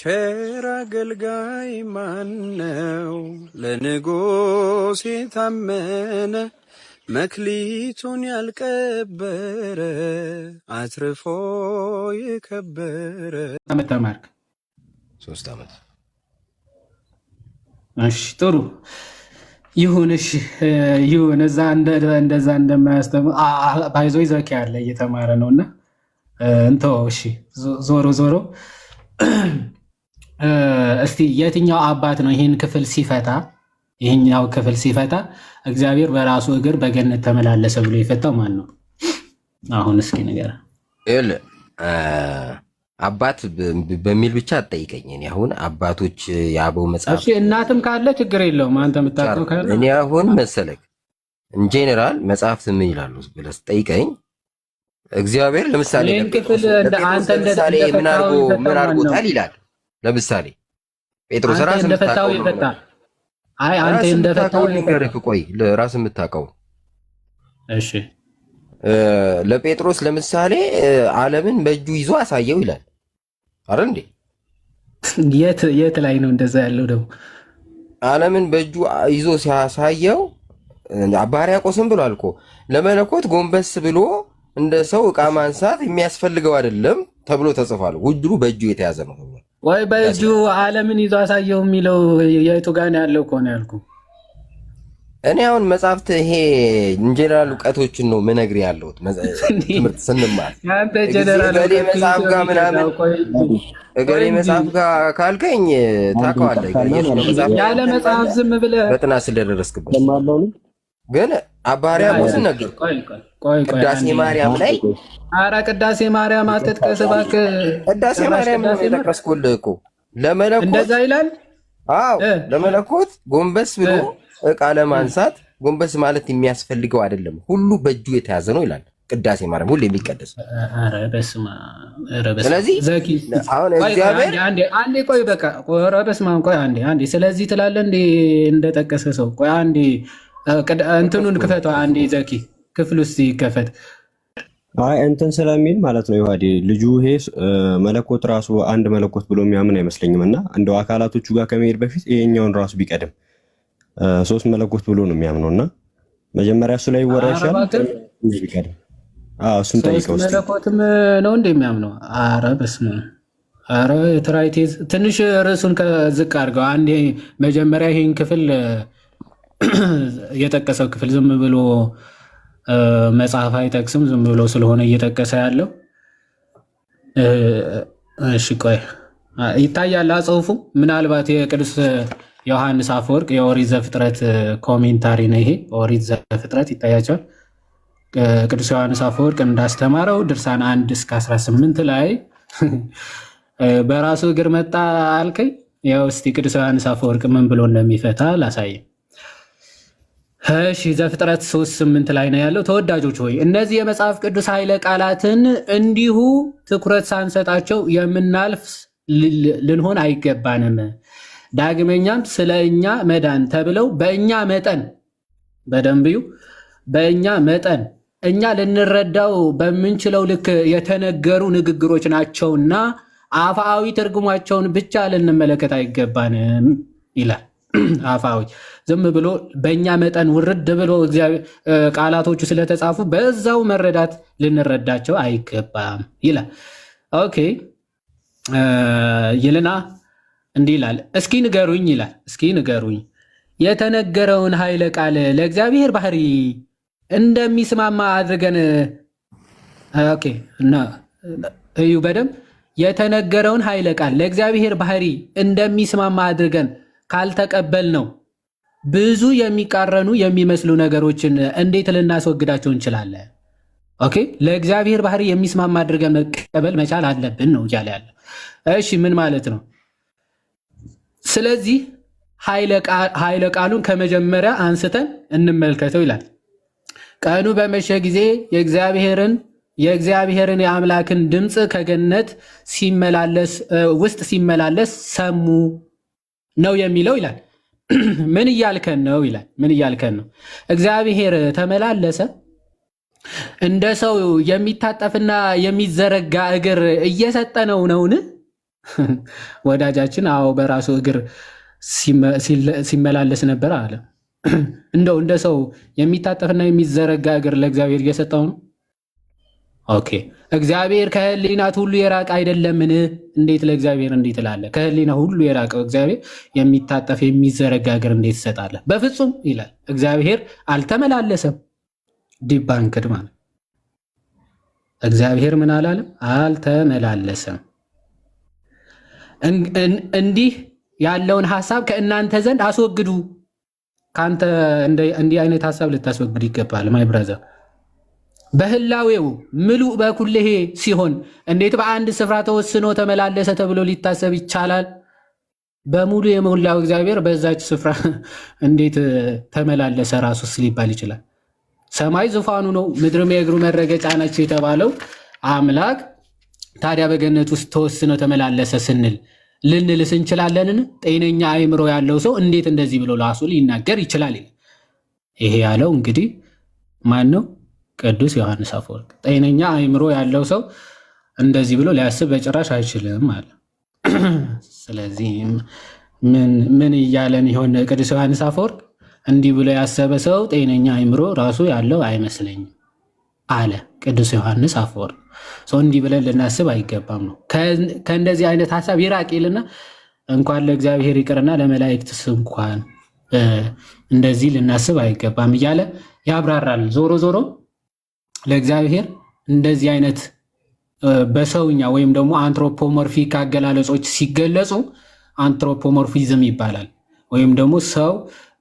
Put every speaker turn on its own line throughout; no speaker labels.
ቸር አገልጋይ ማነው? ለንጉሥ የታመነ መክሊቱን ያልቀበረ አትርፎ የከበረ።
ዓመት ተማርክ?
3 ዓመት።
እሺ ጥሩ ይሁን። እሺ ይሁን። እንደዛ እንደማያስተምር ባይዞ ዘኪ ያለ እየተማረ ነውና እንተው። እሺ ዞሮ ዞሮ እስቲ የትኛው አባት ነው ይህን ክፍል ሲፈታ ይህኛው ክፍል ሲፈታ እግዚአብሔር በራሱ እግር በገነት ተመላለሰ ብሎ የፈታው ማን ነው? አሁን እስኪ ንገረን።
ይኸውልህ አባት በሚል ብቻ አትጠይቀኝ። እኔ አሁን አባቶች የአበው መጽሐፍ
እሺ እናትም ካለ ችግር የለውም። አንተ የምታውቀው ካለ
እኔ አሁን መሰለክ ኢንጄነራል መጽሐፍት ምን ይላሉ ብለህ ጠይቀኝ። እግዚአብሔር ለምሳሌ ምን አድርጎታል ይላል። ለምሳሌ ጴጥሮስ ራስ
እንደፈታው ይፈታ። አይ አንተ እንደፈታው
ንገርህ። ቆይ ለራስ የምታውቀው
እሺ።
ለጴጥሮስ ለምሳሌ ዓለምን በእጁ ይዞ አሳየው ይላል አይደል እንዴ?
የት ላይ ነው እንደዛ ያለው? ደግሞ
ዓለምን በእጁ ይዞ ሲያሳየው ባርያቆስም ብሏል እኮ ለመለኮት ጎንበስ ብሎ እንደ ሰው ዕቃ ማንሳት የሚያስፈልገው አይደለም ተብሎ ተጽፏል። ውድሩ በእጁ የተያዘ ነው።
ወይ በእጁ ዓለምን ይዞ አሳየው የሚለው የቱ ጋር ነው ያለው? ከሆነ ያልኩ
እኔ አሁን መጽሐፍት ይሄ ኢንጀነራል እውቀቶችን ነው ምነግር ያለሁት። ትምህርት ስንማር እገሌ መጽሐፍ ጋር ምናምን እገሌ መጽሐፍ ጋር ካልከኝ ታውቀዋለህ።
ያለ መጽሐፍ ዝም ብለህ
በጥናት ስለደረስክበት ግን አባሪያቆስን ነገር ቅዳሴ ማርያም ላይ
ኧረ ቅዳሴ ማርያም አትጥቀስ እባክህ።
ቅዳሴ ማርያም ነው የጠቀስኩልህ እኮ ለመለኮት
እንደዛ ይላል።
አዎ ለመለኮት ጎንበስ ብሎ ዕቃ ለማንሳት ጎንበስ ማለት የሚያስፈልገው አይደለም፣ ሁሉ በእጁ የተያዘ ነው ይላል ቅዳሴ ማርያም ሁሉ የሚቀደስ።
ኧረ በስመ አብ።
ስለዚህ አሁን እግዚአብሔር
አንዴ ቆይ በቃ ኧረ በስመ አብ ቆይ አንዴ ስለዚህ ትላለህ እንዴ? እንደጠቀሰ ሰው ቆይ አንዴ እንትኑን ክፈቷ አንዴ ዘኪ ክፍል ውስጥ ይከፈት።
አይ እንትን ስለሚል ማለት ነው ይዋዲ ልጁ ይሄ መለኮት ራሱ አንድ መለኮት ብሎ የሚያምን አይመስለኝም። እና እንደው አካላቶቹ ጋር ከመሄድ በፊት ይሄኛውን ራሱ ቢቀድም 3 መለኮት ብሎ ነው የሚያምነው። እና መጀመሪያ እሱ ላይ ይወራሻል ቢቀድም እሱን ጠይቀው።
መለኮትም ነው እንደ የሚያምነው። ኧረ በስመ አብ። ኧረ ትራይቴዝ ትንሽ ርዕሱን ከዝቅ አድርገው አንዴ መጀመሪያ ይሄን ክፍል የጠቀሰው ክፍል ዝም ብሎ መጽሐፍ አይጠቅስም፣ ዝም ብሎ ስለሆነ እየጠቀሰ ያለው። እሺ ቆይ ይታያል ጽሑፉ። ምናልባት የቅዱስ ዮሐንስ አፈወርቅ የኦሪት ዘፍጥረት ኮሜንታሪ ነው ይሄ። ኦሪት ዘፍጥረት ይታያቸዋል። ቅዱስ ዮሐንስ አፈወርቅ እንዳስተማረው ድርሳን 1-18 ላይ በራሱ እግር መጣ አልከኝ። ያው እስቲ ቅዱስ ዮሐንስ አፈወርቅ ምን ብሎ እንደሚፈታ ላሳይ። እሺ ዘፍጥረት 3:8 ላይ ነው ያለው። ተወዳጆች ሆይ እነዚህ የመጽሐፍ ቅዱስ ኃይለ ቃላትን እንዲሁ ትኩረት ሳንሰጣቸው የምናልፍ ልንሆን አይገባንም። ዳግመኛም ስለ እኛ መዳን ተብለው በእኛ መጠን በደንብዩ በእኛ መጠን እኛ ልንረዳው በምንችለው ልክ የተነገሩ ንግግሮች ናቸውና አፋዊ ትርጉማቸውን ብቻ ልንመለከት አይገባንም ይላል። አፋዊ ዝም ብሎ በእኛ መጠን ውርድ ብሎ ቃላቶቹ ስለተጻፉ በዛው መረዳት ልንረዳቸው አይገባም ይላል። ኦኬ ይልና እንዲህ ይላል። እስኪ ንገሩኝ ይላል። እስኪ ንገሩኝ የተነገረውን ኃይለ ቃል ለእግዚአብሔር ባህሪ እንደሚስማማ አድርገን ኦኬ እና እዩ በደንብ የተነገረውን ኃይለ ቃል ለእግዚአብሔር ባህሪ እንደሚስማማ አድርገን ካልተቀበል ነው ብዙ የሚቃረኑ የሚመስሉ ነገሮችን እንዴት ልናስወግዳቸው እንችላለን? ኦኬ ለእግዚአብሔር ባህሪ የሚስማማ አድርገን መቀበል መቻል አለብን ነው እያለ ያለ። እሺ ምን ማለት ነው? ስለዚህ ኃይለ ቃሉን ከመጀመሪያ አንስተን እንመልከተው ይላል። ቀኑ በመሸ ጊዜ የእግዚአብሔርን የአምላክን ድምፅ ከገነት ውስጥ ሲመላለስ ሰሙ ነው የሚለው ይላል። ምን እያልከን ነው ይላል። ምን እያልከን ነው? እግዚአብሔር ተመላለሰ? እንደ ሰው የሚታጠፍና የሚዘረጋ እግር እየሰጠነው ነውን? ወዳጃችን አዎ በራሱ እግር ሲመላለስ ነበር አለ። እንደው እንደ ሰው የሚታጠፍና የሚዘረጋ እግር ለእግዚአብሔር እየሰጠው ነው። ኦኬ እግዚአብሔር ከህሊናት ሁሉ የራቀ አይደለምን? እንዴት ለእግዚአብሔር እንዴት እላለህ? ከህሊና ሁሉ የራቀው እግዚአብሔር የሚታጠፍ የሚዘረጋ እግር እንዴት ትሰጣለህ? በፍጹም ይላል። እግዚአብሔር አልተመላለሰም። ዲባንክድ ማለት እግዚአብሔር ምን አላለም? አልተመላለሰም። እንዲህ ያለውን ሐሳብ ከእናንተ ዘንድ አስወግዱ። ከአንተ እንዲህ አይነት ሐሳብ ልታስወግድ ይገባል። ማይ ብራዘር በህላዌው ምሉእ በኩልሄ ሲሆን እንዴት በአንድ ስፍራ ተወስኖ ተመላለሰ ተብሎ ሊታሰብ ይቻላል? በሙሉ የሞላው እግዚአብሔር በዛች ስፍራ እንዴት ተመላለሰ ራሱስ ሊባል ይችላል? ሰማይ ዙፋኑ ነው፣ ምድርም የእግሩ መረገጫ ነች የተባለው አምላክ ታዲያ በገነት ውስጥ ተወስኖ ተመላለሰ ስንል ልንልስ እንችላለንን? ጤነኛ አእምሮ ያለው ሰው እንዴት እንደዚህ ብሎ ራሱ ሊናገር ይችላል? ይሄ ያለው እንግዲህ ማን ነው? ቅዱስ ዮሐንስ አፈወርቅ። ጤነኛ አእምሮ ያለው ሰው እንደዚህ ብሎ ሊያስብ በጭራሽ አይችልም አለ። ስለዚህ ምን እያለን ይሆን ቅዱስ ዮሐንስ አፈወርቅ? እንዲህ ብሎ ያሰበ ሰው ጤነኛ አእምሮ ራሱ ያለው አይመስለኝም አለ ቅዱስ ዮሐንስ አፈወርቅ። ሰው እንዲህ ብለን ልናስብ አይገባም ነው። ከእንደዚህ አይነት ሀሳብ ይራቅ ይልና እንኳን ለእግዚአብሔር ይቅርና ለመላእክትስ እንኳን እንደዚህ ልናስብ አይገባም እያለ ያብራራል። ዞሮ ዞሮ ለእግዚአብሔር እንደዚህ አይነት በሰውኛ ወይም ደግሞ አንትሮፖሞርፊክ አገላለጾች ሲገለጹ አንትሮፖሞርፊዝም ይባላል። ወይም ደግሞ ሰው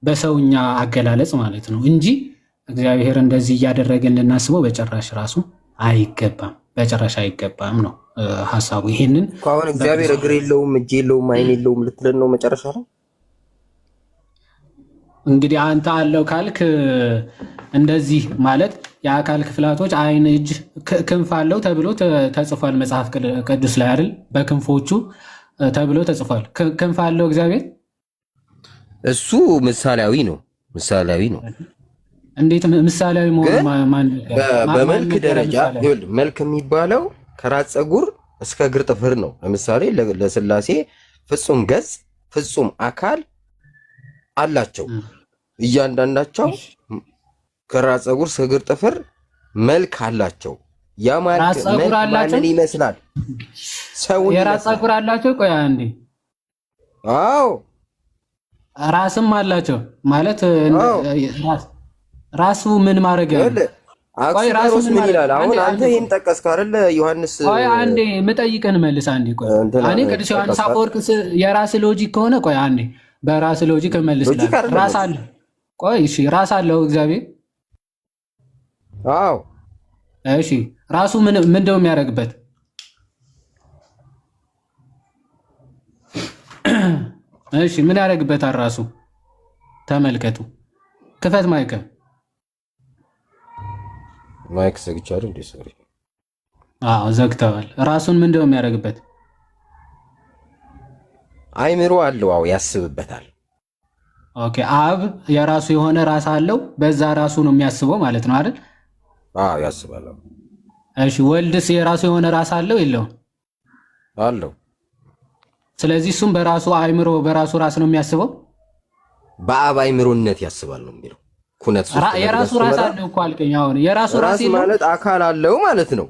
በሰውኛ አገላለጽ ማለት ነው እንጂ እግዚአብሔር እንደዚህ እያደረገን ልናስበው በጭራሽ ራሱ አይገባም፣ በጭራሽ አይገባም ነው ሐሳቡ። ይሄንን
አሁን እግዚአብሔር እግር የለውም እጅ የለውም አይን የለውም ልትለን ነው መጨረሻ ላይ?
እንግዲህ አንተ አለው ካልክ እንደዚህ ማለት የአካል ክፍላቶች አይን፣ እጅ፣ ክንፍ አለው ተብሎ ተጽፏል መጽሐፍ ቅዱስ ላይ አይደል? በክንፎቹ ተብሎ ተጽፏል። ክንፍ አለው እግዚአብሔር።
እሱ ምሳሌያዊ ነው፣ ምሳሌያዊ ነው።
እንዴት ምሳሌያዊ መሆኑ?
በመልክ ደረጃ መልክ የሚባለው ከራስ ፀጉር እስከ እግር ጥፍር ነው። ለምሳሌ ለስላሴ ፍጹም ገጽ፣ ፍጹም አካል አላቸው። እያንዳንዳቸው ከራስ ፀጉር እስከ እግር ጥፍር መልክ አላቸው። ያ ማለት ማንን ይመስላል? ሰውን
የራስ ፀጉር አላቸው። ቆይ አንዴ።
አዎ
ራስም አላቸው ማለት ራሱ ምን ማድረግ ያለ?
ቆይ ራሱስ ምን ይላል? አሁን አንተ ይሄን ጠቀስክ አይደል ዮሐንስ? ቆይ
አንዴ መጠይቀን መልስ አንዴ። ቆይ እኔ ቅዱስ ዮሐንስ አፈወርቅ የራስ ሎጂክ ከሆነ ቆይ አንዴ በራስ ሎጂክ መልስ ይላል። ራስ አለ። ቆይ እሺ ራስ አለው እግዚአብሔር?
አዎ
እሺ ራሱ ምን እንደው የሚያደርግበት? እሺ ምን ያደርግበታል ራሱ? ተመልከቱ። ክፈት ማይክ
ዘግቻለሁ እንዴ? ሶሪ።
አዎ ዘግተዋል። ራሱን ምን እንደው የሚያደርግበት?
አይምሮ አለው። አዎ ያስብበታል።
ኦኬ አብ የራሱ የሆነ ራስ አለው። በዛ ራሱ ነው የሚያስበው ማለት ነው አይደል?
አዎ ያስባል።
እሺ ወልድስ የራሱ የሆነ ራስ አለው የለውም?
አለው።
ስለዚህ እሱም በራሱ አይምሮ በራሱ ራስ ነው የሚያስበው።
በአብ አይምሮነት ያስባል ነው የሚለው። ኩነት
የራሱ ራስ አለው እኮ አልከኝ። አሁን የራሱ ራስ
ማለት አካል አለው ማለት ነው።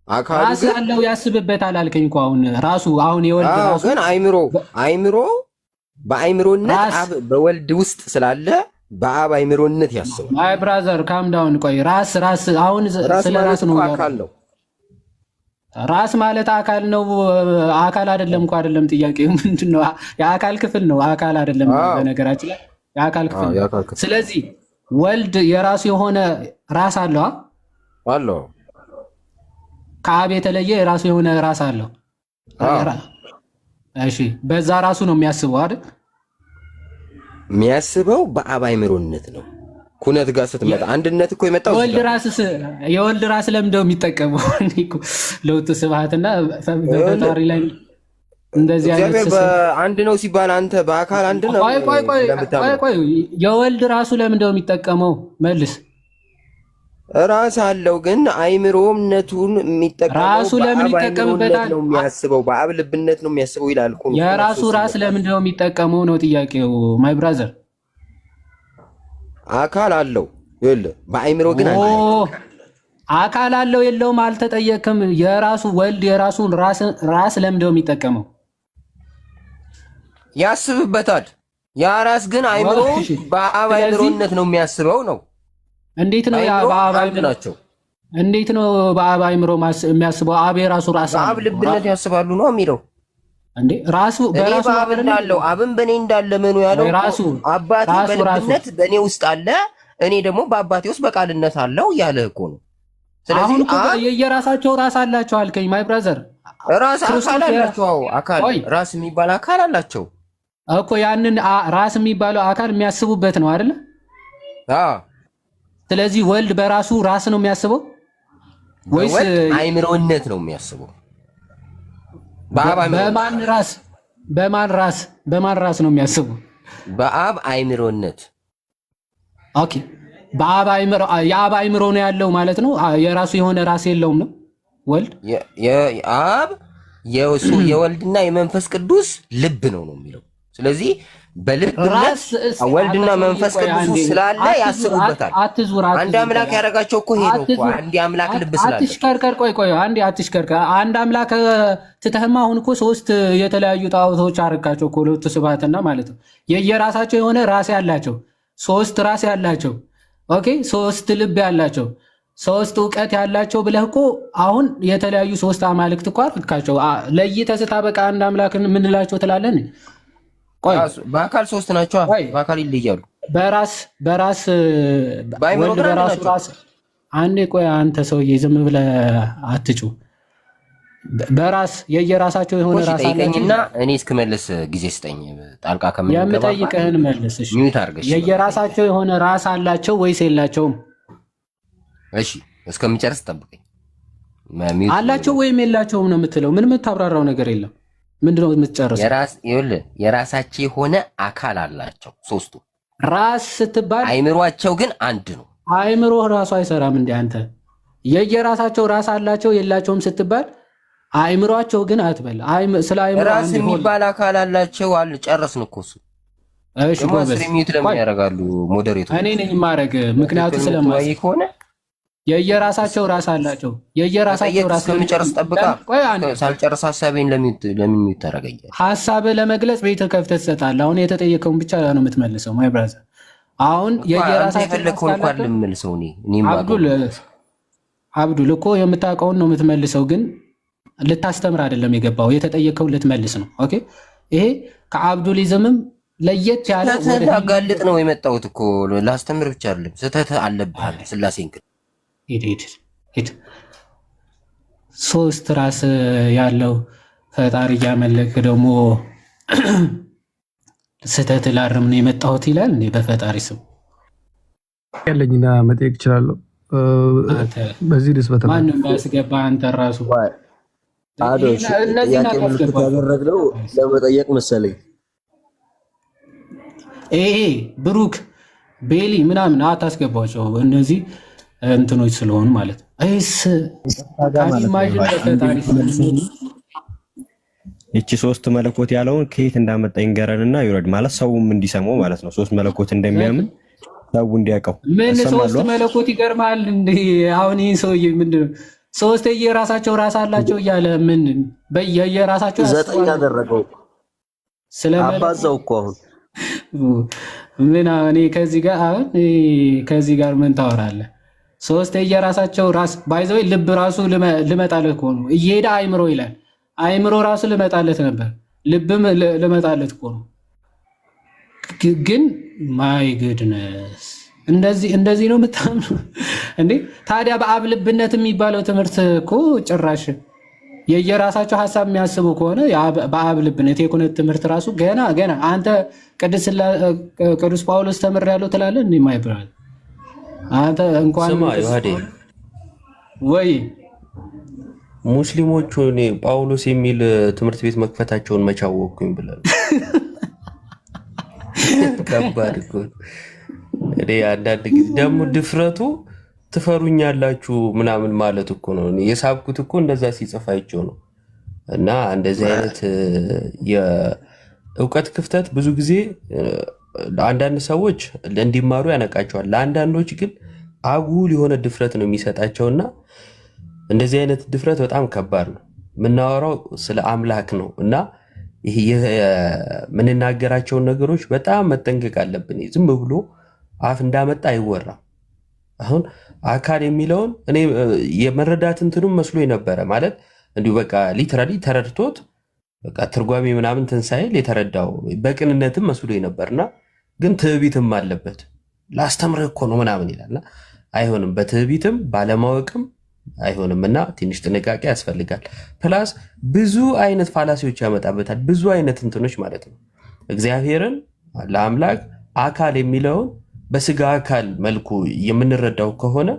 አካል
ራስ አለው ያስብበታል አልከኝ እኮ አሁን ራሱ አሁን የወልድ ራሱ
ግን አይምሮ በአይምሮነት አብ በወልድ ውስጥ ስላለ በአብ አይምሮነት ያስባል።
አይ ብራዘር ካም ዳውን። ቆይ ራስ አሁን ስለ ራስ ነው
አካል ነው።
ራስ ማለት አካል ነው አካል አይደለም እኮ አይደለም። ጥያቄው ምንድነው? የአካል ክፍል ነው አካል አይደለም። በነገራችን ላይ የአካል ክፍል ነው። ስለዚህ ወልድ የራሱ የሆነ ራስ አለው። ከአብ የተለየ የራሱ የሆነ ራስ አለው። እሺ በዛ ራሱ ነው የሚያስበው አይደል?
የሚያስበው በአብ አይምሮነት ነው። ኩነት ጋር ስትመጣ አንድነት እኮ የመጣው
የወልድ ራስ ለምንድነው የሚጠቀመው? ለውጥ ስብሐትና በፈጣሪ ላይ እንደዚህ አይነት
አንድ ነው ሲባል አንተ በአካል አንድ ነው።
ቆይ የወልድ ራሱ ለምንድነው የሚጠቀመው? መልስ።
ራስ አለው ግን አይምሮነቱን የሚጠቀመው
ራሱ ለምን ይጠቀምበታል?
ነው የሚያስበው በአብ ልብነት ነው የሚያስበው ይላል እኮ።
የራሱ ራስ ለምንድን ነው የሚጠቀመው ነው ጥያቄው። ማይ ብራዘር
አካል አለው ይኸውልህ፣ በአይምሮ ግን
አካል አለው የለውም አልተጠየቅም። የራሱ ወልድ የራሱን ራስ ለምንድን ነው የሚጠቀመው?
ያስብበታል። ያ ራስ ግን አይምሮ በአብ አይምሮነት ነው የሚያስበው ነው።
እንዴት ነው በአብ አይምሮ ናቸው? እንዴት ነው በአብ አይምሮ የሚያስበው? አብ የራሱ ራስ
በአብ ልብነት ያስባሉ ነው የሚለው
እንዴ? ራሱ በራሱ
በአብ እንዳለው አብን በእኔ እንዳለ ምኑ ያለው ራሱ አባቴ በልብነት በእኔ ውስጥ አለ፣ እኔ ደግሞ በአባቴ ውስጥ በቃልነት አለው ያለ እኮ ነው።
ስለዚህ አሁን የየራሳቸው ራስ አላቸው አልከኝ ማይ ብራዘር።
ራስ አካል አላቸው። አካል ራስ የሚባል አካል አላቸው
እኮ። ያንን ራስ የሚባለው አካል የሚያስቡበት ነው አይደል?
አዎ።
ስለዚህ ወልድ በራሱ ራስ ነው የሚያስበው ወይስ
አይምሮነት ነው የሚያስበው?
በማን ራስ በማን ራስ ነው የሚያስበው?
በአብ አይምሮነት።
ኦኬ። የአብ አይምሮ ነው ያለው ማለት ነው። የራሱ የሆነ ራስ የለውም ነው ወልድ።
አብ የወልድና የመንፈስ ቅዱስ ልብ ነው የሚለው። ስለዚህ በልብነት ወልድና መንፈስ ቅዱስ ስላለ ያስቡበታል። አንድ አምላክ ያደረጋቸው እኮ ሄዶ እኮ አንድ አምላክ ልብ ስላለ
አትሽከርከር። ቆይ አንዴ አትሽከርከር። አንድ አምላክ ትተህማ አሁን እኮ ሶስት የተለያዩ ጣዖቶች አረጋቸው እኮ ሁለቱ ስብሐትና ማለት ነው። የየራሳቸው የሆነ ራስ ያላቸው ሶስት ራስ ያላቸው ኦኬ፣ ሶስት ልብ ያላቸው ሶስት እውቀት ያላቸው ብለህ እኮ አሁን የተለያዩ ሶስት አማልክት እኮ አረጋቸው። ለይተህ ስታበቃ አንድ አምላክ ምንላቸው ትላለን?
በአካል ሶስት ናቸው። በአካል ይለያሉ።
በራስ ወልድ በራሱ ራስ። አንዴ ቆይ አንተ ሰውዬ ዝም ብለህ አትጩ። በራስ የየራሳቸው የሆነ ራስ
አለኝና እኔ እስክመልስ ጊዜ ስጠኝ። ጣልቃ ከምንገባ
የምጠይቅህን መልስ። እሺ የየራሳቸው የሆነ ራስ አላቸው ወይስ የላቸውም?
እሺ እስከምጨርስ ጠብቀኝ።
አላቸው ወይም የላቸውም ነው የምትለው? ምን የምታብራራው ነገር የለም። ምንድነው የምትጨርሰው?
የራሳቸው የሆነ አካል አላቸው ሶስቱ።
ራስ ስትባል
አይምሯቸው ግን አንድ ነው።
አይምሮ ራሱ አይሰራም እንዴ አንተ? የየራሳቸው ራስ አላቸው የላቸውም ስትባል አይምሯቸው ግን አትበል። ስለ አይምሮ
ራስ የሚባል አካል አላቸው አለ። ጨረስን እኮ እሱ።
እሺ ጎበዝ።
ለምን ያደርጋሉ ሞዴሬተር?
እኔ ነኝ ማረግ። ምክንያቱም ስለማይ ከሆነ የየራሳቸው ራስ አላቸው። የየራሳቸው ራስ
እስከምጨርስ ጠብቃ። ሳልጨርስ ሐሳቤን ለምን ይታረጋኛል?
ሐሳብ ለመግለጽ ቤት ከፍተህ ትሰጣለህ። አሁን የተጠየቀውን ብቻ ነው የምትመልሰው ማይ ብራዘር። አሁን የየራሳቸው
የፈለከውን እንኳን ልመልሰው እኔም
አብዱል እኮ የምታውቀውን ነው የምትመልሰው፣ ግን ልታስተምር አይደለም የገባው። የተጠየቀውን ልትመልስ ነው። ኦኬ። ይሄ ከአብዱሊዝምም ለየት ያለ
አጋልጥ ነው የመጣሁት እኮ ላስተምር ብቻ አይደለም። ስህተት አለብህ ስላሴን
ሂድ። ሶስት ራስ ያለው ፈጣሪ እያመለክ ደግሞ ስህተት ላርም ነው የመጣሁት ይላል እንዴ? በፈጣሪ ስም
ያለኝና መጠየቅ እችላለሁ። በዚህ ድስ
ማንም ያስገባ አንተ ራሱ
ያደረግነው ለመጠየቅ መሰለኝ።
ይሄ ብሩክ ቤሊ ምናምን አታስገባቸው እነዚህ እንትኖች ስለሆኑ ማለት ነው።
ይቺ ሶስት መለኮት ያለውን ከየት እንዳመጣ ይንገረንና ይውረድ ማለት ሰውም እንዲሰማው ማለት ነው። ሶስት መለኮት እንደሚያምን ሰው እንዲያውቀው።
ምን ሶስት መለኮት ይገርማል እንዴ? አሁን ይህ ሰውዬ ምንድነው ሶስት የራሳቸው ራስ አላቸው እያለ ምን በየራሳቸው
ዘጠኝ ያደረገው አባዛው እኮ አሁን
ምን እኔ ከዚህ ጋር ምን ታወራለህ? ሶስት የየራሳቸው ራስ ባይዘው ልብ ራሱ ልመጣለት እኮ ነው እየሄደ አይምሮ ይላል። አይምሮ ራሱ ልመጣለት ነበር፣ ልብም ልመጣለት እኮ ነው። ግን ማይ ጉድነስ እንደዚህ ነው የምታምኑ እንዴ? ታዲያ በአብ ልብነት የሚባለው ትምህርት እኮ ጭራሽ የየራሳቸው ሀሳብ የሚያስቡ ከሆነ በአብ ልብነት የኩነት ትምህርት ራሱ ገና አንተ ቅዱስ ጳውሎስ ተምሬያለሁ ትላለህ እንዴ? ማይ ብራዘር አንተ እንኳን ወይ
ሙስሊሞቹ እኔ ጳውሎስ የሚል ትምህርት ቤት መክፈታቸውን መቻወቅኩኝ ብለው ከባድ እኮ እኔ አንዳንድ ጊዜ ደግሞ ድፍረቱ ትፈሩኛላችሁ ምናምን ማለት እኮ ነው። የሳብኩት እኮ እንደዛ ሲጽፍ አይቼው ነው። እና እንደዚህ አይነት የእውቀት ክፍተት ብዙ ጊዜ አንዳንድ ሰዎች እንዲማሩ ያነቃቸዋል፣ ለአንዳንዶች ግን አጉል የሆነ ድፍረት ነው የሚሰጣቸውና እንደዚህ አይነት ድፍረት በጣም ከባድ ነው። የምናወራው ስለ አምላክ ነው እና ይሄ የምንናገራቸውን ነገሮች በጣም መጠንቀቅ አለብን። ዝም ብሎ አፍ እንዳመጣ አይወራም። አሁን አካል የሚለውን እኔ የመረዳት እንትኑም መስሎ ነበረ ማለት እንዲሁ በቃ ሊትራሊ ተረድቶት በቃ ትርጓሜ ምናምን ትንሳኤል የተረዳው በቅንነትም መስሎ ነበርና ግን ትዕቢትም አለበት። ላስተምርህ እኮ ነው ምናምን ይላልና አይሆንም። በትዕቢትም ባለማወቅም አይሆንም እና ትንሽ ጥንቃቄ ያስፈልጋል። ፕላስ ብዙ አይነት ፋላሲዎች ያመጣበታል፣ ብዙ አይነት እንትኖች ማለት ነው። እግዚአብሔርን ለአምላክ አካል የሚለውን በስጋ አካል መልኩ የምንረዳው ከሆነ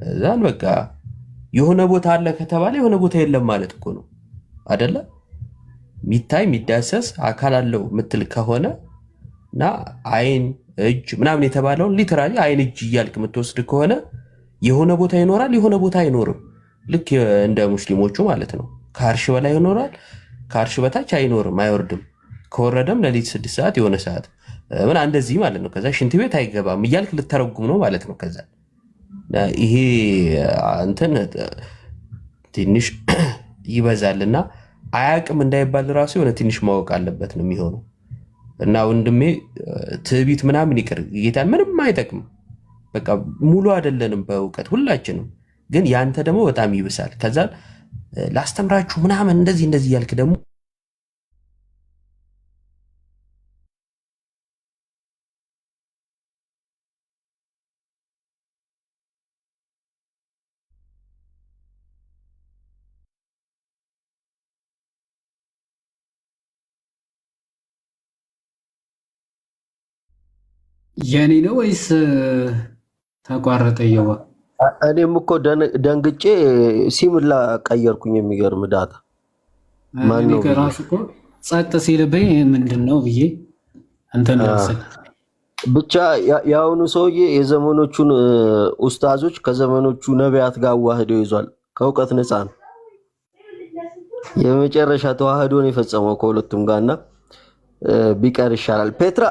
እዛን በቃ የሆነ ቦታ አለ ከተባለ የሆነ ቦታ የለም ማለት እኮ ነው አይደለ? ሚታይ የሚዳሰስ አካል አለው ምትል ከሆነ እና አይን እጅ ምናምን የተባለውን ሊትራሊ አይን እጅ እያልክ የምትወስድ ከሆነ የሆነ ቦታ ይኖራል፣ የሆነ ቦታ አይኖርም። ልክ እንደ ሙስሊሞቹ ማለት ነው። ከአርሽ በላይ ይኖራል፣ ከአርሽ በታች አይኖርም፣ አይወርድም። ከወረደም ለሊት 6 ሰዓት የሆነ ሰዓት ምን እንደዚህ ማለት ነው። ከዛ ሽንት ቤት አይገባም እያልክ ልተረጉም ነው ማለት ነው። ከዛ ይሄ እንትን ትንሽ ይበዛልና አያቅም እንዳይባል ራሱ የሆነ ትንሽ ማወቅ አለበት ነው የሚሆነው። እና ወንድሜ ትዕቢት ምናምን ይቅር፣ ጌታን ምንም አይጠቅም። በቃ ሙሉ አይደለንም በእውቀት ሁላችንም፣ ግን ያንተ ደግሞ በጣም ይብሳል። ከዛ ላስተምራችሁ ምናምን እንደዚህ ያልክ ደግሞ
የኔ ነው ወይስ ተቋረጠ? እየዋ
እኔም እኮ ደንግጬ ሲምላ ቀየርኩኝ። የሚገርም ዳታ ማን ነው
ራሱ እኮ ጸጥ ሲልብኝ ምንድን ነው ብዬ እንትን
ብቻ የአሁኑ ሰውዬ የዘመኖቹን ኡስታዞች ከዘመኖቹ ነቢያት ጋር አዋህደው ይዟል። ከእውቀት ነፃ ነው። የመጨረሻ ተዋህዶን የፈጸመው ከሁለቱም ጋርና ቢቀር ይሻላል። ፔትራ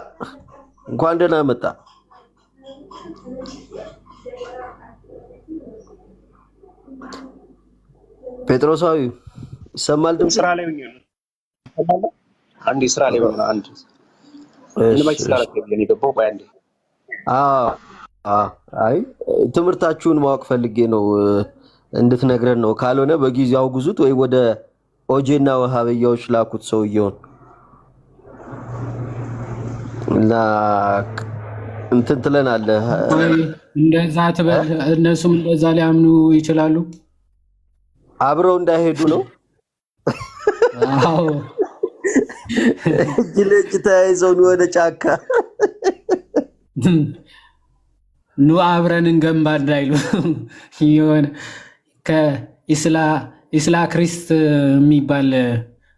እንኳን ደህና መጣ። ጴጥሮሳዊ ይሰማል ድምጽ?
ስራ ላይ ሆኜ ነው። አንዴ ስራ ላይ ሆኜ አንድ ለማይክ ስራ ላይ ሆኜ የገባው ባንዴ።
አይ ትምህርታችሁን ማወቅ ፈልጌ ነው እንድትነግረን ነው። ካልሆነ በጊዜው አውግዙት ወይ ወደ ኦጄና ወሃበያዎች ላኩት ሰውየውን እና እንትን ትለናለህ።
እንደዛ ትበል። እነሱም እንደዛ ሊያምኑ ይችላሉ።
አብረው እንዳይሄዱ ነው።
አዎ
እጅ ለእጅ ተያይዘው ወደ ጫካ
ኑ አብረን እንገንባ እንዳይሉ የሆነ ከኢስላ ክሪስት የሚባል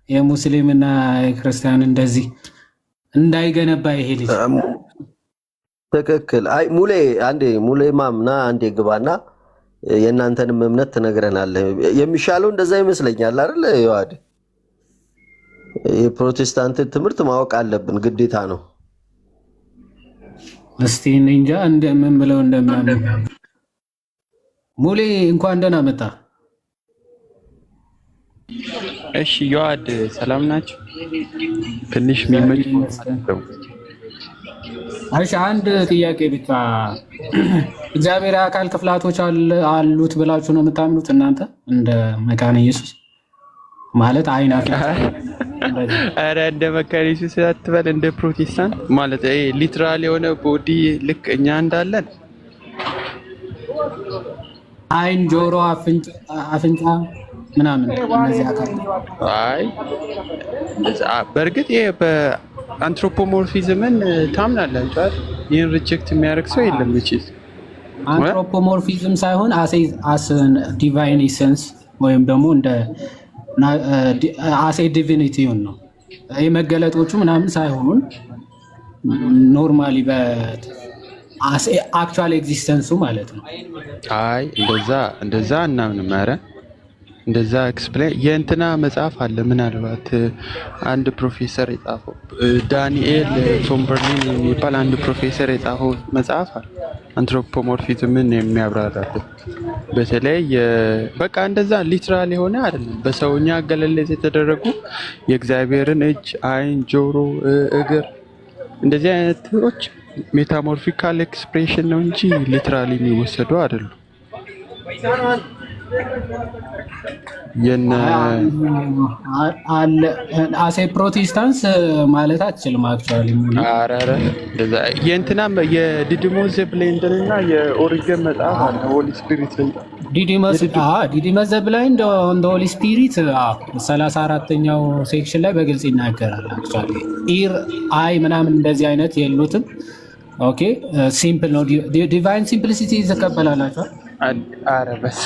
የሙስሊምና የክርስቲያን እንደዚህ እንዳይገነባ ይሄ ልጅ
ትክክል። አይ ሙሌ አንዴ ሙሌ ማምና አንዴ ግባና የእናንተንም እምነት ትነግረናለህ። የሚሻለው እንደዛ ይመስለኛል አይደል? ይዋድ የፕሮቴስታንት ትምህርት ማወቅ አለብን፣ ግዴታ ነው።
እስቲ እንጃ እንደምን ብለው እንደሚያምኑ። ሙሌ እንኳን ደህና መጣ።
እሺ ይዋድ ሰላም ናችሁ? ትንሽ የሚመጭ ነው።
እሺ አንድ ጥያቄ ብቻ። እግዚአብሔር አካል ክፍላቶች አሉት ብላችሁ ነው የምታምኑት እናንተ እንደ መካነ ኢየሱስ? ማለት አይና
አረ እንደ መካነ ኢየሱስ አትበል፣ እንደ ፕሮቴስታንት ማለት ሊትራል የሆነ ቦዲ ልክ እኛ እንዳለን
አይን፣ ጆሮ፣ አፍንጫ ምናምን እነዚህ አካል
አይ በእርግጥ ይሄ አንትሮፖሞርፊዝምን ታምናላችሁ አይደል? ይህን ሪጀክት የሚያደርግ ሰው የለም። እቺ
አንትሮፖሞርፊዝም ሳይሆን አስ ዲቫይን ኢሰንስ ወይም ደግሞ እንደ አሴ ዲቪኒቲውን ነው። ይህ መገለጦቹ ምናምን ሳይሆን ኖርማሊ አክቹዋል ኤግዚስተንሱ ማለት ነው።
አይ እንደዛ እናምንም። ኧረ እንደዛ ኤክስፕሌን የእንትና መጽሐፍ አለ። ምናልባት አንድ ፕሮፌሰር የጻፈው ዳንኤል ቶምበርሊን የሚባል አንድ ፕሮፌሰር የጻፈው መጽሐፍ አለ አንትሮፖሞርፊዝምን የሚያብራራበት። በተለይ በቃ እንደዛ ሊትራል የሆነ አይደለም፣ በሰውኛ አገላለጽ የተደረጉ የእግዚአብሔርን እጅ፣ አይን፣ ጆሮ፣ እግር እንደዚህ አይነቶች ሜታሞርፊካል ኤክስፕሬሽን ነው እንጂ ሊትራሊ የሚወሰዱ አይደሉም።
አሴ ፕሮቴስታንስ ማለት አትችልም። አክቹዋሊ
አራራ እንደዛ የእንትና የዲዲሞስ ዘብላይንደር እና የኦሪገን መጽሐፍ አለ ሆሊ ስፒሪት
ዲዲመስ ዘብላይንድ እንደ ሆሊ ስፒሪት 34ኛው ሴክሽን ላይ በግልጽ ይናገራል። አክቹዋሊ ኢር አይ ምናምን እንደዚህ አይነት የሉትም። ኦኬ ሲምፕል ነው። ዲቫይን ሲምፕሊሲቲ ይዘቀበላላችሁ።
አረ በስ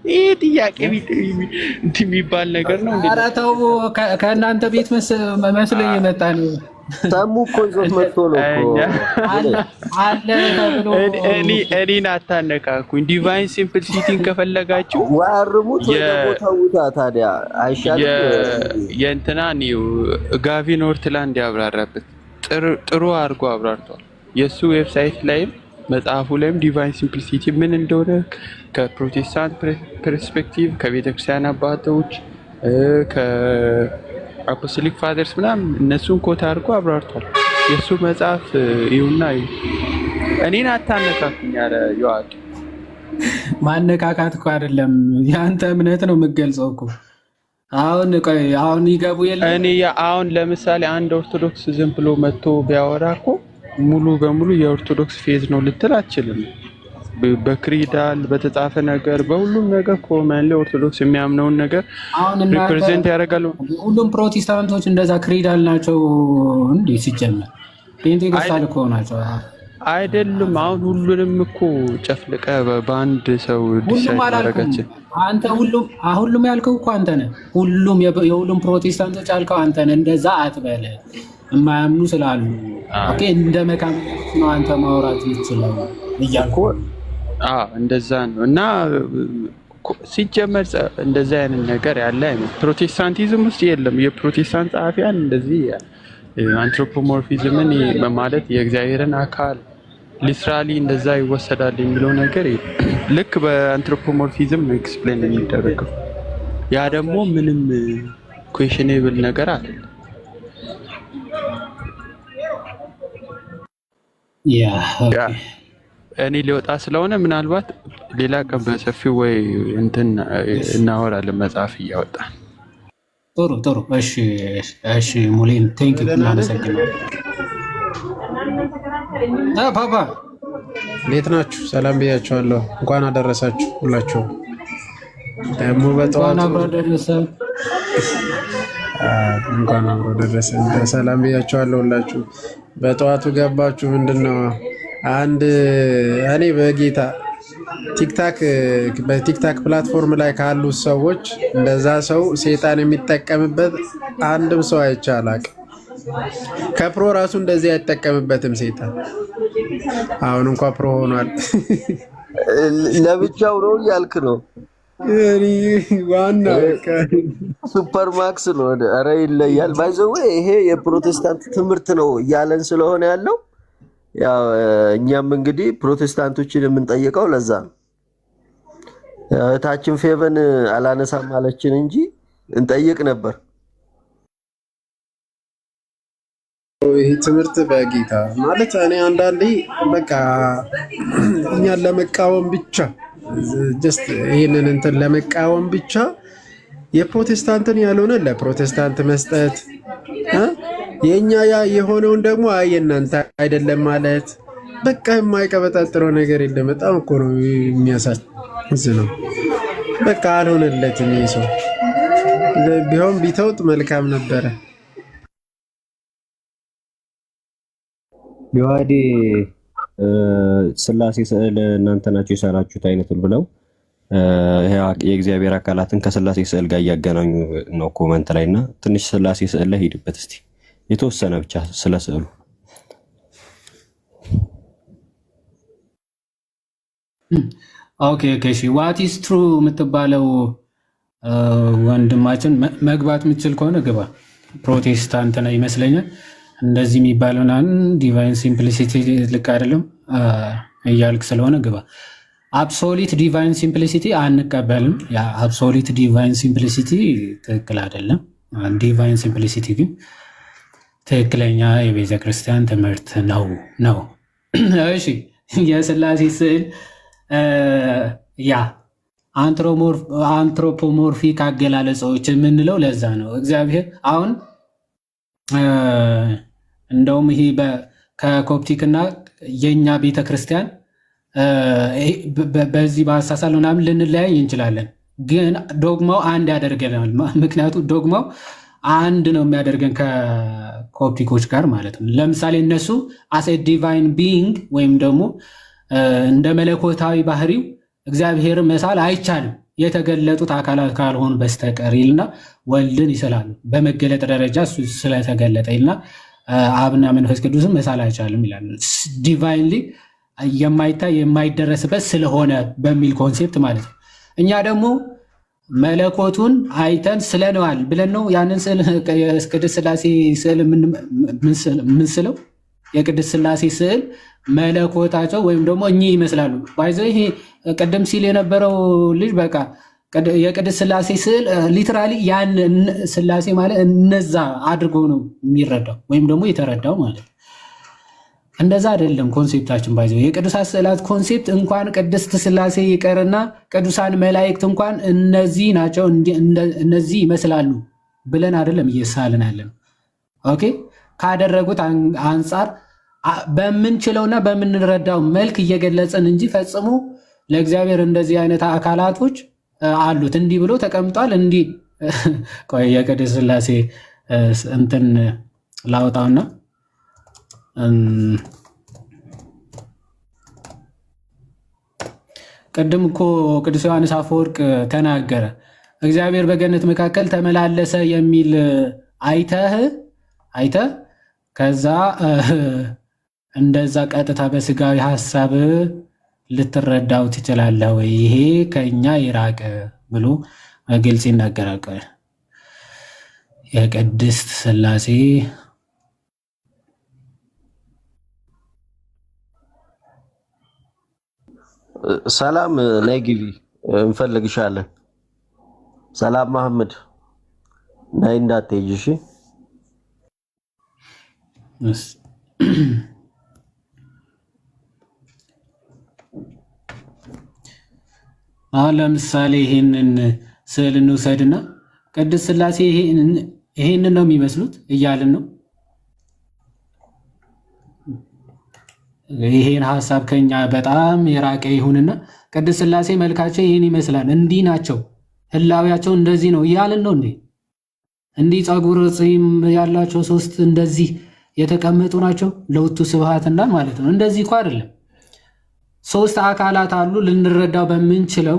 ይህ ጥያቄ የሚባል ነገር ነው።
ኧረ ተው፣ ከእናንተ ቤት መስሎኝ የመጣ ነው።
ሰሙ እኮ ይዞት መጥቶ ነው
አለ ተብሎ
እኔን አታነካኩኝ። ዲቫይን ሲምፕሊሲቲን ከፈለጋችሁ
ዋርሙት ወደ ቦታውታ ታዲያ አይሻልም?
የእንትና ነው ጋቪን ኦርትላንድ ያብራራበት ጥሩ አድርጎ አብራርቷል። የእሱ ዌብሳይት ላይም መጽሐፉ ላይም ዲቫይን ሲምፕሊሲቲ ምን እንደሆነ ከፕሮቴስታንት ፐርስፔክቲቭ ከቤተክርስቲያን አባቶች ከአፖስቶሊክ ፋዘርስ ምናምን እነሱን ኮት አድርጎ አብራርቷል። የእሱ መጽሐፍ ይሁና። እኔን አታነካኩኝ። ኧረ ይዋል
ማነካካት እኮ አይደለም፣ የአንተ እምነት ነው የምገልጸው እኮ። አሁን ይገቡ የለ
እኔ አሁን ለምሳሌ አንድ ኦርቶዶክስ ዝም ብሎ መጥቶ ቢያወራ እኮ ሙሉ በሙሉ የኦርቶዶክስ ፌዝ ነው ልትል አትችልም። በክሪዳል በተጻፈ ነገር በሁሉም ነገር ኮመንሊ ኦርቶዶክስ የሚያምነውን ነገር ሪፕሬዘንት ያደርጋሉ።
ሁሉም ፕሮቴስታንቶች እንደዛ ክሪዳል ናቸው እንዴ? ሲጀመር ፔንቴኮስታል እኮ ናቸው
አይደሉም? አሁን ሁሉንም እኮ ጨፍልቀ በአንድ ሰው ዲሳይድ ማድረጋችን
አንተ ሁሉም ያልከው እኮ አንተ ነህ። የሁሉም ፕሮቴስታንቶች ያልከው አንተ ነህ። እንደዛ አትበለ። የማያምኑ ስላሉ ኦኬ፣ እንደ መካም ነው አንተ ማውራት ይችላል እያልኩ
እንደዛ ነው። እና ሲጀመር እንደዛ አይነት ነገር ያለ አይነት ፕሮቴስታንቲዝም ውስጥ የለም። የፕሮቴስታንት ጸሐፊያን እንደዚህ አንትሮፖሞርፊዝምን ማለት የእግዚአብሔርን አካል ሊትራሊ እንደዛ ይወሰዳል የሚለው ነገር ልክ በአንትሮፖሞርፊዝም ኤክስፕሌን የሚደረገው ያ ደግሞ ምንም ኩዌሽኔብል ነገር አይደለም። እኔ ሊወጣ ስለሆነ ምናልባት ሌላ ቀን በሰፊው ወይ እንትን እናወራለን መጽሐፍ እያወጣን።
ጥሩ። እሺ ሙሌን ቴንክ ዩ እናመሰግናለን። ፓፓ
እንዴት ናችሁ? ሰላም ብያችኋለሁ። እንኳን አደረሳችሁ ሁላችሁ። ደግሞ በጠዋቱ እንኳን አብሮ ደረሰን። ሰላም ብያችኋለሁ ሁላችሁ። በጠዋቱ ገባችሁ። ምንድነው አንድ እኔ በጌታ በቲክታክ ፕላትፎርም ላይ ካሉ ሰዎች እንደዛ ሰው ሴጣን የሚጠቀምበት አንድም ሰው አይቼ አላቅም። ከፕሮ ራሱ እንደዚህ አይጠቀምበትም ሴጣን። አሁን እንኳን ፕሮ ሆኗል።
ለብቻው ነው እያልክ ነው?
ዋና
ሱፐር ማክስ ነው። ኧረ ይለያል። ባይዘው ይሄ የፕሮቴስታንት ትምህርት ነው እያለን ስለሆነ ያለው ያው እኛም እንግዲህ ፕሮቴስታንቶችን የምንጠይቀው ለዛ ነው። እህታችን ፌቨን አላነሳም አለችን እንጂ እንጠይቅ ነበር።
ይህ ትምህርት በጌታ ማለት እኔ አንዳንዴ በቃ እኛን ለመቃወም ብቻ ጀስት ይህንን እንትን ለመቃወም ብቻ የፕሮቴስታንትን ያልሆነ ለፕሮቴስታንት መስጠት የኛ ያ የሆነውን ደግሞ አይ እናንተ አይደለም ማለት በቃ የማይቀበጣጥረው ነገር የለም። በጣም እኮ ነው የሚያሳዝነው። በቃ አልሆነለትም። ይሄ ሰው ቢሆን ቢተውጥ መልካም ነበረ።
ዮሐዴ ስላሴ ስዕል እናንተ ናቸው የሰራችሁት አይነቱን ብለው የእግዚአብሔር አካላትን ከስላሴ ስዕል ጋር እያገናኙ ነው ኮመንት ላይ እና ትንሽ ስላሴ ስዕል ላይ ሄድበት እስቲ የተወሰነ ብቻ ስለ ስዕሉ
ኦኬ ኦኬ እሺ ዋት ኢዝ ትሩ የምትባለው ወንድማችን መግባት የምችል ከሆነ ግባ። ፕሮቴስታንት ነው ይመስለኛል። እንደዚህ የሚባለው ዲቫይን ሲምፕሊሲቲ ልክ አይደለም እያልክ ስለሆነ ግባ። አብሶሊት ዲቫይን ሲምፕሊሲቲ አንቀበልም። ያ አብሶሊት ዲቫይን ሲምፕሊሲቲ ትክክል አይደለም። ዲቫይን ሲምፕሊሲቲ ግን ትክክለኛ የቤተ ክርስቲያን ትምህርት ነው። እሺ የሥላሴ ስዕል ያ አንትሮፖሞርፊክ አገላለጾች የምንለው ለዛ ነው። እግዚአብሔር አሁን እንደውም ይሄ ከኮፕቲክና የኛ ቤተክርስቲያን በዚህ በአሳሳል ምናምን ልንለያይ እንችላለን፣ ግን ዶግማው አንድ ያደርገናል። ምክንያቱም ዶግማው አንድ ነው የሚያደርገን ከኮፕቲኮች ጋር ማለት ነው። ለምሳሌ እነሱ አስ ዲቫይን ቢይንግ ወይም ደግሞ እንደ መለኮታዊ ባህሪው እግዚአብሔር መሳል አይቻልም የተገለጡት አካላት ካልሆኑ በስተቀር ይልና ወልድን ይስላሉ። በመገለጥ ደረጃ እሱ ስለተገለጠ ይልና አብና መንፈስ ቅዱስን መሳል አይቻልም ይላል። ዲቫይንሊ የማይታይ የማይደረስበት ስለሆነ በሚል ኮንሴፕት ማለት ነው። እኛ ደግሞ መለኮቱን አይተን ስለነዋል ብለን ነው ያንን ስዕል የቅድስት ሥላሴ ስዕል የምንስለው። የቅድስት ሥላሴ ስዕል መለኮታቸው ወይም ደግሞ እኚህ ይመስላሉ። ባይዘ ይሄ ቅድም ሲል የነበረው ልጅ በቃ የቅድስት ሥላሴ ስዕል ሊትራሊ ያን ሥላሴ ማለት እነዛ አድርጎ ነው የሚረዳው ወይም ደግሞ የተረዳው ማለት ነው። እንደዛ አይደለም ኮንሴፕታችን። ባይዘው የቅዱሳት ስዕላት ኮንሴፕት እንኳን ቅድስት ሥላሴ ይቀርና ቅዱሳን መላእክት እንኳን እነዚህ ናቸው እነዚህ ይመስላሉ ብለን አይደለም እየሳልን ያለን። ኦኬ ካደረጉት አንጻር በምንችለውና በምንረዳው መልክ እየገለጽን እንጂ ፈጽሞ ለእግዚአብሔር እንደዚህ አይነት አካላቶች አሉት እንዲህ ብሎ ተቀምጧል እንዲህ ቆይ የቅድስት ሥላሴ እንትን ላውጣውና ቅድም እኮ ቅዱስ ዮሐንስ አፈወርቅ ተናገረ። እግዚአብሔር በገነት መካከል ተመላለሰ የሚል አይተህ ከዛ እንደዛ ቀጥታ በስጋዊ ሐሳብ ልትረዳው ትችላለህ ወይ? ይሄ ከኛ ይራቅ ብሎ ግልጽ ይናገራል። የቅድስት ሥላሴ
ሰላም ነይ ግቢ፣ እንፈልግሻለን። ሰላም መሐመድ ነይ እንዳትሄጂ እሺ።
አሁን ለምሳሌ ይሄንን ስዕል እንውሰድና ቅድስት ሥላሴ ይሄንን ነው የሚመስሉት እያልን ነው። ይሄን ሐሳብ ከኛ በጣም የራቀ ይሁንና ቅድስት ሥላሴ መልካቸው ይሄን ይመስላል፣ እንዲህ ናቸው፣ ህላዊያቸው እንደዚህ ነው እያልን ነው እንዴ? እንዲህ ጸጉር ፂም ያላቸው ሶስት እንደዚህ የተቀመጡ ናቸው ለውቱ ስብሐትና ማለት ነው። እንደዚህ እኮ አይደለም። ሶስት አካላት አሉ ልንረዳው በምንችለው።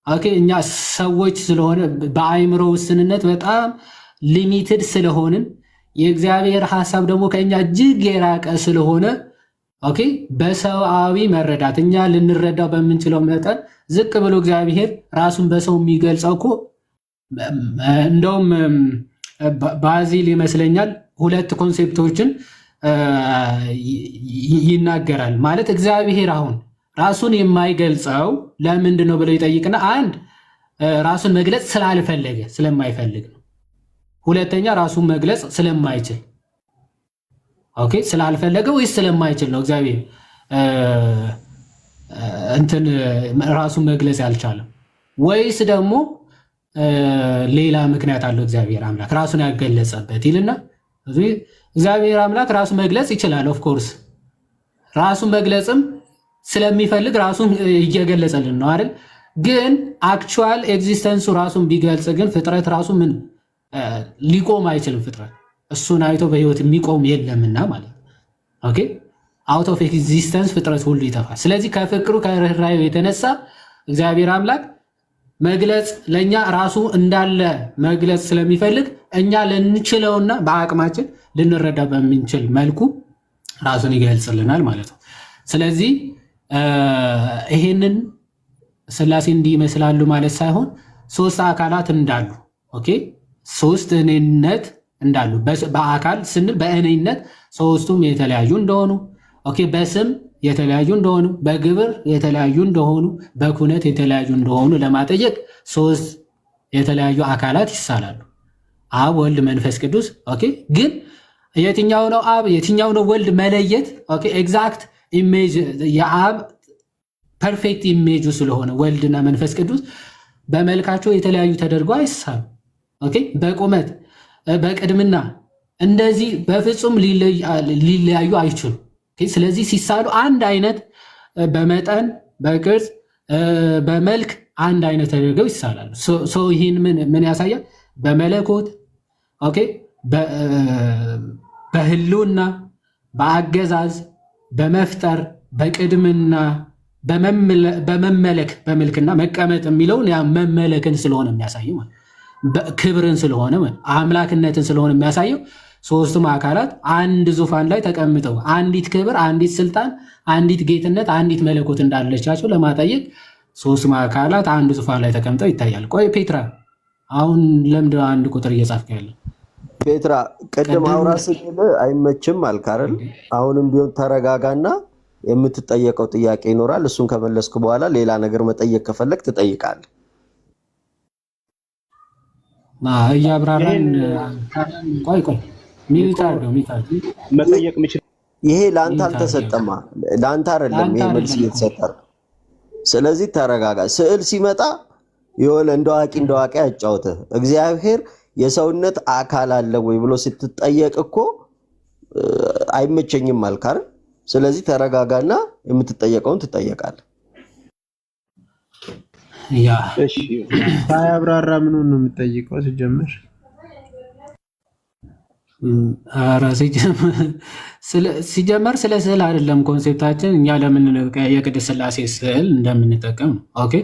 ኦኬ እኛ ሰዎች ስለሆነ በአይምሮ ውስንነት በጣም ሊሚትድ ስለሆንን የእግዚአብሔር ሐሳብ ደግሞ ከኛ እጅግ የራቀ ስለሆነ ኦኬ በሰዋዊ መረዳት እኛ ልንረዳው በምንችለው መጠን ዝቅ ብሎ እግዚአብሔር ራሱን በሰው የሚገልጸው እኮ እንደውም ባዚል ይመስለኛል ሁለት ኮንሴፕቶችን ይናገራል። ማለት እግዚአብሔር አሁን ራሱን የማይገልጸው ለምንድን ነው ብለው ይጠይቅና አንድ ራሱን መግለጽ ስላልፈለገ ስለማይፈልግ ነው። ሁለተኛ ራሱን መግለጽ ስለማይችል ኦኬ ስላልፈለገ ወይስ ስለማይችል ነው እግዚአብሔር እንትን ራሱን መግለጽ ያልቻለው? ወይስ ደግሞ ሌላ ምክንያት አለው እግዚአብሔር አምላክ ራሱን ያገለጸበት ይልና እግዚአብሔር አምላክ ራሱን መግለጽ ይችላል። ኦፍ ኮርስ ራሱን መግለጽም ስለሚፈልግ ራሱን እየገለጸልን ነው አይደል? ግን አክቹዋል ኤግዚስተንሱ ራሱን ቢገልጽ ግን ፍጥረት ራሱ ምን ሊቆም አይችልም። ፍጥረት እሱን አይቶ በህይወት የሚቆም የለምና ማለት ነው። ኦኬ አውት ኦፍ ኤግዚስተንስ ፍጥረት ሁሉ ይጠፋል። ስለዚህ ከፍቅሩ ከርኅራኄው የተነሳ እግዚአብሔር አምላክ መግለጽ ለኛ ራሱ እንዳለ መግለጽ ስለሚፈልግ እኛ ልንችለውና በአቅማችን ልንረዳ በምንችል መልኩ ራሱን ይገልጽልናል ማለት ነው። ስለዚህ ይሄንን ስላሴ እንዲህ ይመስላሉ ማለት ሳይሆን ሶስት አካላት እንዳሉ ኦኬ፣ ሶስት እኔነት እንዳሉ በአካል ስንል በእኔነት ሶስቱም የተለያዩ እንደሆኑ ኦኬ፣ በስም የተለያዩ እንደሆኑ፣ በግብር የተለያዩ እንደሆኑ፣ በኩነት የተለያዩ እንደሆኑ ለማጠየቅ ሶስት የተለያዩ አካላት ይሳላሉ። አብ፣ ወልድ፣ መንፈስ ቅዱስ ኦኬ። ግን የትኛው ነው አብ የትኛው ነው ወልድ መለየት ኦኬ፣ ኤግዛክት ኢሜጅ የአብ ፐርፌክት ኢሜጁ ስለሆነ ወልድና መንፈስ ቅዱስ በመልካቸው የተለያዩ ተደርጎ አይሳሉ ኦኬ። በቁመት በቅድምና እንደዚህ በፍጹም ሊለያዩ አይችሉም። ስለዚህ ሲሳሉ አንድ አይነት በመጠን በቅርጽ በመልክ አንድ አይነት ተደርገው ይሳላሉ። ይህን ምን ያሳያል? በመለኮት ኦኬ፣ በህልውና፣ በአገዛዝ፣ በመፍጠር፣ በቅድምና፣ በመመለክ በመልክና መቀመጥ የሚለውን ያ መመለክን ስለሆነ የሚያሳየው ክብርን ስለሆነ አምላክነትን ስለሆነ የሚያሳየው ሶስቱም አካላት አንድ ዙፋን ላይ ተቀምጠው አንዲት ክብር፣ አንዲት ስልጣን፣ አንዲት ጌትነት፣ አንዲት መለኮት እንዳለቻቸው ለማጠየቅ ሶስቱም አካላት አንድ ዙፋን ላይ ተቀምጠው ይታያል። ቆይ ፔትራ፣ አሁን ለምንድን አንድ ቁጥር እየጻፍክ ያለው?
ፔትራ ቅድም አውራ ስትል አይመችም አልክ አይደል? አሁንም ቢሆን ተረጋጋና የምትጠየቀው ጥያቄ ይኖራል። እሱን ከመለስክ በኋላ ሌላ ነገር መጠየቅ ከፈለክ ትጠይቃለህ።
እያብራራን ቆይ ሚዩት አድርገው
መጠየቅ ምችል
ይሄ ለአንተ አልተሰጠማ፣ ለአንተ አይደለም ይሄ መልስ እየተሰጠ። ስለዚህ ተረጋጋ። ስዕል ሲመጣ የሆነ እንደዋቂ ያጫውትህ። እግዚአብሔር የሰውነት አካል አለ ወይ ብሎ ስትጠየቅ እኮ አይመቸኝም አልክ አይደል? ስለዚህ ተረጋጋና የምትጠየቀውን ትጠየቃለህ።
ያ
እሺ፣ ሳያብራራ ምኑን ነው የምትጠይቀው? ሲጀምር
ሲጀመር ስለ ስዕል አይደለም ኮንሴፕታችን። እኛ ለምን የቅድስት ሥላሴ ስዕል እንደምንጠቀም ነው ኦኬ።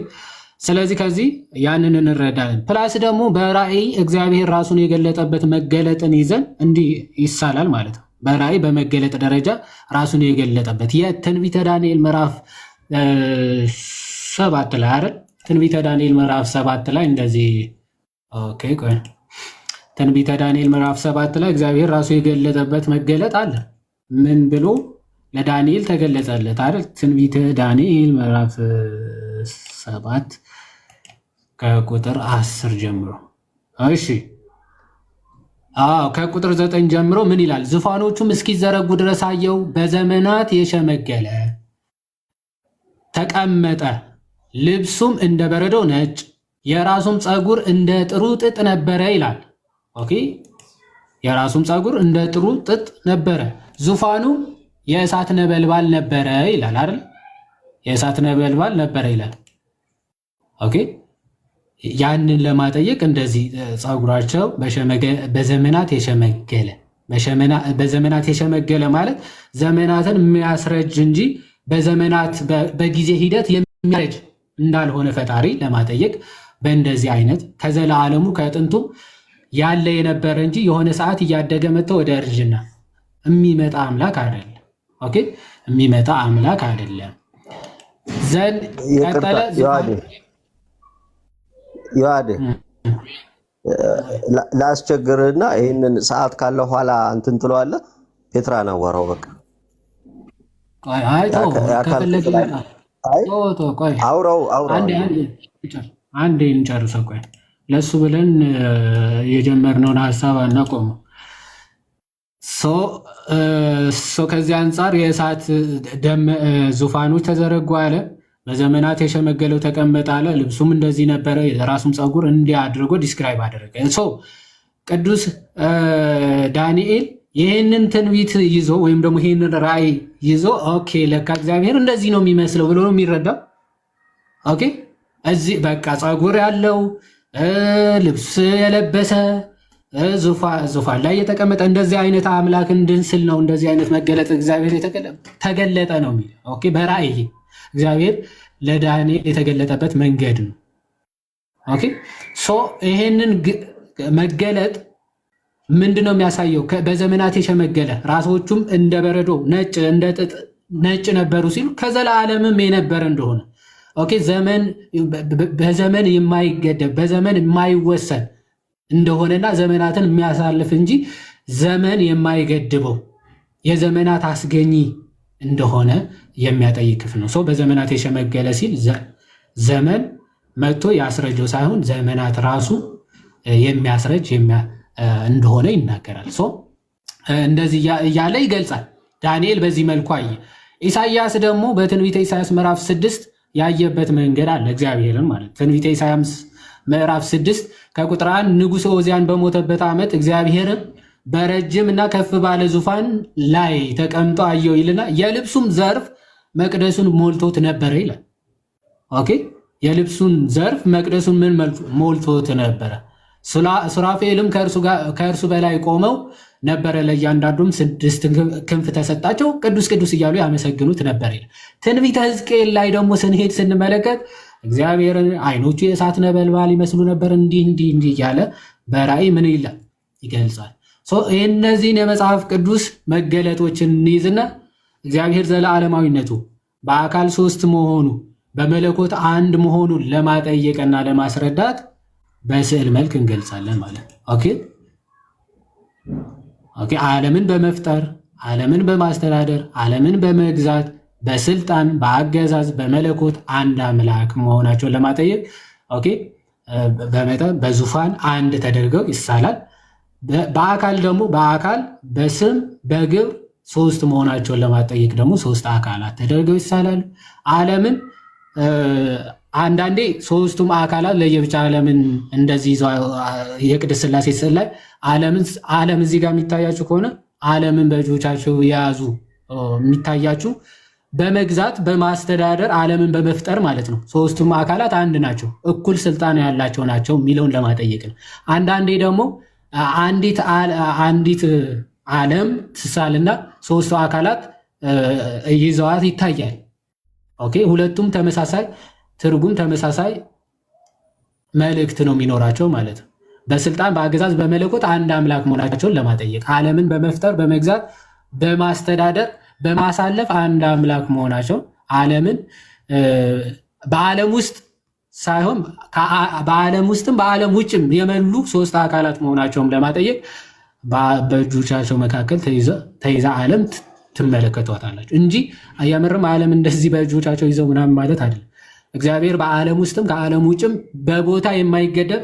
ስለዚህ ከዚህ ያንን እንረዳለን። ፕላስ ደግሞ በራእይ እግዚአብሔር ራሱን የገለጠበት መገለጥን ይዘን እንዲህ ይሳላል ማለት ነው። በራእይ በመገለጥ ደረጃ ራሱን የገለጠበት የትንቢተ ዳንኤል ምዕራፍ 7 ላይ አይደል? ትንቢተ ዳንኤል ምዕራፍ 7 ላይ እንደዚህ ኦኬ፣ ቆይ ትንቢተ ዳንኤል ምዕራፍ 7 ላይ እግዚአብሔር ራሱ የገለጠበት መገለጥ አለ። ምን ብሎ ለዳንኤል ተገለጸለት አይደል? ትንቢተ ዳንኤል ምዕራፍ 7 ከቁጥር 10 ጀምሮ እሺ፣ ከቁጥር 9 ጀምሮ ምን ይላል? ዙፋኖቹም እስኪዘረጉ ድረስ አየው፣ በዘመናት የሸመገለ ተቀመጠ፣ ልብሱም እንደ በረዶ ነጭ፣ የራሱም ፀጉር እንደ ጥሩ ጥጥ ነበረ ይላል ኦኬ። የራሱም ፀጉር እንደ ጥሩ ጥጥ ነበረ፣ ዙፋኑ የእሳት ነበልባል ነበረ ይላል አይደል? የእሳት ነበልባል ነበረ ይላል ኦኬ። ያንን ለማጠየቅ እንደዚህ ፀጉራቸው በዘመናት የሸመገለ በዘመናት የሸመገለ ማለት ዘመናትን የሚያስረጅ እንጂ በዘመናት በጊዜ ሂደት የሚያረጅ እንዳልሆነ ፈጣሪ ለማጠየቅ በእንደዚህ አይነት ከዘላለሙ ከጥንቱ ያለ የነበረ እንጂ የሆነ ሰዓት እያደገ መጥቶ ወደ እርጅና የሚመጣ አምላክ አይደለም ኦኬ። የሚመጣ አምላክ አይደለም። ዘንድ ቀጠለ
ይዋዴ ላስቸግርና ይሄንን ሰዓት ካለ ኋላ እንትን ትለዋለህ። ፔትራን አዋራው በቃ
አንዴ እንጨርሰው። ቆይ ለሱ ብለን የጀመርነውን ሀሳብ አናቆመው። ከዚህ አንጻር የእሳት ዙፋኖች ተዘረጉ አለ። በዘመናት የሸመገለው ተቀመጠ አለ። ልብሱም እንደዚህ ነበረ፣ የራሱም ፀጉር እንዲህ አድርጎ ዲስክራይብ አደረገ። ቅዱስ ዳንኤል ይህንን ትንቢት ይዞ ወይም ደግሞ ይህንን ራእይ ይዞ ኦኬ ለካ እግዚአብሔር እንደዚህ ነው የሚመስለው ብሎ ነው የሚረዳው። ኦኬ እዚህ በቃ ፀጉር ያለው ልብስ የለበሰ ዙፋን ላይ የተቀመጠ እንደዚህ አይነት አምላክ እንድንስል ነው እንደዚህ አይነት መገለጥ እግዚአብሔር ተገለጠ ነው የሚል ኦኬ። በራእይ እግዚአብሔር ለዳንኤል የተገለጠበት መንገድ ነው ኦኬ። ይሄንን መገለጥ ምንድነው የሚያሳየው? በዘመናት የሸመገለ ራሶቹም እንደ በረዶ ነጭ እንደ ጥጥ ነጭ ነበሩ ሲሉ ከዘላለምም የነበረ እንደሆነ ኦኬ፣ በዘመን የማይገደብ በዘመን የማይወሰን እንደሆነና ዘመናትን የሚያሳልፍ እንጂ ዘመን የማይገድበው የዘመናት አስገኚ እንደሆነ የሚያጠይቅ ክፍል ነው። ሰው በዘመናት የሸመገለ ሲል ዘመን መጥቶ ያስረጀው ሳይሆን ዘመናት ራሱ የሚያስረጅ እንደሆነ ይናገራል። እንደዚህ እያለ ይገልጻል። ዳንኤል በዚህ መልኩ አየ። ኢሳይያስ ደግሞ በትንቢተ ኢሳይያስ ምዕራፍ 6 ያየበት መንገድ አለ። እግዚአብሔርን ማለት ትንቢተ ኢሳይያስ ምዕራፍ 6 ከቁጥር 1 ንጉሥ ዖዝያን በሞተበት ዓመት እግዚአብሔርን በረጅም እና ከፍ ባለ ዙፋን ላይ ተቀምጦ አየው ይልና የልብሱም ዘርፍ መቅደሱን ሞልቶት ነበረ ይላል። ኦኬ፣ የልብሱን ዘርፍ መቅደሱን ምን ሞልቶት ነበረ? ሱራፌልም ከእርሱ በላይ ቆመው ነበረ፣ ለእያንዳንዱም 6 ክንፍ ተሰጣቸው፣ ቅዱስ ቅዱስ እያሉ ያመሰግኑት ነበር ይላል። ትንቢተ ሕዝቅኤል ላይ ደግሞ ስንሄድ ስንመለከት እግዚአብሔርን አይኖቹ የእሳት ነበልባል ይመስሉ ነበር፣ እንዲህ እያለ በራእይ ምን ይላል ይገልጻል። እነዚህን የመጽሐፍ ቅዱስ መገለጦችን እንይዝና እግዚአብሔር ዘለዓለማዊነቱ በአካል 3 መሆኑ በመለኮት አንድ መሆኑን ለማጠየቅና ለማስረዳት በስዕል መልክ እንገልጻለን ማለት ነው። ኦኬ፣ ዓለምን በመፍጠር ዓለምን በማስተዳደር ዓለምን በመግዛት በስልጣን በአገዛዝ በመለኮት አንድ አምላክ መሆናቸውን ለማጠየቅ ኦኬ፣ በመጠን በዙፋን አንድ ተደርገው ይሳላል። በአካል ደግሞ በአካል በስም በግብር 3 መሆናቸውን ለማጠየቅ ደግሞ 3 አካላት ተደርገው ይሳላሉ። ዓለምን አንዳንዴ 3ቱም አካላት ለየብቻ ዓለምን እንደዚህ የቅድስት ሥላሴ ስዕል ላይ ዓለም እዚህ ጋር የሚታያችሁ ከሆነ ዓለምን በእጆቻቸው የያዙ የሚታያችሁ በመግዛት በማስተዳደር ዓለምን በመፍጠር ማለት ነው። 3ቱም አካላት አንድ ናቸው፣ እኩል ስልጣን ያላቸው ናቸው የሚለውን ለማጠየቅ ነው። አንዳንዴ ደግሞ አንዲት ዓለም ትሳልና 3ቱ አካላት ይዘዋት ይታያል። ኦኬ፣ ሁለቱም ተመሳሳይ ትርጉም ተመሳሳይ መልእክት ነው የሚኖራቸው ማለት ነው። በስልጣን በአገዛዝ በመለኮት አንድ አምላክ መሆናቸውን ለማጠየቅ ዓለምን በመፍጠር በመግዛት በማስተዳደር በማሳለፍ አንድ አምላክ መሆናቸው ዓለምን በዓለም ውስጥ ሳይሆን በዓለም ውስጥም በዓለም ውጭም የመሉ 3 አካላት መሆናቸውም ለማጠየቅ በእጆቻቸው መካከል ተይዛ ዓለም ትመለከቷታላችሁ እንጂ የምርም ዓለም እንደዚህ በእጆቻቸው ይዘው ምናምን ማለት አይደለም። እግዚአብሔር በዓለም ውስጥም ከዓለም ውጭም በቦታ የማይገደብ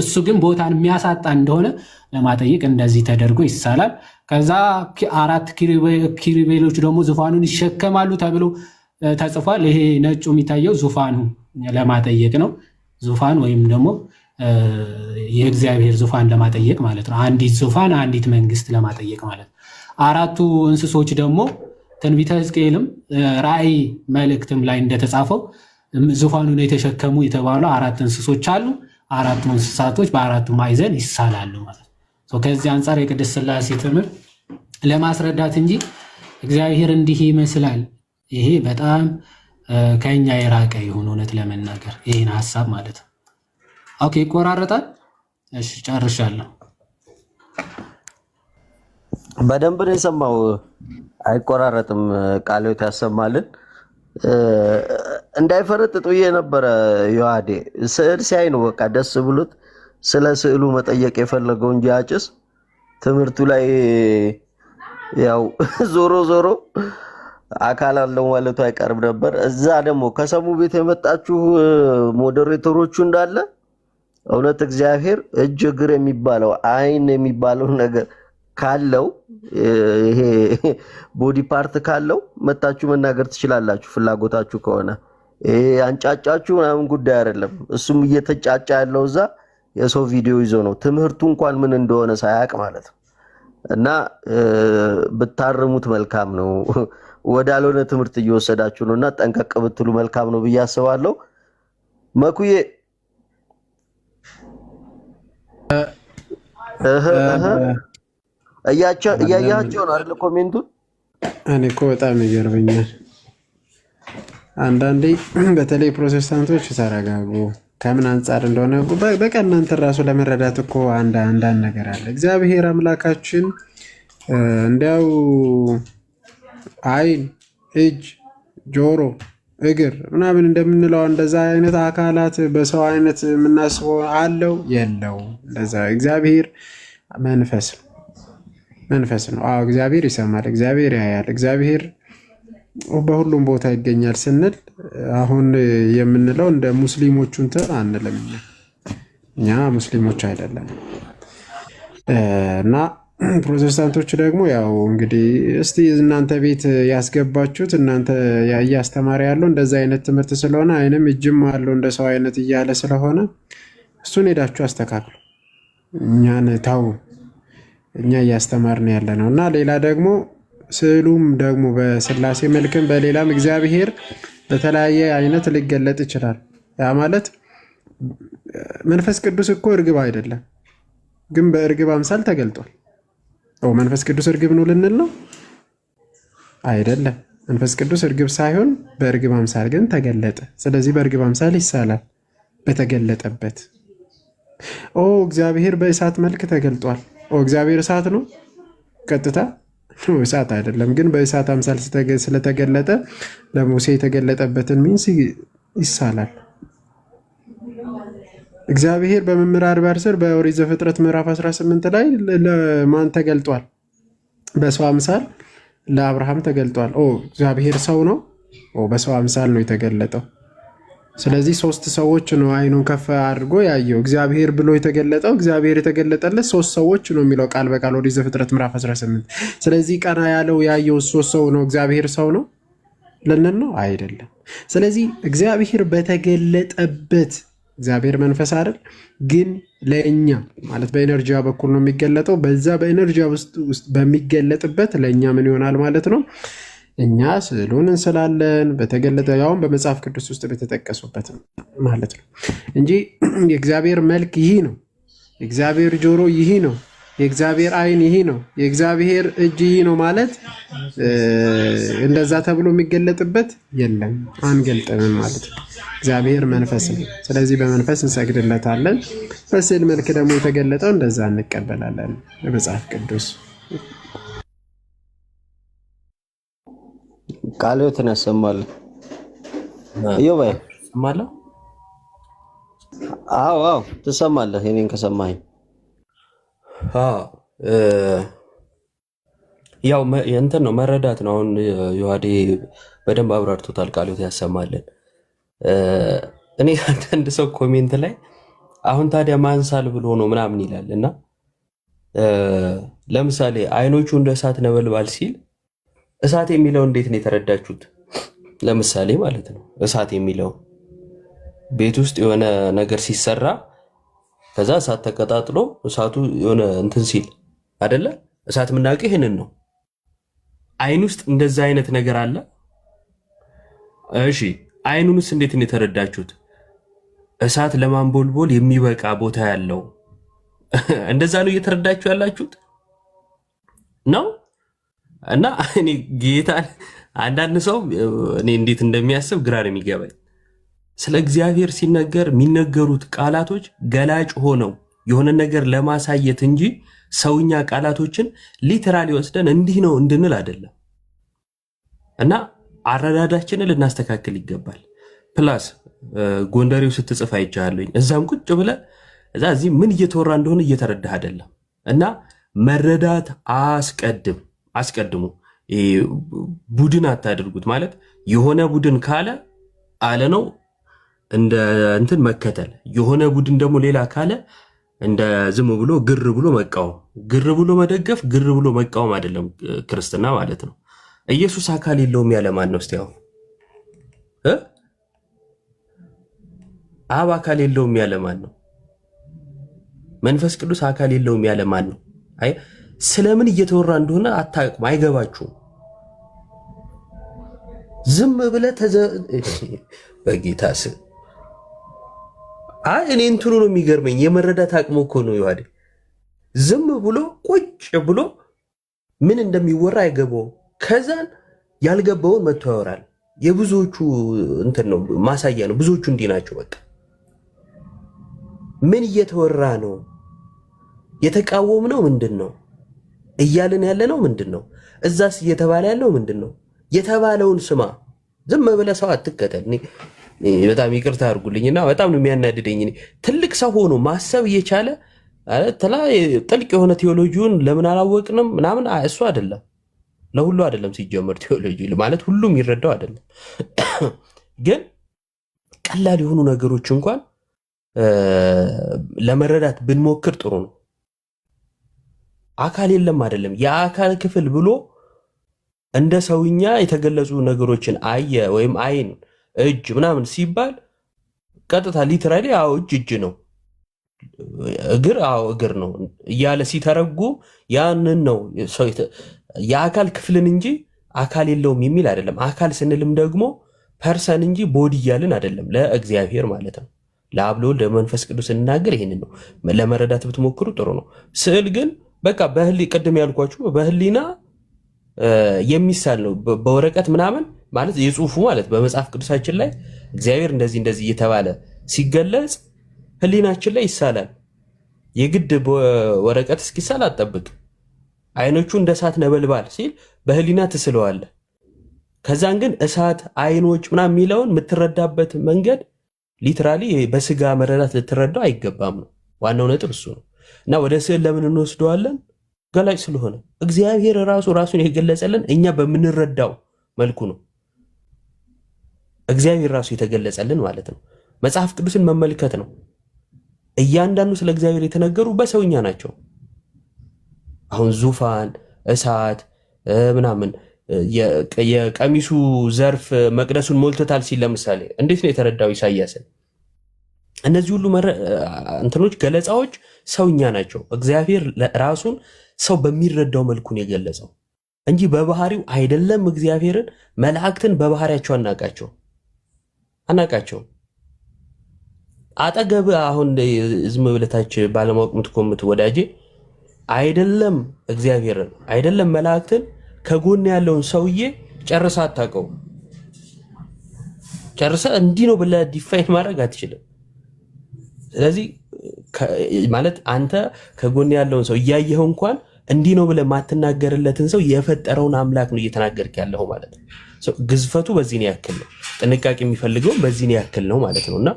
እሱ ግን ቦታን የሚያሳጣ እንደሆነ ለማጠየቅ እንደዚህ ተደርጎ ይሳላል። ከዛ 4 ኪሩቤሎች ደግሞ ዙፋኑን ይሸከማሉ ተብሎ ተጽፏል። ይሄ ነጩ የሚታየው ዙፋኑ ለማጠየቅ ነው። ዙፋን ወይም ደግሞ የእግዚአብሔር ዙፋን ለማጠየቅ ማለት ነው። አንዲት ዙፋን አንዲት መንግስት ለማጠየቅ ማለት ነው። 4ቱ እንስሶች ደግሞ ትንቢተ ሕዝቅኤልም ራእይ መልእክትም ላይ እንደተጻፈው ዙፋኑን የተሸከሙ የተባሉ 4 እንስሶች አሉ። 4ቱ እንስሳቶች በ4ቱ ማዕዘን ይሳላሉ ማለት ነው። ከዚህ አንጻር የቅድስት ሥላሴ ትምህርት ለማስረዳት እንጂ እግዚአብሔር እንዲህ ይመስላል ይሄ በጣም ከኛ የራቀ ይሁን እውነት ለመናገር ይሄን ሐሳብ ማለት ነው። ኦኬ፣ ይቆራረጣል። እሺ፣ ጨርሻለሁ።
በደንብ ነው የሰማው። አይቆራረጥም። ቃልዎት ያሰማልን። እንዳይፈረጥጥ ብዬ ነበረ። ዮሐዴ ስዕል ሲያይ ነው በቃ ደስ ብሎት ስለ ስዕሉ መጠየቅ የፈለገው እንጂ አጭስ ትምህርቱ ላይ ያው ዞሮ አካል አለው ማለቱ አይቀርም ነበር። እዛ ደግሞ ከሰሙ ቤት የመጣችሁ ሞዴሬተሮቹ እንዳለ እውነት እግዚአብሔር እጅ እግር የሚባለው አይን የሚባለው ነገር ካለው ይሄ ቦዲ ፓርት ካለው መታችሁ መናገር ትችላላችሁ ፍላጎታችሁ ከሆነ። ይሄ አንጫጫችሁ ምናምን ጉዳይ አይደለም። እሱም እየተጫጫ ያለው እዛ የሰው ቪዲዮ ይዞ ነው ትምህርቱ እንኳን ምን እንደሆነ ሳያቅ ማለት ነው። እና ብታርሙት መልካም ነው። ወዳልሆነ ትምህርት እየወሰዳችሁ ነውና ጠንቀቅ ብትሉ መልካም ነው ብዬ አስባለሁ። መኩዬ እያያቸው ነው አይደል? ኮሜንቱን
እኔ እኮ በጣም ይገርመኛል። አንዳንዴ በተለይ ፕሮቴስታንቶች ተረጋጉ። ከምን አንጻር እንደሆነ በቃ እናንተ ራሱ ለመረዳት እኮ አንዳንድ ነገር አለ። እግዚአብሔር አምላካችን እንዲያው አይን እጅ፣ ጆሮ፣ እግር ምናምን እንደምንለው እንደዛ አይነት አካላት በሰው አይነት የምናስበው አለው የለው? እንደዛ እግዚአብሔር መንፈስ ነው። አዎ እግዚአብሔር ይሰማል፣ እግዚአብሔር ያያል፣ እግዚአብሔር በሁሉም ቦታ ይገኛል ስንል አሁን የምንለው እንደ ሙስሊሞቹ እንትን አንልም። እኛ ሙስሊሞች አይደለም። እና ፕሮቴስታንቶች ደግሞ ያው እንግዲህ እስቲ እናንተ ቤት ያስገባችሁት እናንተ እያስተማረ ያለው እንደዛ አይነት ትምህርት ስለሆነ አይንም እጅም አለው እንደ ሰው አይነት እያለ ስለሆነ እሱን ሄዳችሁ አስተካክሉ። እኛን ታው እኛ እያስተማርን ያለ ነው። እና ሌላ ደግሞ ስዕሉም ደግሞ በስላሴ መልክም በሌላም እግዚአብሔር በተለያየ አይነት ሊገለጥ ይችላል። ያ ማለት መንፈስ ቅዱስ እኮ እርግብ አይደለም፣ ግን በእርግብ አምሳል ተገልጧል። መንፈስ ቅዱስ እርግብ ነው ልንል ነው? አይደለም። መንፈስ ቅዱስ እርግብ ሳይሆን በእርግብ አምሳል ግን ተገለጠ። ስለዚህ በእርግብ አምሳል ይሳላል በተገለጠበት። እግዚአብሔር በእሳት መልክ ተገልጧል። እግዚአብሔር እሳት ነው ቀጥታ? እሳት አይደለም፣ ግን በእሳት አምሳል ስለተገለጠ ለሙሴ የተገለጠበትን ሚንስ ይሳላል። እግዚአብሔር በመምህር አድባር ስር በኦሪት ዘፍጥረት ምዕራፍ 18 ላይ ለማን ተገልጧል? በሰው አምሳል ለአብርሃም ተገልጧል። እግዚአብሔር ሰው ነው? በሰው አምሳል ነው የተገለጠው። ስለዚህ 3 ሰዎች ነው አይኑን ከፍ አድርጎ ያየው። እግዚአብሔር ብሎ የተገለጠው እግዚአብሔር የተገለጠለት 3 ሰዎች ነው የሚለው ቃል በቃል ኦሪት ዘፍጥረት ምዕራፍ 18። ስለዚህ ቀና ያለው ያየው 3 ሰው ነው። እግዚአብሔር ሰው ነው ልንል ነው? አይደለም። ስለዚህ እግዚአብሔር በተገለጠበት እግዚአብሔር መንፈስ አይደል? ግን ለእኛ ማለት በኤነርጂያ በኩል ነው የሚገለጠው። በዛ በኤነርጂያ ውስጥ በሚገለጥበት ለእኛ ምን ይሆናል ማለት ነው? እኛ ስዕሉን እንስላለን በተገለጠ ያውን በመጽሐፍ ቅዱስ ውስጥ በተጠቀሱበት ማለት ነው እንጂ የእግዚአብሔር መልክ ይህ ነው፣ የእግዚአብሔር ጆሮ ይህ ነው፣ የእግዚአብሔር አይን ይህ ነው፣ የእግዚአብሔር እጅ ይህ ነው ማለት እንደዛ ተብሎ የሚገለጥበት የለም። አንገልጥንም ማለት ነው። እግዚአብሔር መንፈስ ነው። ስለዚህ በመንፈስ እንሰግድለታለን። በስዕል መልክ ደግሞ የተገለጠው እንደዛ እንቀበላለን በመጽሐፍ ቅዱስ።
ቃልዮትን ያሰማልን። እዮባይ
ሰማለሁ።
አዎ ትሰማለህ። እኔን ከሰማኝ
ያው እንትን ነው መረዳት ነው። አሁን ዮሐዴ በደንብ አብራርቶታል። ቃልዮት ያሰማልን። እኔ አንዳንድ ሰው ኮሜንት ላይ አሁን ታዲያ ማንሳል ብሎ ነው ምናምን ይላል እና ለምሳሌ አይኖቹ እንደ እሳት ነበልባል ሲል እሳት የሚለው እንዴት ነው የተረዳችሁት? ለምሳሌ ማለት ነው እሳት የሚለው ቤት ውስጥ የሆነ ነገር ሲሰራ ከዛ እሳት ተቀጣጥሎ እሳቱ የሆነ እንትን ሲል አይደለ? እሳት የምናውቀው ይሄንን ነው። አይን ውስጥ እንደዛ አይነት ነገር አለ። እሺ አይኑንስ እንዴት ነው የተረዳችሁት? እሳት ለማንቦልቦል የሚበቃ ቦታ ያለው እንደዛ ነው እየተረዳችሁ ያላችሁት ነው? እና እኔ ጌታ አንዳንድ ሰው እኔ እንዴት እንደሚያስብ ግራ ነው የሚገባኝ። ስለ እግዚአብሔር ሲነገር የሚነገሩት ቃላቶች ገላጭ ሆነው የሆነ ነገር ለማሳየት እንጂ ሰውኛ ቃላቶችን ሊተራሊ ወስደን እንዲህ ነው እንድንል አይደለም። እና አረዳዳችንን ልናስተካክል ይገባል። ፕላስ ጎንደሬው ስትጽፍ አይቻለኝ እዛም ቁጭ ብለ እዚህ ምን እየተወራ እንደሆነ እየተረዳህ አይደለም። እና መረዳት አስቀድሙ። ቡድን አታድርጉት። ማለት የሆነ ቡድን ካለ አለ ነው እንደ እንትን መከተል፣ የሆነ ቡድን ደግሞ ሌላ ካለ እንደ ዝም ብሎ ግር ብሎ መቃወም፣ ግር ብሎ መደገፍ፣ ግር ብሎ መቃወም አይደለም ክርስትና ማለት ነው። ኢየሱስ አካል የለውም ያለ ማን ነው? እስቲ አሁን አብ አካል የለውም ያለ ማን ነው? መንፈስ ቅዱስ አካል የለውም ያለ ማን ነው? አይ ስለምን እየተወራ እንደሆነ አታውቁም፣ አይገባችሁም። ዝም ብለህ በጌታ ስም እኔ እንትኑ ነው የሚገርመኝ፣ የመረዳት አቅሙ እኮ ነው ይዋዴ። ዝም ብሎ ቁጭ ብሎ ምን እንደሚወራ አይገባውም። ከዛን ያልገባውን መጥቶ ያወራል። የብዙዎቹ እንትን ነው ማሳያ ነው። ብዙዎቹ እንዲህ ናቸው። በቃ ምን እየተወራ ነው? የተቃወም ነው ምንድን ነው? እያልን ያለ ነው ምንድን ነው? እዛስ እየተባለ ያለው ምንድን ነው? የተባለውን ስማ። ዝም ብለህ ሰው አትከተል። በጣም ይቅርታ አድርጉልኝና በጣም ነው የሚያናድደኝ። ትልቅ ሰው ሆኖ ማሰብ እየቻለ ጥልቅ የሆነ ቴዎሎጂውን ለምን አላወቅንም ምናምን እሱ አይደለም፣ ለሁሉ አይደለም። ሲጀመር ቴዎሎጂ ማለት ሁሉም ይረዳው አይደለም። ግን ቀላል የሆኑ ነገሮች እንኳን ለመረዳት ብንሞክር ጥሩ ነው። አካል የለም አይደለም፣ የአካል ክፍል ብሎ እንደ ሰውኛ የተገለጹ ነገሮችን አየ ወይም አይን፣ እጅ ምናምን ሲባል ቀጥታ ሊትራሊ አዎ እጅ ነው፣ እግር አዎ እግር ነው እያለ ሲተረጉም ያንን ነው የአካል ክፍልን እንጂ አካል የለውም የሚል አይደለም። አካል ስንልም ደግሞ ፐርሰን እንጂ ቦዲ እያልን አይደለም፣ ለእግዚአብሔር ማለት ነው። ለአብ ለወልድ ለመንፈስ ቅዱስ ስንናገር ይህንን ነው። ለመረዳት ብትሞክሩ ጥሩ ነው። ስዕል ግን በቃ ቅድም ያልኳችሁ በህሊና የሚሳል ነው። በወረቀት ምናምን ማለት የጽሁፉ ማለት በመጽሐፍ ቅዱሳችን ላይ እግዚአብሔር እንደዚህ እንደዚህ እየተባለ ሲገለጽ ህሊናችን ላይ ይሳላል። የግድ በወረቀት እስኪሳል አትጠብቅ። አይኖቹ እንደ እሳት ነበልባል ሲል በህሊና ትስለዋለ። ከዛን ግን እሳት አይኖች ምናምን የሚለውን የምትረዳበት መንገድ ሊትራሊ በስጋ መረዳት ልትረዳው አይገባም ነው። ዋናው ነጥብ እሱ ነው። እና ወደ ስዕል ለምን እንወስደዋለን? ገላጭ ስለሆነ እግዚአብሔር ራሱን የገለጸልን እኛ በምንረዳው መልኩ ነው። እግዚአብሔር ራሱ የተገለጸልን ማለት ነው። መጽሐፍ ቅዱስን መመልከት ነው። እያንዳንዱ ስለ እግዚአብሔር የተነገሩ በሰውኛ ናቸው። አሁን ዙፋን፣ እሳት ምናምን የቀሚሱ ዘርፍ መቅደሱን ሞልቶታል ሲል ለምሳሌ እንዴት ነው የተረዳው ኢሳይያስን? እነዚህ ሁሉ እንትኖች ገለጻዎች ሰውኛ ናቸው። እግዚአብሔር ራሱን ሰው በሚረዳው መልኩ ነው የገለጸው እንጂ በባህሪው አይደለም። እግዚአብሔርን መላእክትን በባህሪያቸው አናቃቸው። አጠገብ አሁን ዝም ብለታች ባለማወቅ ምትኮምት ወዳጄ አይደለም እግዚአብሔርን አይደለም መላእክትን ከጎን ያለውን ሰውዬ ጨርሰ አታውቀው። ጨርሰ እንዲህ ነው ብለህ ዲፋይን ማድረግ አትችልም። ስለዚህ ማለት አንተ ከጎን ያለውን ሰው እያየኸው እንኳን እንዲህ ነው ብለህ ማትናገርለትን ሰው የፈጠረውን አምላክ ነው እየተናገርክ ያለው ማለት ነው። ግዝፈቱ በዚህ ያክል ነው። ጥንቃቄ የሚፈልገው በዚህ ያክል ነው ማለት ነውና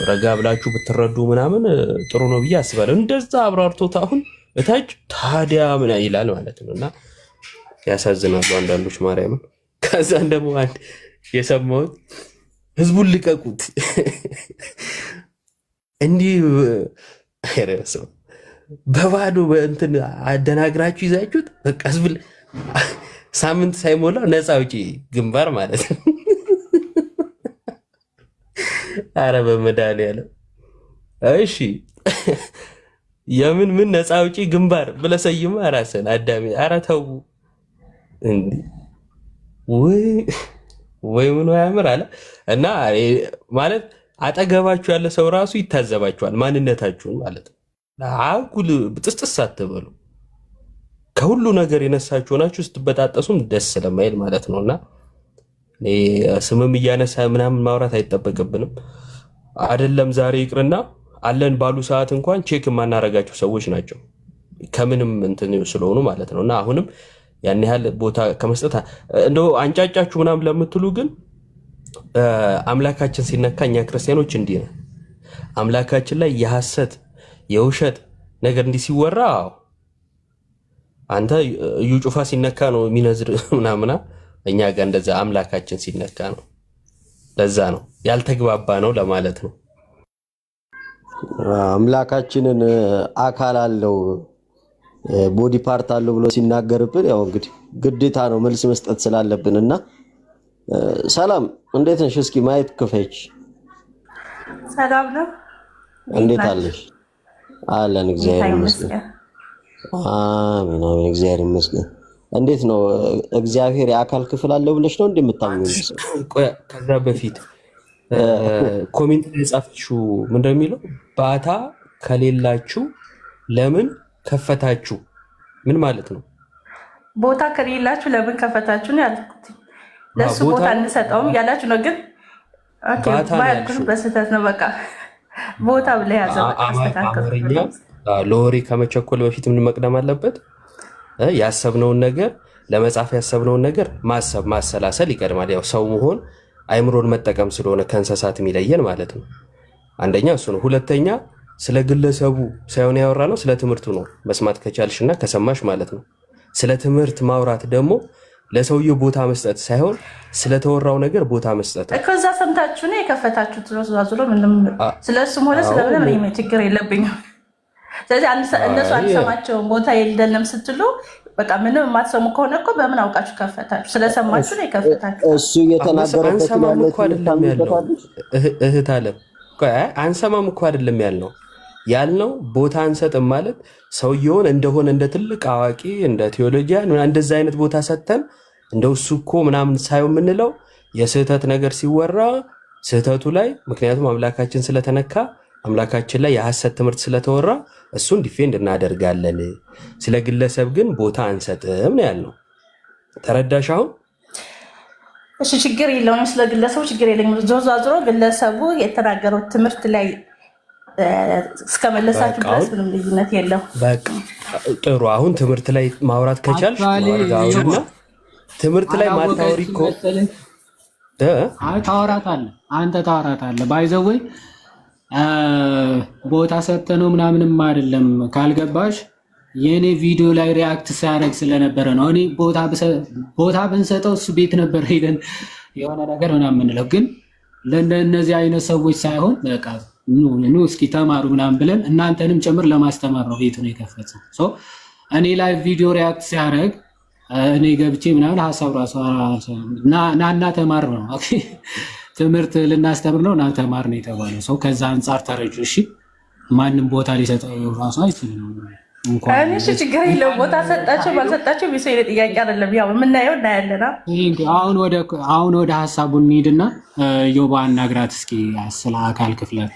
ረጋ ብላችሁ ብትረዱ ምናምን ጥሩ ነው ብዬ አስባለሁ። እንደዛ አብራርቶት አሁን እታች ታዲያ ምን ይላል ማለት ነውና ያሳዝናሉ አንዳንዶች ማርያምን። ከዛን ደግሞ አንድ የሰማሁት ህዝቡን ልቀቁት እንዲህ አይረሰው በባዶ በእንትን አደናግራችሁ ይዛችሁት በቃ ህዝብ ሳምንት ሳይሞላው ነፃ አውጪ ግንባር ማለት ነው። አረ በመድኃኒዓለም እሺ የምን ነፃ አውጪ ግንባር ብለህ ሰይማ ራስህን አዳሚ። አረ ተው እንዴ ወይ ምን ያምር አለ እና ማለት አጠገባችሁ ያለ ሰው ራሱ ይታዘባችኋል ማንነታችሁን ማለት ነው። አጉል ብጥስጥስ አትበሉ። ከሁሉ ነገር የነሳችሁ ናችሁ ስትበጣጠሱም ደስ ስለማይል ማለት ነውና ስምም እያነሳ ምናምን ማውራት አይጠበቅብንም። አይደለም ዛሬ ይቅርና አለን ባሉ ሰዓት እንኳን ቼክ የማናረጋቸው ሰዎች ናቸው ከምንም እንትን ስለሆኑ ማለት ነውና አሁንም ያን ያህል ቦታ ከመስጠት እንደው አንጫጫችሁ ምናምን ለምትሉ ግን አምላካችን ሲነካ እኛ ክርስቲያኖች እንዲህ ነው። አምላካችን ላይ የሐሰት የውሸት ነገር እንዲህ ሲወራ አንተ እዩ ጩፋ ሲነካ ነው የሚነዝር ምናምና፣ እኛ ጋር እንደዛ አምላካችን ሲነካ ነው። ለዛ ነው ያልተግባባ ነው ለማለት ነው።
አምላካችንን አካል አለው ቦዲ ፓርት አለው ብሎ ሲናገርብን ያው እንግዲህ ግዴታ ነው መልስ መስጠት ስላለብን እና ሰላም እንዴት ነሽ? እስኪ ማየት ክፈች።
ሰላም ነው።
እንዴት አለሽ? አለን እግዚአብሔር ይመስገን። አሜን አሜን እግዚአብሔር ይመስገን። እንዴት ነው እግዚአብሔር የአካል ክፍል አለው ብለሽ ነው እንደምታምኚው?
ከዛ በፊት ኮሜንት ላይ ጻፍችሁ ምን እንደሚለው ባታ ከሌላችሁ ለምን ከፈታችሁ? ምን ማለት ነው?
ቦታ ከሌላችሁ ለምን ከፈታችሁ ነው ያልኩት። ለሱ ቦታ እንሰጠውም ያላችሁ ነው። ግን ኦኬ ባይኩን በስህተት ነው። በቃ ቦታ ብለህ ያዘው አስተካክል።
ለወሬ ከመቸኮል በፊት ምን መቅደም አለበት? ያሰብነውን ነገር ለመጻፍ ያሰብነውን ነገር ማሰብ ማሰላሰል ይቀድማል። ያው ሰው መሆን አይምሮን መጠቀም ስለሆነ ከእንስሳት የሚለየን ማለት ነው። አንደኛ እሱ ነው። ሁለተኛ ስለ ግለሰቡ ሳይሆን ያወራ ነው ስለ ትምህርቱ ነው። መስማት ከቻልሽና ከሰማሽ ማለት ነው። ስለ ትምህርት ማውራት ደግሞ ለሰውየው ቦታ መስጠት ሳይሆን ስለተወራው ነገር ቦታ መስጠት ነው።
ከዛ ሰምታችሁ ነው የከፈታችሁት። ዙሮ ምንም ስለሱም ሆነ ስለምንም ችግር የለብኝም። ስለዚህ እነሱ አንሰማቸውም ቦታ የለንም ስትሉ በቃ ምንም የማትሰሙ ከሆነ እኮ በምን አውቃችሁ ከፈታችሁ? ስለሰማችሁ ነው የከፈታችሁ።
እሱ እየተናገረበት
እህት አለም አንሰማም እኮ አይደለም ያልነው ቦታ አንሰጥም ማለት ሰውየውን እንደሆነ እንደ ትልቅ አዋቂ እንደ ቴዎሎጂያን እንደዛ አይነት ቦታ ሰጥተን እንደው እሱ እኮ ምናምን ሳይሆን የምንለው የስህተት ነገር ሲወራ ስህተቱ ላይ ምክንያቱም አምላካችን ስለተነካ አምላካችን ላይ የሐሰት ትምህርት ስለተወራ እሱን ዲፌንድ እናደርጋለን። ስለ ግለሰብ ግን ቦታ አንሰጥም ነው ያልነው። ተረዳሽ አሁን?
እሺ ችግር የለውም። ስለ ግለሰቡ ችግር የለኝም። ዞሮ ግለሰቡ የተናገረው ትምህርት ላይ እስከመለሳችሁ ድረስ ምንም ልዩነት የለው።
በቃ ጥሩ። አሁን ትምህርት ላይ ማውራት ከቻልሽ ማውራትና ትምህርት ላይ ማታወሪ እኮ
ታወራታለህ፣ አንተ ታወራታለህ። ባይዘወይ ቦታ ሰጥተነው ምናምንም አይደለም። ካልገባሽ የእኔ ቪዲዮ ላይ ሪያክት ሲያደርግ ስለነበረ ነው። እኔ ቦታ ብንሰጠው እሱ ቤት ነበር ሄደን የሆነ ነገር ምናምን የምንለው፣ ግን ለእነዚህ አይነት ሰዎች ሳይሆን በቃ ኑ እስኪ ተማሩ ምናምን ብለን እናንተንም ጭምር ለማስተማር ነው ቤቱን የከፈተው። እኔ ላይ ቪዲዮ ሪያክት ሲያደርግ እኔ ገብቼ ምናምን ሀሳብ ራሱ ናና ተማር ነው ትምህርት ልናስተምር ነው እና ተማር ነው የተባለው ሰው። ከዛ አንጻር ተረጁ። እሺ ማንም ቦታ ሊሰጠው ራሱ አይችልም።
እሺ ችግር የለውም። ቦታ ሰጣቸው ባልሰጣቸው ቢሶ ጥያቄ አይደለም። ያው የምናየው እናያለና
አሁን ወደ ሀሳቡ እንሂድና ዮባ አናግራት እስኪ ስለ አካል ክፍለት።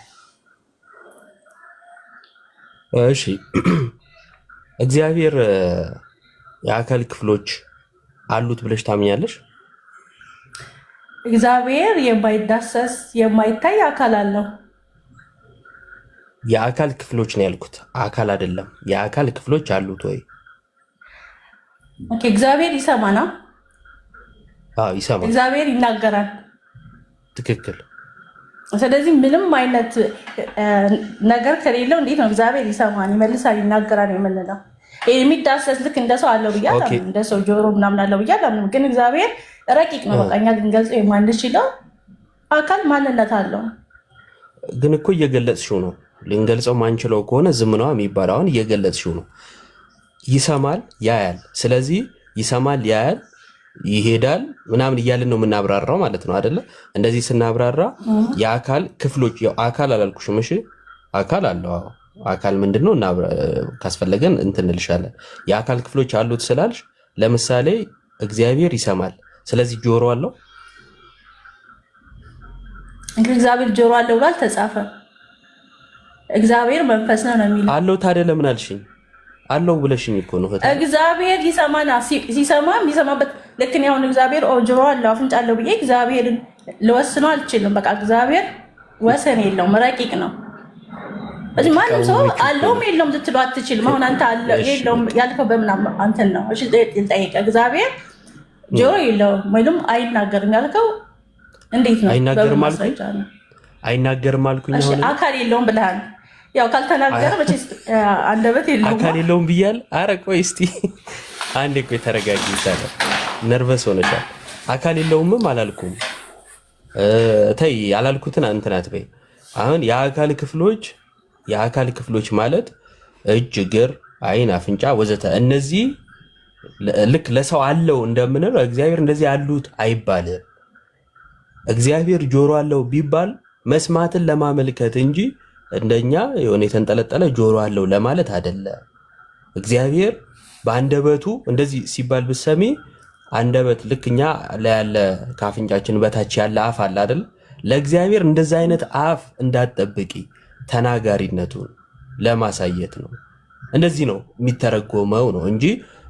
እሺ እግዚአብሔር የአካል ክፍሎች አሉት ብለሽ ታምኛለሽ?
እግዚአብሔር የማይዳሰስ የማይታይ አካል አለው።
የአካል ክፍሎች ነው ያልኩት፣ አካል አይደለም። የአካል ክፍሎች አሉት ወይ?
ኦኬ እግዚአብሔር ይሰማና?
አዎ ይሰማል።
እግዚአብሔር ይናገራል።
ትክክል።
ስለዚህ ምንም አይነት ነገር ከሌለው እንዴት ነው እግዚአብሔር ይሰማን ይመልሳል ይናገራል የምንለው? የሚዳሰስ ልክ እንደ ሰው አለው ብያለሁ፣ እንደ ሰው ጆሮ ምናምን አለው ብያለሁ። ግን እግዚአብሔር ረቂቅ ነው። በቃ እኛ ልንገልጸው የማንችለው አካል ማንነት አለው።
ግን እኮ እየገለጽሽው ነው። ልንገልጸው ማንችለው ከሆነ ዝም ነው የሚባለው። አሁን እየገለጽሽው ነው። ይሰማል፣ ያያል። ስለዚህ ይሰማል፣ ያያል፣ ይሄዳል ምናምን እያልን ነው የምናብራራው ማለት ነው አይደለ? እንደዚህ ስናብራራ የአካል ክፍሎች ያው አካል አላልኩሽም። እሺ አካል አለው። አዎ አካል ምንድነው? እና ካስፈለገን እንትን እንልሻለን። የአካል ክፍሎች አሉት ስላልሽ ለምሳሌ እግዚአብሔር ይሰማል፣ ስለዚህ ጆሮ አለው።
እንግዲህ እግዚአብሔር ጆሮ አለው ብሎ አልተጻፈም። እግዚአብሔር መንፈስ ነው የሚለው
አለው። ታዲያ ለምን አልሽኝ? አለው ብለሽኝ እኮ ነው።
እግዚአብሔር ይሰማና ሲሰማ የሚሰማበት ልክ ነው። አሁን እግዚአብሔር ጆሮ አለው አፍንጫ አለው ብዬ እግዚአብሔርን ልወስነው አልችልም። በቃ እግዚአብሔር ወሰን የለውም፣ ረቂቅ ነው። እዚህ ማንም ሰው አለውም የለውም ልትለው አትችልም። አሁን አንተ አለው የለውም ያልከው በምናምን አንተን ነው። እሺ ጠይቀ እግዚአብሔር ጆሮ የለውም ወይም አይናገርም ያልከው እንዴት ነው?
አይናገርም አልኩኝ።
አካል የለውም ብለሃል። ያው ካልተናገረ መቼስ አንደበት የለውም።
አካል የለውም ብያል። ኧረ ቆይ እስቲ አንዴ ቆይ ተረጋጊ። ይቻላል ነርቨስ ሆነሻል። አካል የለውምም አላልኩም። ተይ ያላልኩትን እንትን አትበይ። አሁን የአካል ክፍሎች ማለት እጅ፣ እግር፣ አይን፣ አፍንጫ ወዘተ እነዚህ ልክ ለሰው አለው እንደምንለው እግዚአብሔር እንደዚህ አሉት አይባልም። እግዚአብሔር ጆሮ አለው ቢባል መስማትን ለማመልከት እንጂ እንደኛ የሆነ የተንጠለጠለ ጆሮ አለው ለማለት አይደለም። እግዚአብሔር በአንደበቱ እንደዚህ ሲባል ብትሰሚ አንደበት ልክኛ ላይ ያለ ከአፍንጫችን በታች ያለ አፍ አለ አይደል? ለእግዚአብሔር እንደዛ አይነት አፍ እንዳትጠብቂ ተናጋሪነቱን ለማሳየት ነው። እንደዚህ ነው የሚተረጎመው ነው እንጂ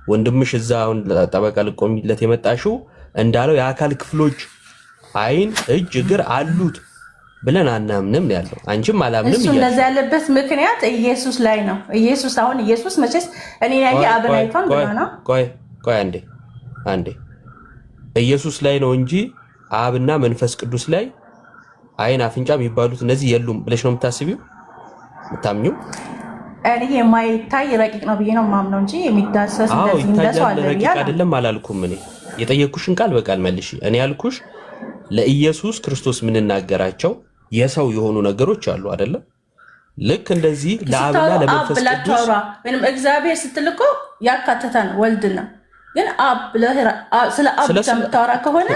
ወንድምሽ እዛውን ጠበቃ ልቆሚለት የመጣሽው እንዳለው የአካል ክፍሎች አይን፣ እጅ፣ እግር አሉት ብለን አናምንም ያለው አንቺም አላምንም።
እሱ እንደዛ ያለበት ምክንያት ኢየሱስ ላይ ነው። ኢየሱስ መቼስ እኔ ያየ አብን አይቷን ብለና
ቆይ አንዴ ኢየሱስ ላይ ነው እንጂ አብና መንፈስ ቅዱስ ላይ አይን አፍንጫ የሚባሉት እነዚህ የሉም ብለሽ ነው የምታስቢው የምታምኚው?
እኔ የማይታይ ረቂቅ ነው ብዬ ነው የማምነው እንጂ የሚዳሰስ እንደዚህ እንደሰው አለ
ረቂቅ አይደለም አላልኩም። እኔ የጠየኩሽን ቃል በቃል መልሺ። እኔ ያልኩሽ ለኢየሱስ ክርስቶስ የምንናገራቸው የሰው የሆኑ ነገሮች አሉ አይደለም? ልክ እንደዚህ ለአብና ለመንፈስ ቅዱስ
ወይንም እግዚአብሔር ስትልቆ ያካተታን ወልድና ግን ስለ አብ ከምታወራ ከሆነ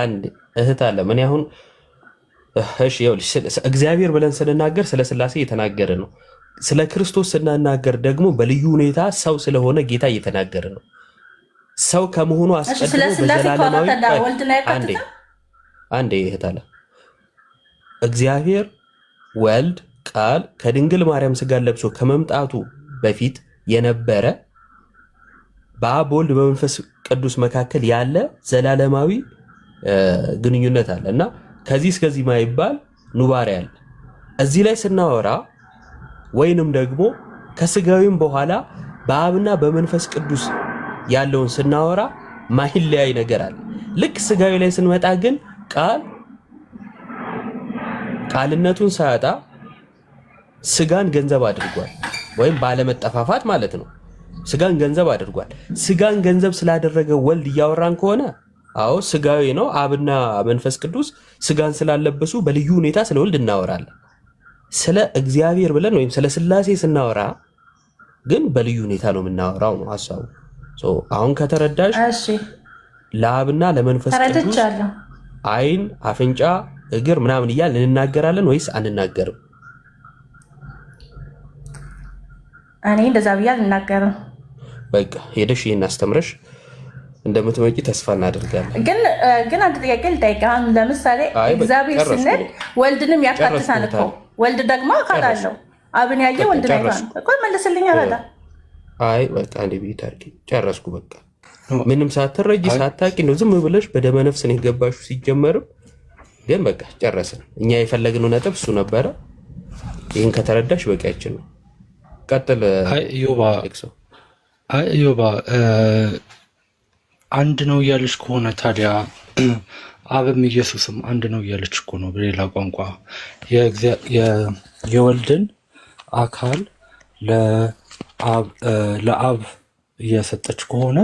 አንድ እህት አለ። ምን ያሁን እሺ ይኸውልሽ እግዚአብሔር ብለን ስንናገር ስለ ሥላሴ እየተናገረ ነው። ስለ ክርስቶስ ስናናገር ደግሞ በልዩ ሁኔታ ሰው ስለሆነ ጌታ እየተናገረ ነው። ሰው ከመሆኑ አስቀድሞ በዘላለማዊ አንዴ እህት አለ እግዚአብሔር ወልድ ቃል ከድንግል ማርያም ስጋን ለብሶ ከመምጣቱ በፊት የነበረ በአብ በወልድ በመንፈስ ቅዱስ መካከል ያለ ዘላለማዊ ግንኙነት አለ እና ከዚህ እስከዚህ ማይባል ኑባሬ አለ። እዚህ ላይ ስናወራ ወይንም ደግሞ ከስጋዊም በኋላ በአብና በመንፈስ ቅዱስ ያለውን ስናወራ ማይለያይ ነገር አለ። ልክ ስጋዊ ላይ ስንመጣ ግን ቃልነቱን ሳያጣ ስጋን ገንዘብ አድርጓል፣ ወይም ባለመጠፋፋት ማለት ነው። ስጋን ገንዘብ አድርጓል። ስጋን ገንዘብ ስላደረገ ወልድ እያወራን ከሆነ አዎ ስጋዊ ነው። አብና መንፈስ ቅዱስ ስጋን ስላለበሱ በልዩ ሁኔታ ስለ ወልድ እናወራለን። ስለ እግዚአብሔር ብለን ወይም ስለ ሥላሴ ስናወራ ግን በልዩ ሁኔታ ነው የምናወራው ነው ሐሳቡ። አሁን ከተረዳሽ ለአብና ለመንፈስ ቅዱስ አይን፣ አፍንጫ፣ እግር ምናምን እያልን እንናገራለን ወይስ አንናገርም?
እኔ እንደዛ ብዬ አልናገርም።
በቃ ሄደሽ ይሄን አስተምረሽ እንደምትመጪ ተስፋ እናደርጋለን።
ግን አንድ ጥያቄ ልጠይቅህ። አሁን ለምሳሌ እግዚአብሔር ስንል ወልድንም ያካትታል እኮ። ወልድ ደግሞ አካል አለው። አብን ያየ ወልድን አይቷል እኮ። መልስልኝ አላዳ።
አይ በቃ እንደ ቤት አድርጊ። ጨረስኩ በቃ። ምንም ሳትረጂ ሳታቂ ነው ዝም ብለሽ በደመ ነፍስ ነው የገባሽው። ሲጀመርም ግን በቃ ጨረስን። እኛ የፈለግነው ነጥብ እሱ ነበረ። ይህን ከተረዳሽ በቂያችን ነው። ቀጥል።
አይ ዮባ አንድ ነው እያለች ከሆነ ታዲያ አብም ኢየሱስም አንድ ነው እያለች እኮ ነው። በሌላ ቋንቋ የወልድን አካል ለአብ እየሰጠች ከሆነ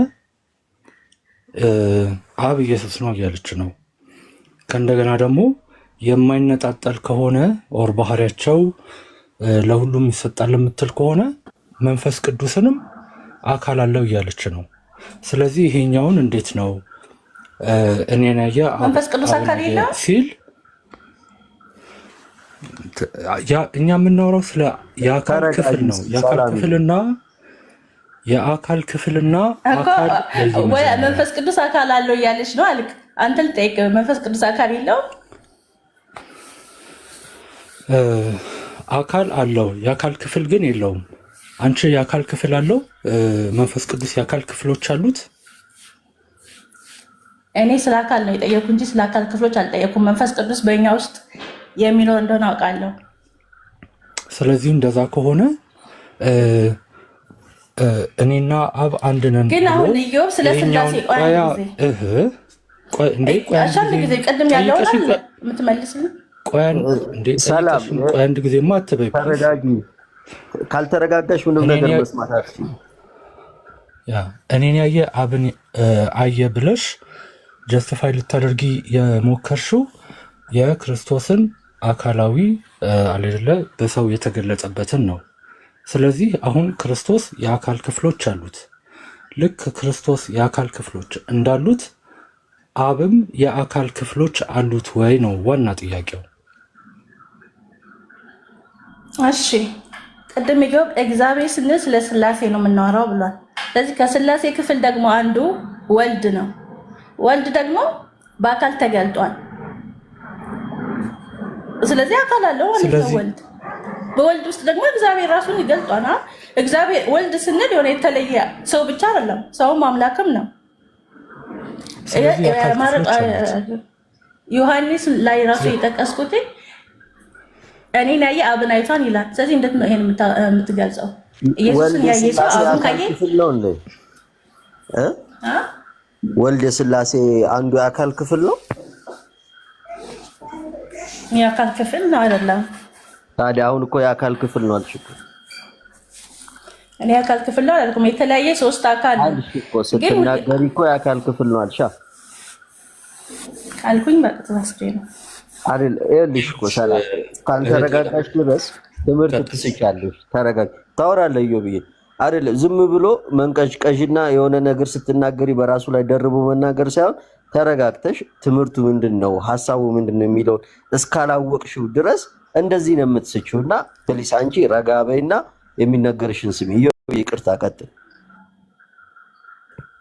አብ ኢየሱስ ነው እያለች ነው። ከእንደገና ደግሞ የማይነጣጠል ከሆነ ኦር ባህሪያቸው ለሁሉም ይሰጣል የምትል ከሆነ መንፈስ ቅዱስንም አካል አለው እያለች ነው። ስለዚህ ይሄኛውን እንዴት ነው እኔን ያየ
መንፈስ ቅዱስ አካል የለው
ሲል እኛ የምናወራው ስለ የአካል ክፍል ነው። የአካል ክፍልና አካል
መንፈስ ቅዱስ አካል አለው እያለች ነው አልክ። አንተ ልጠይቅ፣ መንፈስ ቅዱስ አካል የለው?
አካል አለው፣ የአካል ክፍል ግን የለውም። አንቺ የአካል ክፍል አለው፣ መንፈስ ቅዱስ የአካል ክፍሎች አሉት።
እኔ ስለ አካል ነው የጠየኩ እንጂ ስለ አካል ክፍሎች አልጠየኩም። መንፈስ ቅዱስ በእኛ ውስጥ የሚኖር እንደሆነ አውቃለሁ።
ስለዚህ እንደዛ ከሆነ እኔና አብ አንድ ነን።
ግን አሁን ኢዮብ ስለ ሥላሴ አንድ ጊዜ ቅድም ያለውን የምትመልስልኝ
አንድ ጊዜማ አትበይ።
ካልተረጋጋሽ ምንም ነገር መስማት አትችይም።
እኔን ያየ አብን አየ ብለሽ ጀስቲፋይ ልታደርጊ የሞከርሽው የክርስቶስን አካላዊ አይደለ በሰው የተገለጸበትን ነው። ስለዚህ አሁን ክርስቶስ የአካል ክፍሎች አሉት። ልክ ክርስቶስ የአካል ክፍሎች እንዳሉት አብም የአካል ክፍሎች አሉት ወይ ነው ዋና ጥያቄው።
እሺ ቅድም ኢዮብ እግዚአብሔር ስንል ስለ ሥላሴ ነው የምናወራው ብሏል። ስለዚህ ከሥላሴ ክፍል ደግሞ አንዱ ወልድ ነው። ወልድ ደግሞ በአካል ተገልጧል። ስለዚህ አካል አለው ማለት ነው ወልድ። በወልድ ውስጥ ደግሞ እግዚአብሔር ራሱን ይገልጧል። እግዚአብሔር ወልድ ስንል የሆነ የተለየ ሰው ብቻ አይደለም፣ ሰውም አምላክም ነው። ዮሐንስ ላይ ራሱ የጠቀስኩት እኔን ያየ አብን አይቷን ይላል። ስለዚህ እንዴት ነው ይሄን የምትገልጸው? ኢየሱስን ያየ ሰው አብን ካየ
ክፍል ነው እንዴ? ወልድ የሥላሴ አንዱ የአካል ክፍል ነው?
የአካል ክፍል ነው አይደለም?
ታዲያ አሁን እኮ የአካል ክፍል ነው አልሽ እኮ።
እኔ የአካል ክፍል ነው አላልኩም። የተለያየ ሶስት አካል
አልሽ እኮ። ስትናገሪ እኮ የአካል ክፍል ነው አልሻ
አልኩኝ። በቃ ተሳስቼ ነው
አይደል? ይኸውልሽ እኮ ሰላም ካልተረጋጋሽ ድረስ ትምህርት ትስጫለሽ። ተረጋግ ታወራለህ ብዬ አይደል? ዝም ብሎ መንቀዥቀዥና የሆነ ነገር ስትናገሪ በራሱ ላይ ደርቦ መናገር ሳይሆን ተረጋግተሽ ትምህርቱ ምንድነው ሐሳቡ ምንድነው የሚለውን እስካላወቅሽው ድረስ እንደዚህ ነው የምትስጪውና ፕሊስ አንቺ ረጋ በይና የሚነገርሽን ስሚ። ይቅርታ ቀጥል።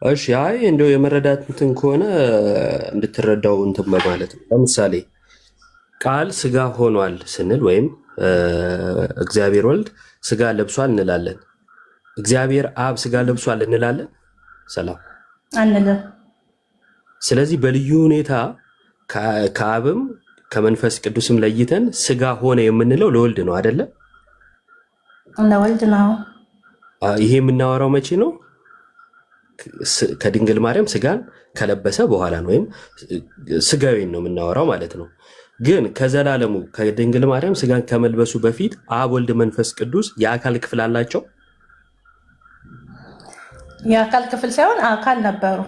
እሺ አይ እንደው የመረዳት እንትን ከሆነ እንድትረዳው እንትን በማለት ነው። ለምሳሌ ቃል ስጋ ሆኗል ስንል ወይም እግዚአብሔር ወልድ ስጋ ለብሷል እንላለን። እግዚአብሔር አብ ስጋ ለብሷል እንላለን? ሰላም
አንልም። ስለዚህ
በልዩ ሁኔታ ከአብም ከመንፈስ ቅዱስም ለይተን ስጋ ሆነ የምንለው ለወልድ ነው አይደለ?
ለወልድ ነው።
ይሄ የምናወራው መቼ ነው? ከድንግል ማርያም ስጋን ከለበሰ በኋላ ነው፣ ወይም ስጋዊን ነው የምናወራው ማለት ነው። ግን ከዘላለሙ ከድንግል ማርያም ስጋን ከመልበሱ በፊት አብ፣ ወልድ፣ መንፈስ ቅዱስ የአካል ክፍል አላቸው?
የአካል ክፍል ሳይሆን አካል ነበሩ።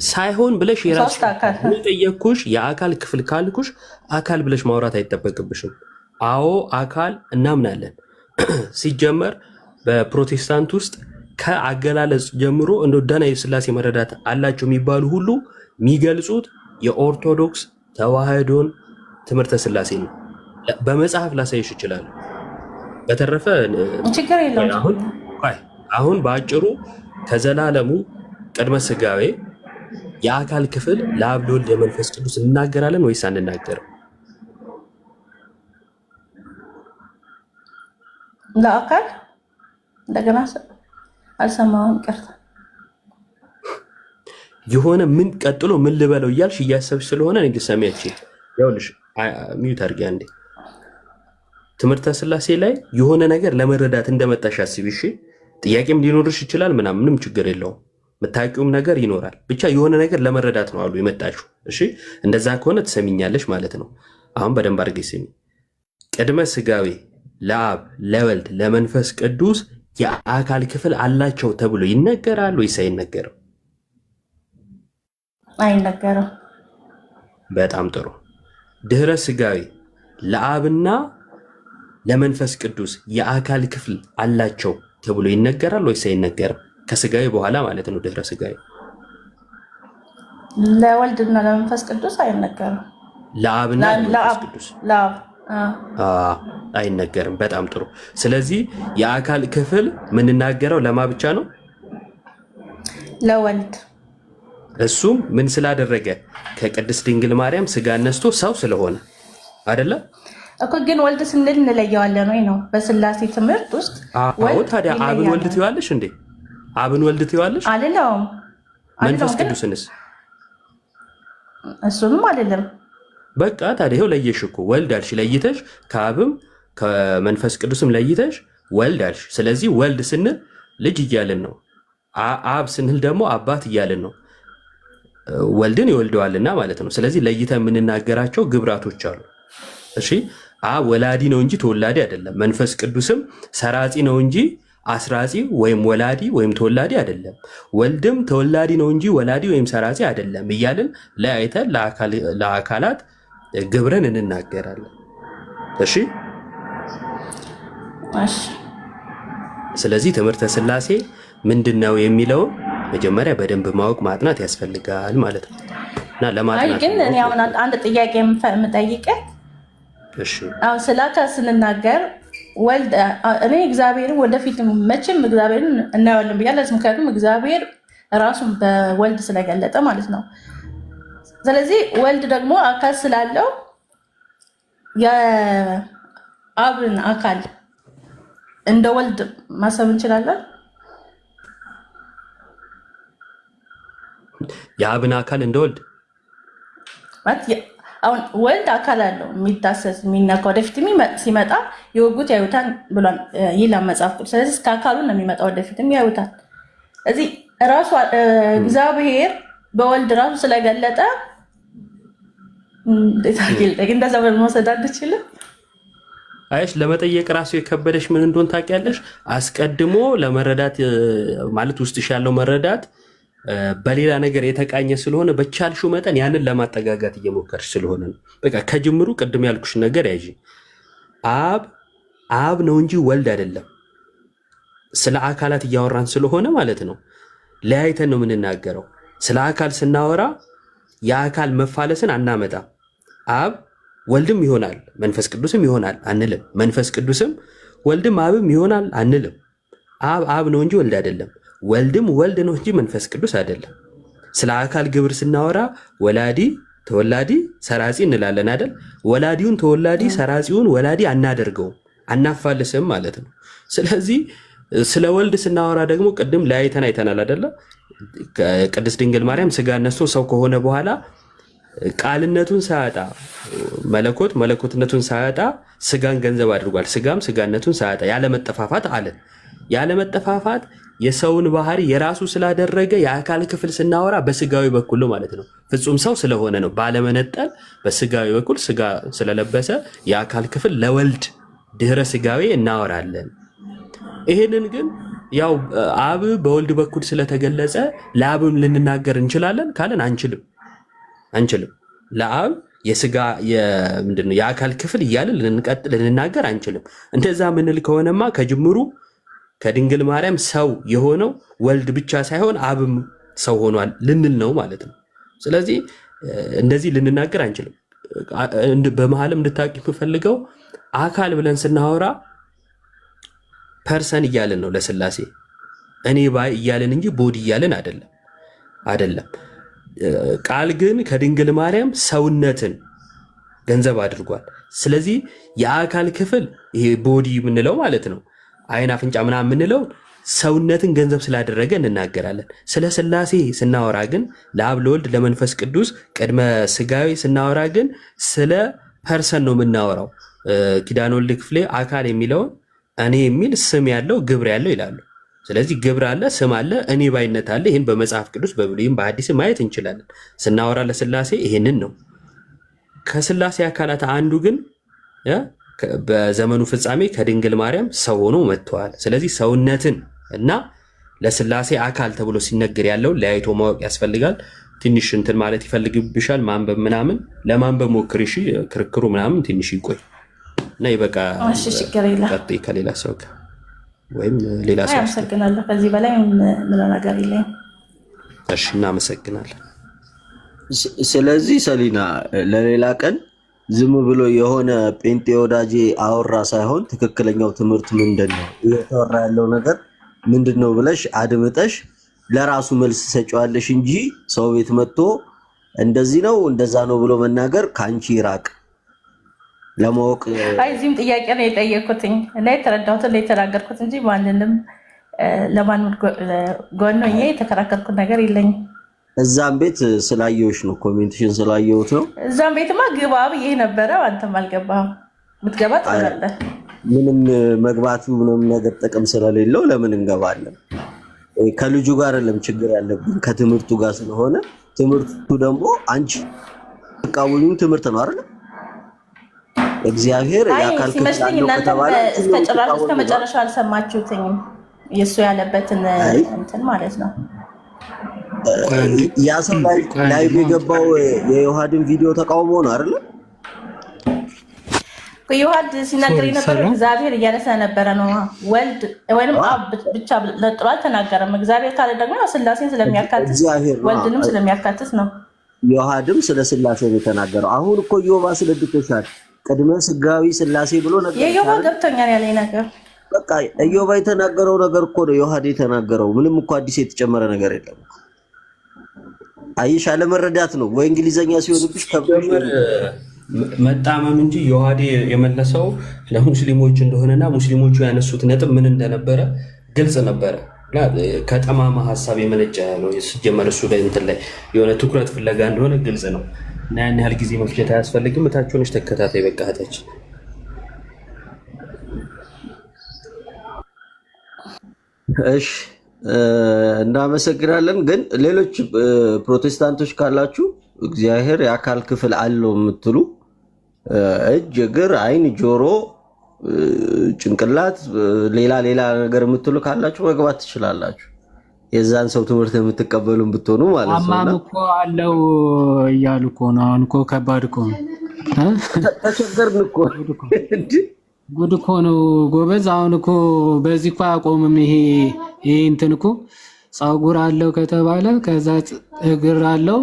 ሳይሆን ብለሽ የራስሽ ጠየቅኩሽ። የአካል ክፍል ካልኩሽ አካል ብለሽ ማውራት አይጠበቅብሽም። አዎ አካል እናምናለን። ሲጀመር በፕሮቴስታንት ውስጥ ከአገላለጽ ጀምሮ እንደ ደህና የሥላሴ መረዳት አላቸው የሚባሉ ሁሉ የሚገልጹት የኦርቶዶክስ ተዋህዶን ትምህርተ ሥላሴ ነው። በመጽሐፍ ላሳይሽ ይችላል። በተረፈ
ችግር የለውም።
አሁን በአጭሩ ከዘላለሙ ቅድመ ስጋዌ የአካል ክፍል ለአብ ለወልድ ለመንፈስ ቅዱስ እንናገራለን ወይስ አንናገርም?
ለአካል እንደገና አልሰማሁም፣ ይቅርታ።
የሆነ ምን ቀጥሎ ምን ልበለው እያልሽ እያሰብሽ ስለሆነ እኔ ልሰሚያችን ያውልሽ ሚዩት አድርጊ አንዴ። ትምህርተ ሥላሴ ላይ የሆነ ነገር ለመረዳት እንደመጣሽ አስቢ። እሺ ጥያቄም ሊኖርሽ ይችላል፣ ምንም ችግር የለውም። የምታውቂውም ነገር ይኖራል። ብቻ የሆነ ነገር ለመረዳት ነው አሉ የመጣችሁ። እሺ እንደዛ ከሆነ ትሰሚኛለሽ ማለት ነው። አሁን በደንብ አድርገሽ ስሚ። ቅድመ ስጋዌ ለአብ ለወልድ ለመንፈስ ቅዱስ የአካል ክፍል አላቸው ተብሎ ይነገራል ወይስ አይነገርም?
አይነገርም።
በጣም ጥሩ። ድህረ ስጋዌ ለአብና ለመንፈስ ቅዱስ የአካል ክፍል አላቸው ተብሎ ይነገራል ወይስ አይነገርም? ከስጋዊ በኋላ ማለት ነው። ድህረ ስጋዊ
ለወልድና ለመንፈስ ቅዱስ አይነገርም።
ለአብና ለመንፈስ ቅዱስ አይነገርም። በጣም ጥሩ። ስለዚህ የአካል ክፍል የምንናገረው ለማ ብቻ ነው?
ለወልድ።
እሱም ምን ስላደረገ? ከቅድስት ድንግል ማርያም ስጋ ነስቶ ሰው ስለሆነ አይደለ
እኮ። ግን ወልድ ስንል እንለየዋለን ወይ ነው በሥላሴ ትምህርት ውስጥ?
አዎ። ታዲያ አብን ወልድ ትይዋለሽ እንዴ? አብን ወልድ ትይዋለሽ?
አልለውም።
መንፈስ ቅዱስንስ?
እሱንም አልልም።
በቃ ታዲያ ይኸው ለየሽ እኮ። ወልድ አልሽ ለይተሽ፣ ከአብም ከመንፈስ ቅዱስም ለይተሽ ወልድ አልሽ። ስለዚህ ወልድ ስንል ልጅ እያልን ነው። አብ ስንል ደግሞ አባት እያልን ነው። ወልድን ይወልደዋልና ማለት ነው። ስለዚህ ለይተን የምንናገራቸው ግብራቶች አሉ። እሺ አብ ወላዲ ነው እንጂ ተወላዲ አይደለም። መንፈስ ቅዱስም ሰራጺ ነው እንጂ አስራጺ ወይም ወላዲ ወይም ተወላዲ አይደለም። ወልድም ተወላዲ ነው እንጂ ወላዲ ወይም ሰራጺ አይደለም እያልን ለያይተን ለአካላት ግብርን እንናገራለን። እሺ ስለዚህ ትምህርተ ሥላሴ ምንድነው የሚለውን መጀመሪያ በደንብ ማወቅ ማጥናት ያስፈልጋል ማለት ነው። እና ለማጥናት
ግን እኔ አሁን አንድ ጥያቄ የምጠይቅህ፣
እሺ
አሁን ስለ አካል ስንናገር ወልድ እኔ እግዚአብሔርን ወደፊት መቼም እግዚአብሔርን እናየዋለን ብያለሁ። ምክንያቱም እግዚአብሔር ራሱን በወልድ ስለገለጠ ማለት ነው። ስለዚህ ወልድ ደግሞ አካል ስላለው የአብን አካል እንደ ወልድ ማሰብ እንችላለን።
የአብን አካል እንደ ወልድ
አሁን ወልድ አካል አለው የሚዳሰስ የሚነካ፣ ወደፊት ሲመጣ የወጉት ያዩታል ብሏል ይላል መጽሐፍ ቅዱስ። ስለዚህ እስከ አካሉ ነው የሚመጣ፣ ወደፊትም ያዩታል። እዚህ ራሱ እግዚአብሔር በወልድ ራሱ ስለገለጠ እንደዛ መውሰድ አንችልም።
አይሽ ለመጠየቅ ራሱ የከበደሽ ምን እንደሆነ ታውቂያለሽ? አስቀድሞ ለመረዳት ማለት ውስጥሽ ያለው መረዳት በሌላ ነገር የተቃኘ ስለሆነ በቻልሽው መጠን ያንን ለማጠጋጋት እየሞከርሽ ስለሆነ ነው። በቃ ከጅምሩ ቅድም ያልኩሽ ነገር ያዢ። አብ ነው እንጂ ወልድ አይደለም። ስለ አካላት እያወራን ስለሆነ ማለት ነው ለያይተን ነው የምንናገረው። ስለ አካል ስናወራ የአካል መፋለስን አናመጣም። አብ ወልድም ይሆናል መንፈስ ቅዱስም ይሆናል አንልም። መንፈስ ቅዱስም ወልድም አብም ይሆናል አንልም። አብ ነው እንጂ ወልድ አይደለም። ወልድም ወልድ ነው እንጂ መንፈስ ቅዱስ አይደለም። ስለ አካል ግብር ስናወራ ወላዲ፣ ተወላዲ፣ ሰራጺ እንላለን አይደል? ወላዲውን ተወላዲ፣ ሰራጺውን ወላዲ አናደርገውም፣ አናፋልስም ማለት ነው። ስለዚህ ስለ ወልድ ስናወራ ደግሞ ቅድም ለያይተን አይተናል አይደለ? ቅድስት ድንግል ማርያም ስጋ ነስቶ ሰው ከሆነ በኋላ ቃልነቱን ሳያጣ መለኮት መለኮትነቱን ሳያጣ ስጋን ገንዘብ አድርጓል። ስጋም ስጋነቱን ሳያጣ ያለመጠፋፋት አለ። ያለመጠፋፋት የሰውን ባህሪ የራሱ ስላደረገ የአካል ክፍል ስናወራ በስጋዊ በኩል ነው ማለት ነው። ፍጹም ሰው ስለሆነ ነው። ባለመነጠል በስጋዊ በኩል ስጋ ስለለበሰ የአካል ክፍል ለወልድ ድህረ ስጋዊ እናወራለን። ይሄንን ግን ያው አብ በወልድ በኩል ስለተገለጸ ለአብም ልንናገር እንችላለን ካለን አንችልም። ለአብ የስጋ ምንድነው የአካል ክፍል እያለን ልንናገር አንችልም። እንደዛ ምንል ከሆነማ ከጅምሩ ከድንግል ማርያም ሰው የሆነው ወልድ ብቻ ሳይሆን አብም ሰው ሆኗል ልንል ነው ማለት ነው። ስለዚህ እንደዚህ ልንናገር አንችልም። በመሀልም እንድታውቂ የምፈልገው አካል ብለን ስናወራ ፐርሰን እያለን ነው ለስላሴ እኔ ባይ እያለን እንጂ ቦዲ እያለን አይደለም። ቃል ግን ከድንግል ማርያም ሰውነትን ገንዘብ አድርጓል። ስለዚህ የአካል ክፍል ይሄ ቦዲ የምንለው ማለት ነው አይን፣ አፍንጫ ምናምን የምንለው ሰውነትን ገንዘብ ስላደረገ እንናገራለን። ስለ ስላሴ ስናወራ ግን ለአብ ለወልድ ለመንፈስ ቅዱስ ቅድመ ስጋዊ ስናወራ ግን ስለ ፐርሰን ነው የምናወራው። ኪዳነ ወልድ ክፍሌ አካል የሚለውን እኔ የሚል ስም ያለው ግብር ያለው ይላሉ። ስለዚህ ግብር አለ፣ ስም አለ፣ እኔ ባይነት አለ። ይህን በመጽሐፍ ቅዱስ በብሉይም በሐዲስም ማየት እንችላለን። ስናወራ ለስላሴ ይህንን ነው። ከስላሴ አካላት አንዱ ግን በዘመኑ ፍጻሜ ከድንግል ማርያም ሰው ሆኖ መጥተዋል። ስለዚህ ሰውነትን እና ለስላሴ አካል ተብሎ ሲነገር ያለው ለያይቶ ማወቅ ያስፈልጋል። ትንሽ እንትን ማለት ይፈልግብሻል። ማንበብ ምናምን ለማንበብ ሞክሪ። እሺ፣ ክርክሩ ምናምን ትንሽ ይቆይ እና ይበቃ። ቀጥይ ከሌላ ሰው ጋር ወይም ሌላ ሰው።
አመሰግናለሁ። ከዚህ በላይ ምንም ነገር የለኝም።
እሺ፣ እናመሰግናለን።
ስለዚህ ሰሊና ለሌላ ቀን ዝም ብሎ የሆነ ጴንጤ ወዳጄ አወራ ሳይሆን ትክክለኛው ትምህርት ምንድን ነው እየተወራ ያለው ነገር ምንድን ነው ብለሽ አድምጠሽ ለራሱ መልስ ሰጪዋለሽ እንጂ ሰው ቤት መጥቶ እንደዚህ ነው እንደዛ ነው ብሎ መናገር ካንቺ ይራቅ። ለማወቅ
እዚህም ጥያቄ ነው የጠየኩትኝ እና የተረዳሁትን የተናገርኩት እንጂ ማንንም ለማንም ጎኖኜ የተከራከርኩት ነገር የለኝም።
እዛም ቤት ስላየሁሽ ነው፣ ኮሜንቴሽን ስላየሁት ነው።
እዛም ቤትማ ግባ ብዬ ነበረ፣ አንተም አልገባህም። ብትገባ ትላለህ።
ምንም መግባቱ ምንም ነገር ጥቅም ስለሌለው ለምን እንገባለን? ከልጁ ጋር አይደለም ችግር ያለብን ከትምህርቱ ጋር ስለሆነ፣ ትምህርቱ ደግሞ አንቺ ተቃወሚው ትምህርት ነው አይደል? እግዚአብሔር ያካል
ሲመስለኝ እናንተ እስከ መጨረሻ አልሰማችሁትኝም። የእሱ ያለበትን እንትን ማለት ነው።
ያ ሰው ላይቭ የገባው የዮሐድን ቪዲዮ ተቃውሞ ነው አይደል?
ዮሐድ ሲናገር የነበረው እግዚአብሔር እያለ ስለነበረ ነው። ወልድ ወይንም አብ ብቻ ለጥሎ አልተናገረም። እግዚአብሔር ካለ ደግሞ ስላሴን ስለሚያካትት ወልድንም ስለሚያካትት ነው።
ዮሐድም ስለ ስላሴ ነው የተናገረው። አሁን እኮ ዮባ ስለድቶሻል። ቅድመ ስጋዊ ስላሴ ብሎ ነገር
የዮባ ገብቶኛል ያለኝ ነገር
በቃ ዮባ የተናገረው ነገር እኮ ነው ዮሐድ የተናገረው። ምንም እኮ አዲስ የተጨመረ ነገር የለም። አይሽ አለመረዳት ነው ወይ እንግሊዘኛ ሲሆንብሽ ከብዶሽ
መጣመም እንጂ ዮሐድ የመለሰው ለሙስሊሞች እንደሆነና ሙስሊሞቹ ያነሱት ነጥብ ምን እንደነበረ ግልጽ ነበረ። ከጠማማ ሀሳብ የመነጨ ነው። ሲጀመር እሱ ላይ እንትን ላይ የሆነ ትኩረት ፍለጋ እንደሆነ ግልጽ ነው። እና ያን ያህል ጊዜ መፍጀት አያስፈልግም። እታች ሆነሽ ተከታታይ በቃ እህታችን።
እሺ እናመሰግናለን። ግን ሌሎች ፕሮቴስታንቶች ካላችሁ እግዚአብሔር የአካል ክፍል አለው የምትሉ እጅ፣ እግር፣ አይን፣ ጆሮ፣ ጭንቅላት፣ ሌላ ሌላ ነገር የምትሉ ካላችሁ መግባት ትችላላችሁ። የዛን ሰው ትምህርት የምትቀበሉ ብትሆኑ ማለት ነው።
አማም እኮ አለው እያሉ እኮ ነው። አሁን እኮ ከባድ እኮ ነው።
ተቸገርን እኮ
ጉድ እኮ ነው ጎበዝ። አሁን እኮ በዚህ እኮ አያቆምም። ይሄ እንትን እኮ ፀጉር አለው ከተባለ ከዛ እግር አለው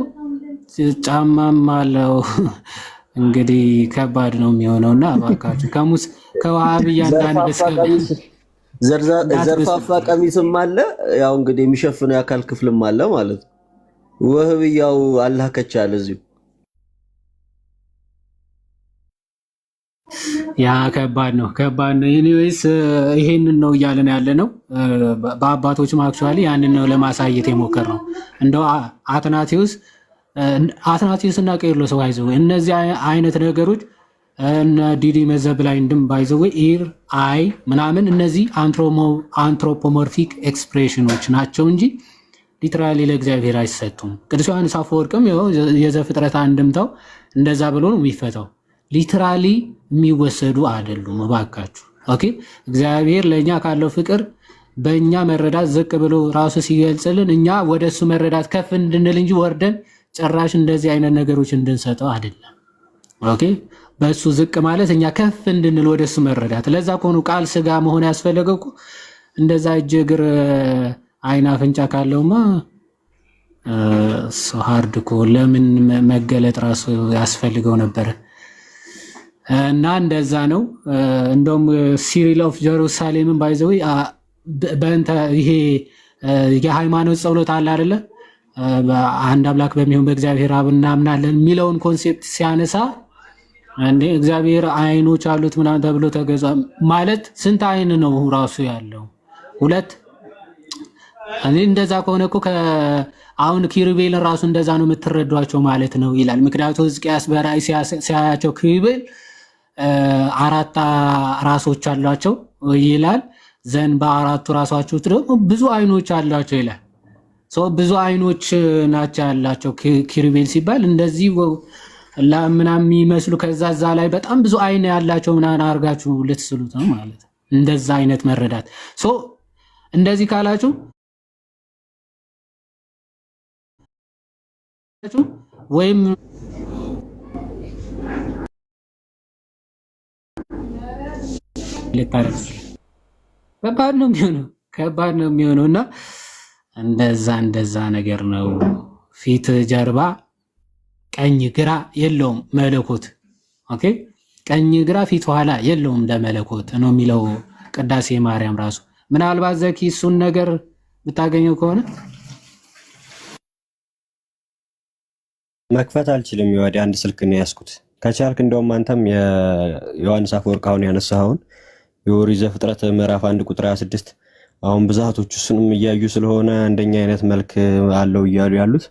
ጫማም አለው። እንግዲህ ከባድ ነው የሚሆነውና እባካችሁ ከዋሃብያ
ዘርፋፋ ቀሚስም አለ። ያው እንግዲህ የሚሸፍነው የአካል ክፍልም አለ ማለት ነው። ወህብያው አላህ ከቻለ እዚሁ
ያ ከባድ ነው። ኤኒዌይስ ይሄንን ነው እያለን ያለ ነው። በአባቶችም አክቹዋሊ ያንን ነው ለማሳየት የሞከርነው። እንደው አትናቴዎስ እና ቄርሎስ ባይዘው እነዚህ አይነት ነገሮች እነ ዲዲ መዘብ ላይ እንድም ባይዘው ኢር አይ ምናምን እነዚህ አንትሮፖሞርፊክ ኤክስፕሬሽኖች ናቸው እንጂ ሊትራሊ ለእግዚአብሔር አይሰጡም። ቅዱስ ዮሐንስ አፈወርቅም የዘፍጥረት አንድምታው እንደዛ ብሎ ነው የሚፈታው። ሊትራሊ የሚወሰዱ አይደሉም እባካችሁ። ኦኬ እግዚአብሔር ለእኛ ካለው ፍቅር በእኛ መረዳት ዝቅ ብሎ ራሱ ሲገልጽልን እኛ ወደ እሱ መረዳት ከፍ እንድንል እንጂ ወርደን ጭራሽ እንደዚህ አይነት ነገሮች እንድንሰጠው አይደለም። ኦኬ በእሱ ዝቅ ማለት እኛ ከፍ እንድንል ወደ እሱ መረዳት። ለዛ ከሆኑ ቃል ስጋ መሆን ያስፈለገው እኮ እንደዛ እጅ እግር አይን አፍንጫ ካለውማ ሃርድ እኮ ለምን መገለጥ ራሱ ያስፈልገው ነበረ። እና እንደዛ ነው። እንደውም ሲሪል ኦፍ ጀሩሳሌምን ባይዘው በእንተ ይሄ የሃይማኖት ጸሎት አለ አይደለ? አንድ አምላክ በሚሆን በእግዚአብሔር አብ እናምናለን የሚለውን ኮንሴፕት ሲያነሳ እንዴ እግዚአብሔር አይኖች አሉት ምናምን ተብሎ ተገዛ ማለት ስንት አይን ነው ራሱ ያለው? ሁለት። እኔ እንደዛ ከሆነ እኮ አሁን ኪሩቤልን ራሱ እንደዛ ነው የምትረዷቸው ማለት ነው ይላል። ምክንያቱም ሕዝቅያስ በራእይ ሲያያቸው ኪሩቤል አራት ራሶች አሏቸው ይላል። ዘን በአራቱ ራሶቻቸው ደግሞ ብዙ አይኖች አሏቸው ይላል። ብዙ አይኖች ናቸው ያላቸው ኪሩቤል ሲባል እንደዚህ ምናምን የሚመስሉ ከዛ ላይ በጣም ብዙ አይን ያላቸው ምናምን አድርጋችሁ ልትስሉት ነው ማለት ነው። እንደዛ አይነት መረዳት እንደዚህ ካላችሁ ወይም ከባድ ነው የሚሆነው እና እንደዛ ነገር ነው። ፊት ጀርባ ቀኝ ግራ የለውም መለኮት። ኦኬ ቀኝ ግራ ፊት ኋላ የለውም ለመለኮት ነው የሚለው ቅዳሴ ማርያም ራሱ። ምናልባት ዘኪ እሱን ነገር ብታገኘው ከሆነ
መክፈት አልችልም። ወደ አንድ ስልክ ነው ያስኩት። ከቻልክ እንደውም አንተም የዮሐንስ አፈወርቅ አሁን ያነሳኸውን የኦሪት ዘፍጥረት ምዕራፍ 1 ቁጥር 26 አሁን ብዛቶቹ እሱንም እያዩ ስለሆነ አንደኛ አይነት መልክ አለው እያሉ ያሉት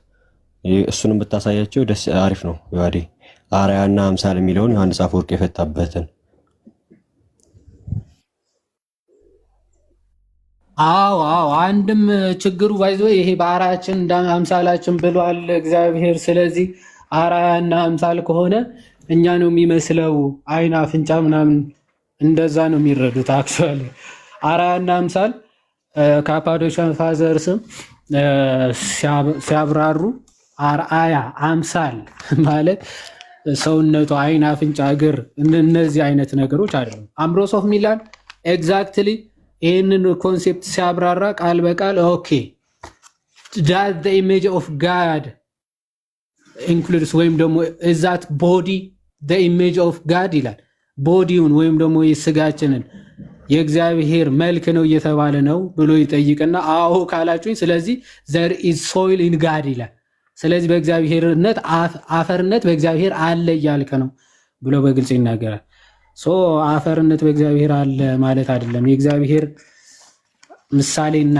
እሱንም ብታሳያቸው ደስ አሪፍ ነው። ይዋዲ አርአያና አምሳል የሚለውን ዮሐንስ አፈወርቅ የፈታበትን
አዎ አንድም ችግሩ ባይዞ ይሄ በአርአያችን አምሳላችን ብሏል እግዚአብሔር። ስለዚህ አርአያና አምሳል ከሆነ እኛ ነው የሚመስለው አይን አፍንጫ ምናምን እንደዛ ነው የሚረዱት። አክቹአሊ አርአያና አምሳል ካፓዶሻን ፋዘርስም ሲያብራሩ አርአያ አምሳል ማለት ሰውነቱ አይን አፍንጫ እግር እነዚህ አይነት ነገሮች አይደሉም። አምብሮስ ኦፍ ሚላን ኤግዛክትሊ ይህንን ኮንሴፕት ሲያብራራ ቃል በቃል ኦኬ ዳት ዘ ኢሜጅ ኦፍ ጋድ ኢንክሉድስ ወይም ደግሞ እዛት ቦዲ ዘ ኢሜጅ ኦፍ ጋድ ይላል። ቦዲውን ወይም ደግሞ የስጋችንን የእግዚአብሔር መልክ ነው እየተባለ ነው ብሎ ይጠይቅና አዎ ካላችሁኝ ስለዚህ ዘር ኢዝ ሶይል ኢን ጋድ ይላል። ስለዚህ በእግዚአብሔርነት አፈርነት በእግዚአብሔር አለ እያልከ ነው ብሎ በግልጽ ይናገራል። አፈርነት በእግዚአብሔር አለ ማለት አይደለም። የእግዚአብሔር ምሳሌና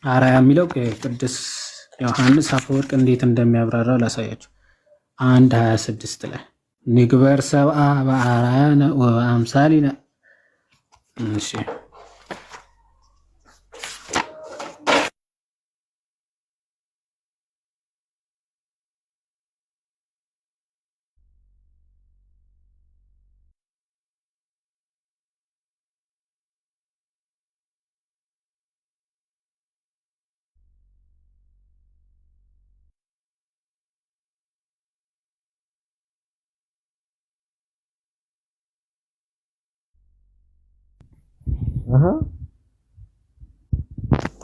አርአያ የሚለው ቅዱስ ዮሐንስ አፈወርቅ እንዴት እንደሚያብራራው ላሳያችሁ። 1:26 ላይ ንግበር ሰብአ በአርአያነ ወበአምሳሊነ። እሺ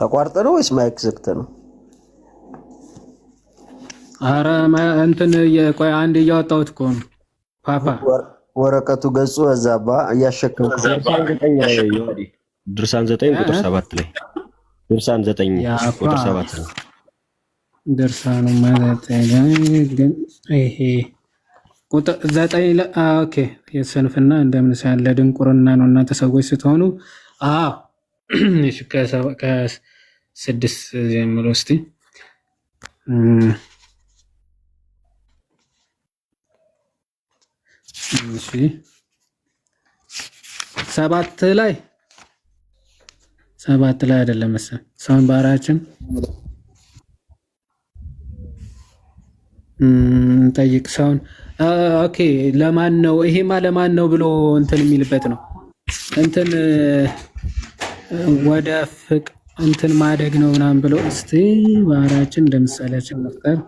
ተቋርጠ ነው ወይስ ማይክ ዘግተ ነው?
አረ እንትን ቆይ አንድ እያወጣሁት እኮ ነው ፓፓ።
ወረቀቱ ገጹ በዛባ እያሸከምኩ
ድርሳን 9 ቁጥር 7 ላይ ድርሳን 9 ቁጥር 7 ላይ
ድርሳኑ ማለት ግን ይሄ ቁጥር 9 ላይ ኦኬ። የሰንፍና እንደምን ሳለ ድንቁርና ነው እናንተ ሰዎች ስትሆኑ። አዎ እሺ ከ6 ጀምሮ እስቲ እሺ 7 ላይ አይደለም መሰለኝ ሰውን ባህሪያችን ጠይቅ ሰውን ኦኬ። ለማን ነው ይሄማ ለማን ነው ብሎ እንትን የሚልበት ነው። እንትን ወደ ፍቅ እንትን ማደግ ነው ምናምን ብሎ እስቲ ባህሪያችን እንደምሳሌያችን መፍጠር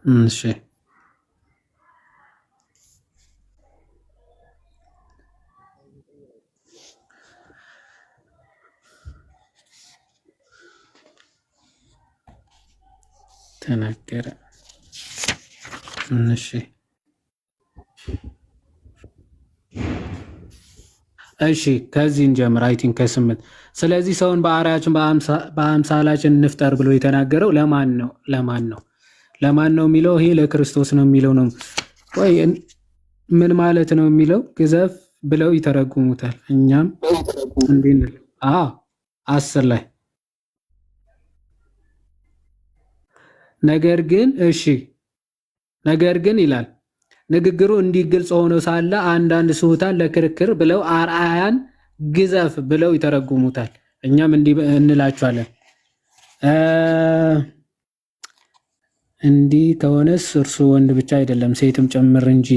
እሺ ተናገረ። እሺ ከዚህ እንጀምር። አይ ቲንክ ከ8 ስለዚህ ሰውን በአርአያችን በአምሳላችን እንፍጠር ብሎ የተናገረው ለማን ነው የሚለው ይሄ ለክርስቶስ ነው የሚለው ነው። ወይ ምን ማለት ነው የሚለው ግዘፍ ብለው ይተረጉሙታል። እኛም እንዴት ነው 10 ላይ ነገር ግን ይላል ንግግሩ እንዲህ ግልጽ ሆኖ ሳለ አንዳንድ ስሁታን ለክርክር ብለው አርአያን ግዘፍ ብለው ይተረጉሙታል። እኛም እንዲህ እንላቸዋለን። እንዲህ ከሆነስ እርሱ ወንድ ብቻ አይደለም ሴትም ጭምር እንጂ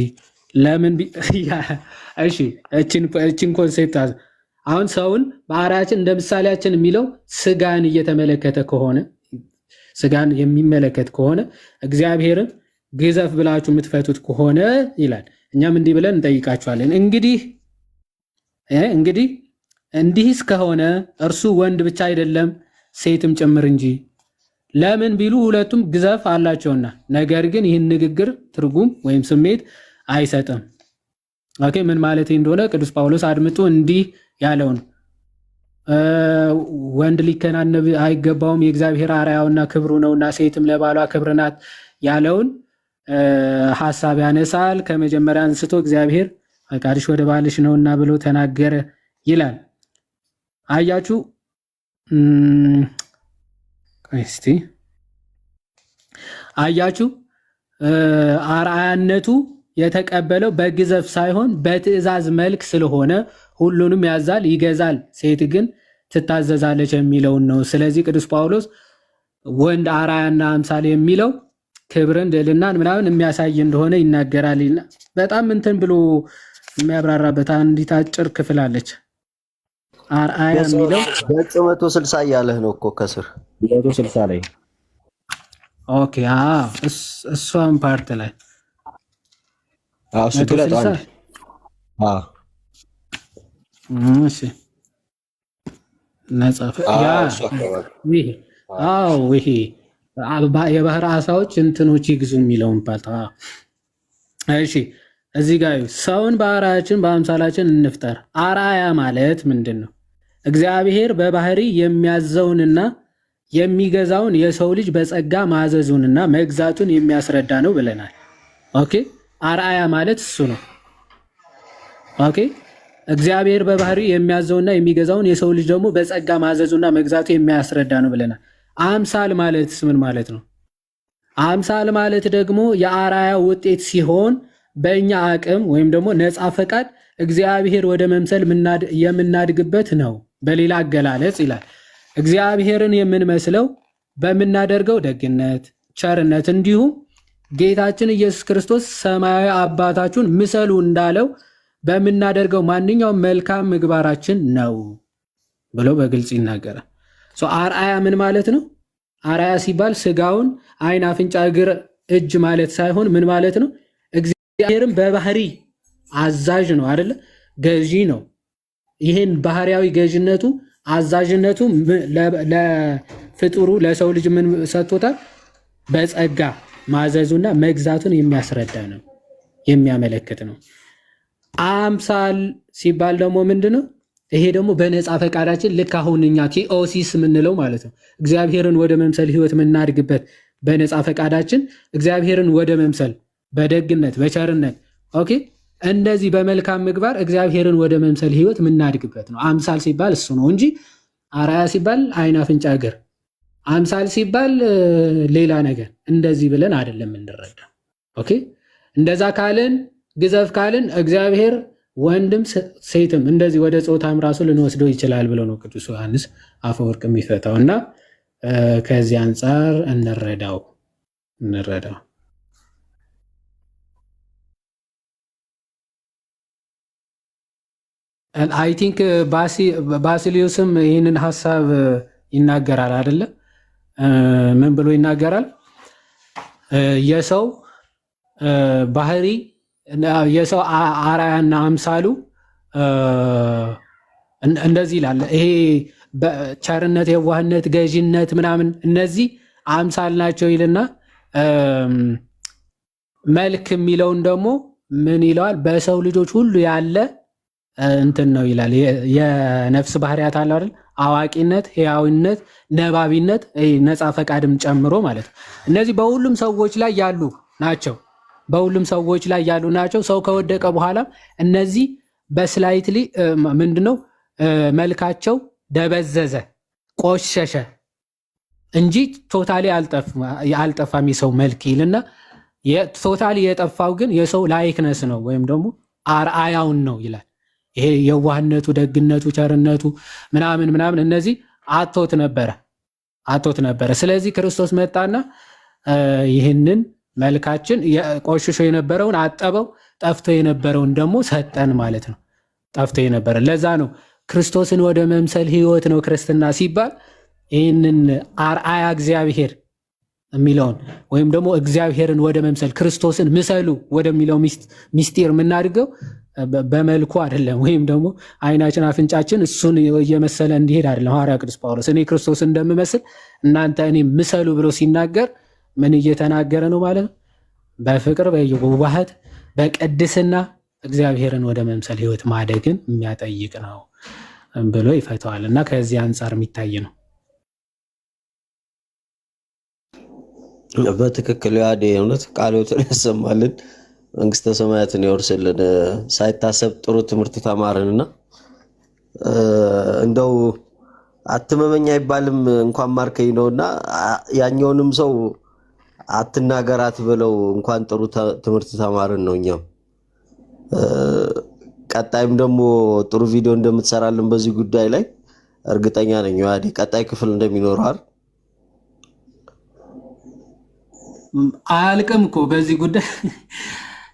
ለምን እሺ እቺን ኮንሴፕት አሁን ሰውን በአርአያችን እንደ ምሳሌያችን የሚለው ስጋን እየተመለከተ ከሆነ ስጋን የሚመለከት ከሆነ እግዚአብሔርን ግዘፍ ብላችሁ የምትፈቱት ከሆነ ይላል። እኛም እንዲህ ብለን እንጠይቃችኋለን። እንግዲህ እንዲህስ ከሆነ እርሱ ወንድ ብቻ አይደለም ሴትም ጭምር እንጂ ለምን ቢሉ ሁለቱም ግዘፍ አላቸውና፣ ነገር ግን ይህን ንግግር ትርጉም ወይም ስሜት አይሰጥም። ኦኬ ምን ማለት እንደሆነ ቅዱስ ጳውሎስ አድምጡ እንዲህ ያለውን ወንድ ሊከናነብ አይገባውም የእግዚአብሔር አርአያውና ክብሩ ነውና ሴትም ለባሏ ክብር ናት ያለውን ሐሳብ ያነሳል። ከመጀመሪያ አንስቶ እግዚአብሔር ፈቃድሽ ወደ ባልሽ ነውና ብሎ ተናገረ ይላል። አያችሁ እስቲ አያችሁ አርአያነቱ የተቀበለው በግዘፍ ሳይሆን በትእዛዝ መልክ ስለሆነ ሁሉንም ያዛል፣ ይገዛል፣ ሴት ግን ትታዘዛለች የሚለውን ነው። ስለዚህ ቅዱስ ጳውሎስ ወንድ አርአያና አምሳሌ የሚለው ክብርን ልዕልናን ምናምን የሚያሳይ እንደሆነ ይናገራል። በጣም እንትን ብሎ የሚያብራራበት አንዲት አጭር ክፍል አለች። አርአያ የሚለው
ገጽ 160 እያለህ ነው እኮ ከስር
160 ላይ
ኦኬ። እሷን ፓርት ላይ
እሱ ግለጥ አንድ
እሺ ነጻፈ ይሄ የባህር አሳዎች እንትኖች ይግዙ የሚለውን ፓርት እሺ። እዚህ ጋር ሰውን በአርአያችን በአምሳላችን እንፍጠር። አርአያ ማለት ምንድን ነው? እግዚአብሔር በባህሪ የሚያዘውንና የሚገዛውን የሰው ልጅ በጸጋ ማዘዙንና መግዛቱን የሚያስረዳ ነው ብለናል። ኦኬ አርአያ ማለት እሱ ነው። ኦኬ እግዚአብሔር በባህሪ የሚያዘውና የሚገዛውን የሰው ልጅ ደግሞ በጸጋ ማዘዙና መግዛቱ የሚያስረዳ ነው ብለናል። አምሳል ማለት ምን ማለት ነው? አምሳል ማለት ደግሞ የአራያ ውጤት ሲሆን በእኛ አቅም ወይም ደግሞ ነፃ ፈቃድ እግዚአብሔር ወደ መምሰል የምናድግበት ነው። በሌላ አገላለጽ ይላል እግዚአብሔርን የምንመስለው በምናደርገው ደግነት፣ ቸርነት እንዲሁም ጌታችን ኢየሱስ ክርስቶስ ሰማያዊ አባታችሁን ምሰሉ እንዳለው በምናደርገው ማንኛውም መልካም ምግባራችን ነው ብሎ በግልጽ ይናገራል። አርአያ ምን ማለት ነው? አርአያ ሲባል ስጋውን፣ አይን፣ አፍንጫ፣ እግር፣ እጅ ማለት ሳይሆን ምን ማለት ነው? እግዚአብሔርን በባህሪ አዛዥ ነው አይደለ? ገዢ ነው። ይህን ባህሪያዊ ገዥነቱ አዛዥነቱ ለፍጡሩ ለሰው ልጅ ምን ሰጥቶታል? በጸጋ ማዘዙና መግዛቱን የሚያስረዳ ነው፣ የሚያመለክት ነው። አምሳል ሲባል ደግሞ ምንድነው? ይሄ ደግሞ በነፃ ፈቃዳችን ልክ አሁን እኛ ቲኦሲስ የምንለው ማለት ነው። እግዚአብሔርን ወደ መምሰል ህይወት የምናድግበት በነፃ ፈቃዳችን እግዚአብሔርን ወደ መምሰል በደግነት በቸርነት ኦኬ እንደዚህ በመልካም ምግባር እግዚአብሔርን ወደ መምሰል ህይወት የምናድግበት ነው። አምሳል ሲባል እሱ ነው እንጂ አርአያ ሲባል አይን፣ አፍንጫ፣ እግር፣ አምሳል ሲባል ሌላ ነገር እንደዚህ ብለን አይደለም እንረዳ። ኦኬ እንደዛ ካልን ግዘፍ ካልን እግዚአብሔር ወንድም ሴትም እንደዚህ ወደ ጾታም ራሱ ልንወስደው ይችላል ብሎ ነው ቅዱስ ዮሐንስ አፈወርቅ የሚፈታው እና ከዚህ አንጻር እንረዳው። አይ ቲንክ ባሲሊዮስም ይህንን ሀሳብ ይናገራል አይደለ? ምን ብሎ ይናገራል? የሰው ባህሪ የሰው አርአያና አምሳሉ እንደዚህ ይላል። ይሄ ቸርነት፣ የዋህነት፣ ገዥነት ምናምን እነዚህ አምሳል ናቸው ይልና መልክ የሚለውን ደግሞ ምን ይለዋል? በሰው ልጆች ሁሉ ያለ እንትን ነው ይላል። የነፍስ ባህሪያት አለ አይደል? አዋቂነት፣ ሕያዊነት፣ ነባቢነት፣ ነፃ ፈቃድም ጨምሮ ማለት ነው። እነዚህ በሁሉም ሰዎች ላይ ያሉ ናቸው። ሰው ከወደቀ በኋላ እነዚህ በስላይትሊ ምንድነው መልካቸው ደበዘዘ፣ ቆሸሸ እንጂ ቶታሊ አልጠፋም የሰው መልክ ይልና ቶታሊ የጠፋው ግን የሰው ላይክነስ ነው ወይም ደግሞ አርአያውን ነው ይላል። ይሄ የዋህነቱ፣ ደግነቱ፣ ቸርነቱ ምናምን እነዚህ አቶት ነበረ። ስለዚህ ክርስቶስ መጣና ይህንን መልካችን ቆሽሾ የነበረውን አጠበው፣ ጠፍቶ የነበረውን ደግሞ ሰጠን ማለት ነው። ጠፍቶ የነበረ ለዛ ነው ክርስቶስን ወደ መምሰል ህይወት ነው ክርስትና ሲባል ይህንን አርአያ እግዚአብሔር የሚለውን ወይም ደግሞ እግዚአብሔርን ወደ መምሰል ክርስቶስን ምሰሉ ወደሚለው ሚስጢር የምናድገው በመልኩ አይደለም። ወይም ደግሞ አይናችን አፍንጫችን እሱን እየመሰለ እንዲሄድ አይደለም። ሐዋርያ ቅዱስ ጳውሎስ እኔ ክርስቶስን እንደምመስል እናንተ እኔ ምሰሉ ብሎ ሲናገር ምን እየተናገረ ነው ማለት ነው? በፍቅር በውባህት በቅድስና እግዚአብሔርን ወደ መምሰል ህይወት ማደግን የሚያጠይቅ ነው ብሎ ይፈተዋል እና ከዚህ አንጻር የሚታይ ነው።
በትክክል ያዴ እውነት ቃሎትን ያሰማልን፣ መንግስተ ሰማያትን ያወርስልን። ሳይታሰብ ጥሩ ትምህርት ተማርንና እንደው አትመመኝ አይባልም እንኳን ማርከኝ ነውና ያኛውንም ሰው አትናገራት ብለው እንኳን ጥሩ ትምህርት ተማርን ነው። እኛም ቀጣይም ደግሞ ጥሩ ቪዲዮ እንደምትሰራልን በዚህ ጉዳይ ላይ እርግጠኛ ነኝ። ያዴ ቀጣይ ክፍል እንደሚኖር
አያልቅም እኮ በዚህ ጉዳይ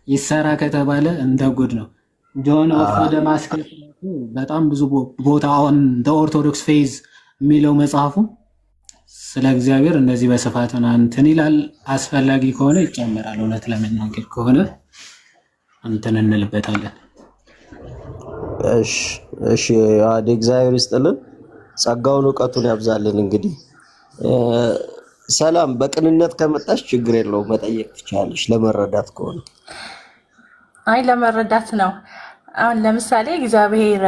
ይሰራ ከተባለ እንደ ጉድ ነው። ጆን ኦፍ ደማስከስ በጣም ብዙ ቦታ ኦን ኦርቶዶክስ ፌዝ የሚለው መጽሐፉ ስለ እግዚአብሔር እንደዚህ በስፋት እንትን ይላል። አስፈላጊ ከሆነ ይጨመራል። እውነት ለመናገር ከሆነ እንትን እንልበታለን።
እሺ ያዴ እግዚአብሔር ይስጥልን፣ ጸጋውን ዕውቀቱን ያብዛልን። እንግዲህ ሰላም በቅንነት ከመጣሽ ችግር የለውም መጠየቅ ትችላለሽ፣ ለመረዳት ከሆነ
አይ ለመረዳት ነው። አሁን ለምሳሌ እግዚአብሔር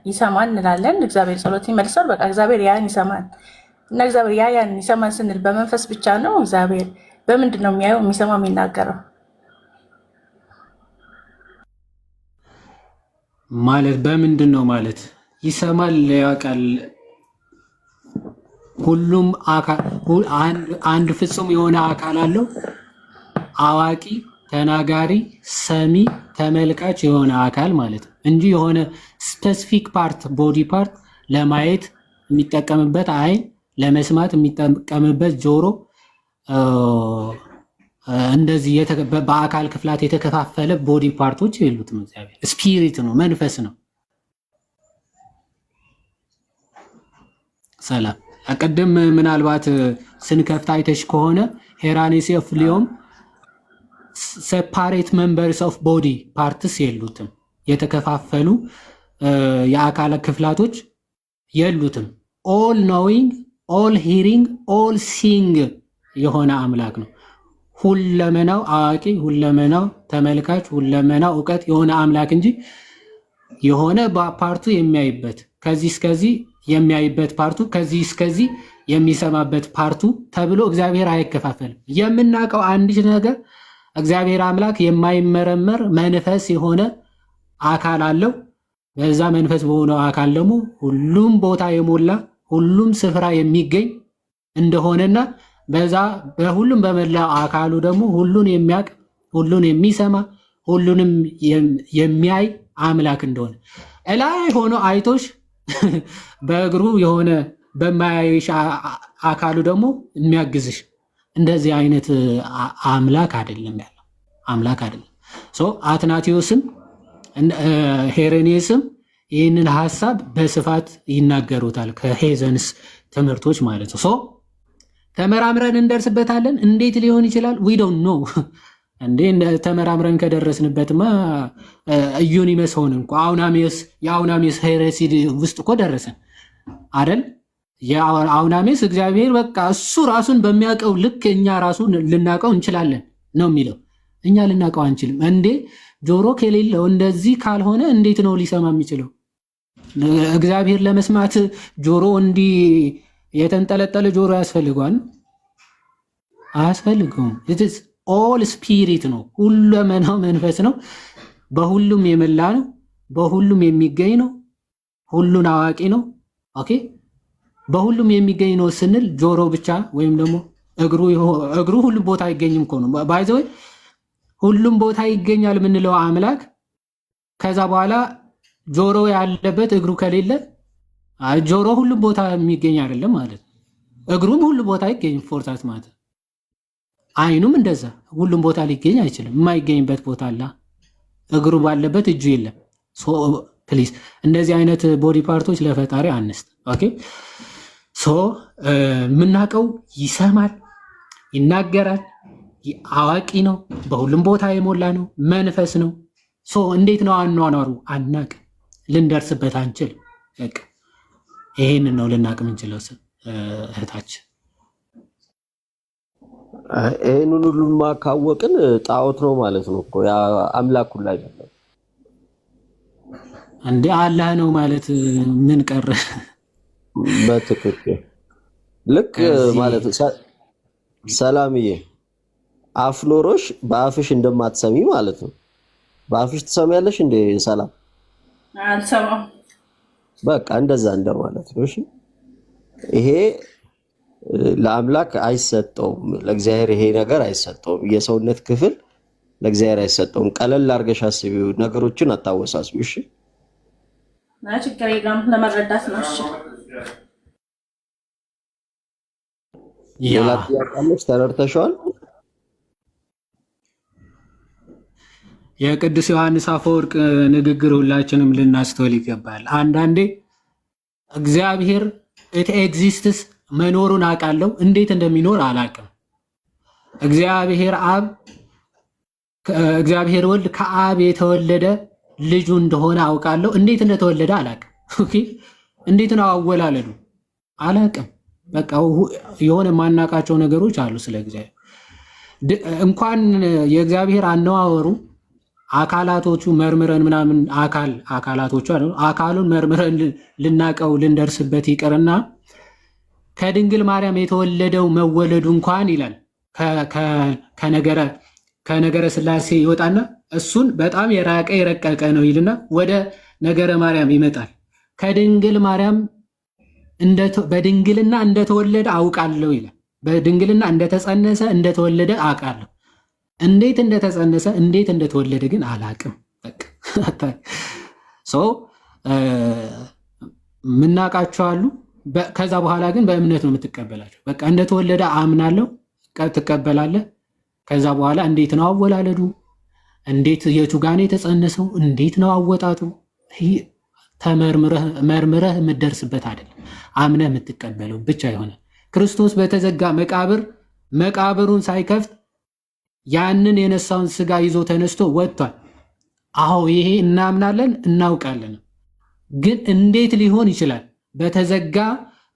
ይሰማል እንላለን። እግዚአብሔር ጸሎት ይመልሳል። በቃ እግዚአብሔር ያን ይሰማል እና እግዚአብሔር ያን ይሰማል ስንል በመንፈስ ብቻ ነው። እግዚአብሔር በምንድን ነው የሚያየው፣ የሚሰማው፣ የሚናገረው?
ማለት በምንድን ነው ማለት? ይሰማል፣ ያውቃል። ሁሉም አንድ ፍጹም የሆነ አካል አለው። አዋቂ፣ ተናጋሪ፣ ሰሚ፣ ተመልካች የሆነ አካል ማለት ነው እንጂ የሆነ ስፔሲፊክ ፓርት ቦዲ ፓርት ለማየት የሚጠቀምበት አይን፣ ለመስማት የሚጠቀምበት ጆሮ፣ እንደዚህ በአካል ክፍላት የተከፋፈለ ቦዲ ፓርቶች የሉትም። እግዚአብሔር ስፒሪት ነው፣ መንፈስ ነው። ሰላም አቀደም ምናልባት ስንከፍት አይተሽ ከሆነ ሄራኔሲ ኦፍ ሊዮም ሴፓሬት ሜምበርስ ኦፍ ቦዲ ፓርትስ የሉትም። የተከፋፈሉ የአካል ክፍላቶች የሉትም። ኦል ኖዊንግ፣ ኦል ሂሪንግ፣ ኦል ሲንግ የሆነ አምላክ ነው። ሁለመናው አዋቂ፣ ሁለመናው ተመልካች፣ ሁለመናው እውቀት የሆነ አምላክ እንጂ የሆነ ፓርቱ የሚያይበት ከዚህ እስከዚህ የሚያይበት ፓርቱ ከዚህ እስከዚህ የሚሰማበት ፓርቱ ተብሎ እግዚአብሔር አይከፋፈልም። የምናውቀው አንዲት ነገር እግዚአብሔር አምላክ የማይመረመር መንፈስ የሆነ አካል አለው። በዛ መንፈስ በሆነው አካል ደግሞ ሁሉም ቦታ የሞላ ሁሉም ስፍራ የሚገኝ እንደሆነና በዛ በሁሉም በመላው አካሉ ደግሞ ሁሉን የሚያውቅ ሁሉን የሚሰማ ሁሉንም የሚያይ አምላክ እንደሆነ እላይ ሆኖ አይቶሽ በእግሩ የሆነ በማያይሽ አካሉ ደግሞ የሚያግዝሽ እንደዚህ አይነት አምላክ አይደለም ያለው አምላክ አይደለም። አትናቴዎስም ሄሬኔስም ይህንን ሀሳብ በስፋት ይናገሩታል ከሄዘንስ ትምህርቶች ማለት ነው። ተመራምረን እንደርስበታለን። እንዴት ሊሆን ይችላል? ዊ ዶንት ኖ። እንዴ ተመራምረን ከደረስንበትማ ዩኒመስ ሆን እንኳ የአውናሜስ ሄሬሲ ውስጥ እኮ ደረሰን አይደል? የአውናሜስ እግዚአብሔር በቃ እሱ ራሱን በሚያውቀው ልክ እኛ ራሱን ልናውቀው እንችላለን ነው የሚለው። እኛ ልናውቀው አንችልም። እንዴ ጆሮ ከሌለው እንደዚህ ካልሆነ እንዴት ነው ሊሰማ የሚችለው? እግዚአብሔር ለመስማት ጆሮ እንዲህ የተንጠለጠለ ጆሮ ያስፈልገዋል? አያስፈልገውም። ኢትስ ኦል ስፒሪት ነው። ሁለመናው መንፈስ ነው። በሁሉም የመላ ነው። በሁሉም የሚገኝ ነው። ሁሉን አዋቂ ነው። ኦኬ በሁሉም የሚገኝ ነው ስንል ጆሮ ብቻ ወይም ደግሞ እግሩ ሁሉም ቦታ አይገኝም እኮ ነው። ባይ ዘ ወይ ሁሉም ቦታ ይገኛል የምንለው አምላክ ከዛ በኋላ ጆሮ ያለበት እግሩ ከሌለ ጆሮ ሁሉም ቦታ የሚገኝ አይደለም ማለት ነው። እግሩም ሁሉም ቦታ አይገኝም ፎርታት ማለት ነው። አይኑም እንደዛ ሁሉም ቦታ ሊገኝ አይችልም። የማይገኝበት ቦታ አለ። እግሩ ባለበት እጁ የለም። ፕሊዝ እንደዚህ አይነት ቦዲ ፓርቶች ለፈጣሪ አንስት። ኦኬ የምናውቀው ይሰማል፣ ይናገራል፣ አዋቂ ነው፣ በሁሉም ቦታ የሞላ ነው፣ መንፈስ ነው። እንዴት ነው አኗኗሩ? አናቅም፣ ልንደርስበት አንችል። በቃ ይሄንን ነው ልናቅ የምንችለው እህታችን።
ይህንን ሁሉማ ካወቅን ጣዖት ነው ማለት ነው እኮ አምላክ ሁሉ አይደለም
እንዴ? አላህ ነው ማለት ምን ቀረ?
በትክክል ልክ ማለት ሰላምዬ አፍ ኖሮሽ በአፍሽ እንደማትሰሚ ማለት ነው። በአፍሽ ትሰሚያለሽ እንደ ሰላም
አልሰማም።
በቃ እንደዛ እንደማለት ነው። እሺ ይሄ ለአምላክ አይሰጠውም፣ ለእግዚአብሔር ይሄ ነገር አይሰጠውም። የሰውነት ክፍል ለእግዚአብሔር አይሰጠውም። ቀለል አድርገሽ አስቢው፣ ነገሮችን አታወሳስቢው። እሺ
ችግር የለም፣ ለመረዳት ነው። እሺ
ሌላ ጥያቄ አለሽ? ተረድተሽዋል?
የቅዱስ ዮሐንስ አፈወርቅ ንግግር ሁላችንም ልናስተውል ይገባል። አንዳንዴ እግዚአብሔር ኤግዚስትስ መኖሩን አውቃለሁ፣ እንዴት እንደሚኖር አላውቅም። እግዚአብሔር አብ እግዚአብሔር ወልድ ከአብ የተወለደ ልጁ እንደሆነ አውቃለሁ፣ እንዴት እንደተወለደ አላውቅም። ኦኬ እንዴት ነው አወላለዱ? አላውቅም። በቃ የሆነ የማናውቃቸው ነገሮች አሉ ስለ እግዚአብሔር። እንኳን የእግዚአብሔር አነዋወሩ አካላቶቹ መርምረን ምናምን አካላቶቹ አካሉን መርምረን ልናቀው ልንደርስበት ይቅርና ከድንግል ማርያም የተወለደው መወለዱ እንኳን ይላል ከነገረ ከነገረ ስላሴ ይወጣና እሱን በጣም የራቀ የረቀቀ ነው ይልና ወደ ነገረ ማርያም ይመጣል። ከድንግል ማርያም በድንግልና እንደተወለደ አውቃለሁ ይላል። በድንግልና እንደተጸነሰ እንደተወለደ አውቃለሁ። እንዴት እንደተጸነሰ እንዴት እንደተወለደ ግን አላቅም። በቃ ምናቃቸው አሉ። ከዛ በኋላ ግን በእምነት ነው የምትቀበላቸው። በቃ እንደተወለደ አምናለሁ፣ ትቀበላለህ። ከዛ በኋላ እንዴት ነው አወላለዱ፣ እንዴት የቱ ጋር ነው የተጸነሰው፣ እንዴት ነው አወጣጡ፣ መርምረህ የምትደርስበት አይደለም። አምነህ የምትቀበለው ብቻ የሆነ ክርስቶስ በተዘጋ መቃብሩን ሳይከፍት ያንን የነሳውን ስጋ ይዞ ተነስቶ ወጥቷል። አዎ ይሄ እናምናለን እናውቃለን። ግን እንዴት ሊሆን ይችላል? በተዘጋ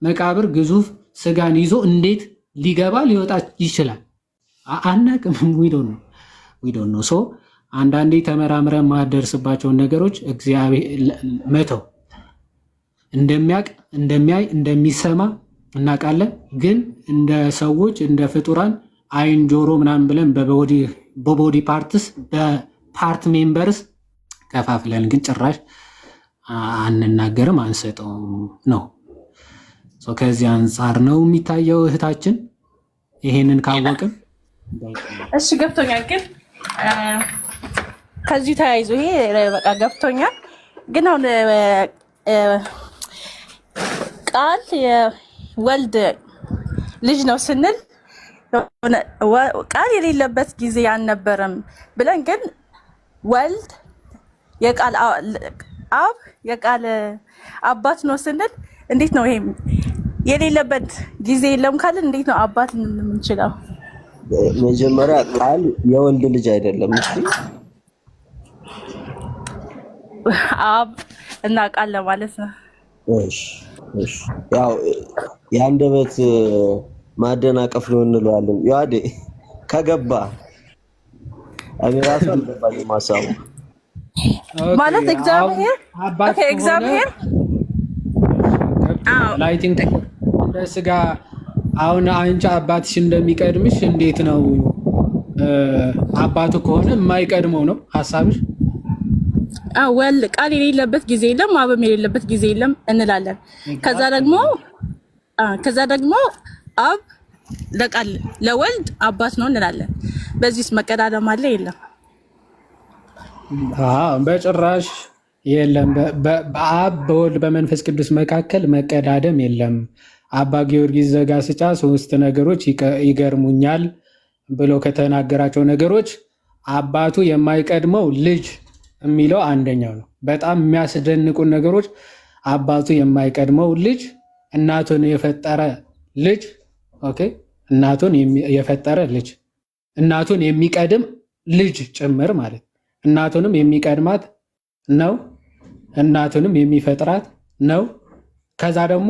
መቃብር ግዙፍ ስጋን ይዞ እንዴት ሊገባ ሊወጣ ይችላል? አናቅም። ዊዶን ነው። ሶ አንዳንዴ ተመራምረ የማደርስባቸውን ነገሮች እግዚአብሔር መተው እንደሚያቅ እንደሚያይ እንደሚሰማ እናውቃለን። ግን እንደ ሰዎች እንደ ፍጡራን አይን ጆሮ ምናምን ብለን በቦዲ ፓርትስ በፓርት ሜምበርስ ከፋፍለን ግን ጭራሽ አንናገርም አንሰጠውም ነው። ከዚህ አንጻር ነው የሚታየው እህታችን። ይሄንን ካወቅም
እሺ ገብቶኛል። ግን ከዚህ ተያይዞ ይሄ በቃ ገብቶኛል። ግን አሁን ቃል የወልድ ልጅ ነው ስንል ቃል የሌለበት ጊዜ አልነበረም ብለን ግን ወልድ የቃል አብ የቃል አባት ነው ስንል እንዴት ነው? ይሄ የሌለበት ጊዜ የለም ካልን እንዴት ነው አባት የምንችለው?
መጀመሪያ ቃል የወልድ ልጅ አይደለም። እሺ
አብ እና ቃል ለማለት ነው።
እሺ ያው የአንደበት ማደናቀፍ ነው እንለዋለን። ያዴ ከገባ እኔ ራሱ አልገባኝም ማሳቡ
ማለት እግዚአብሔር
ላይቲንግ እንደ ስጋ አሁን አንቺ አባትሽ እንደሚቀድምሽ እንዴት ነው? አባቱ ከሆነ የማይቀድመው ነው ሐሳብሽ?
ወል ቃል የሌለበት ጊዜ የለም፣ አብም የሌለበት ጊዜ የለም እንላለን። ከዛ ደግሞ አብ ለቃል ለወልድ አባት ነው እንላለን። በዚህስ መቀዳደም አለ የለም?
በጭራሽ የለም። በአብ በወልድ በመንፈስ ቅዱስ መካከል መቀዳደም የለም። አባ ጊዮርጊስ ዘጋስጫ 3 ነገሮች ይገርሙኛል ብሎ ከተናገራቸው ነገሮች አባቱ የማይቀድመው ልጅ የሚለው አንደኛው ነው። በጣም የሚያስደንቁን ነገሮች አባቱ የማይቀድመው ልጅ፣ እናቱን የፈጠረ ልጅ፣ ኦኬ፣ እናቱን የፈጠረ ልጅ፣ እናቱን የሚቀድም ልጅ ጭምር ማለት እናቱንም የሚቀድማት ነው፣ እናቱንም የሚፈጥራት ነው። ከዛ ደግሞ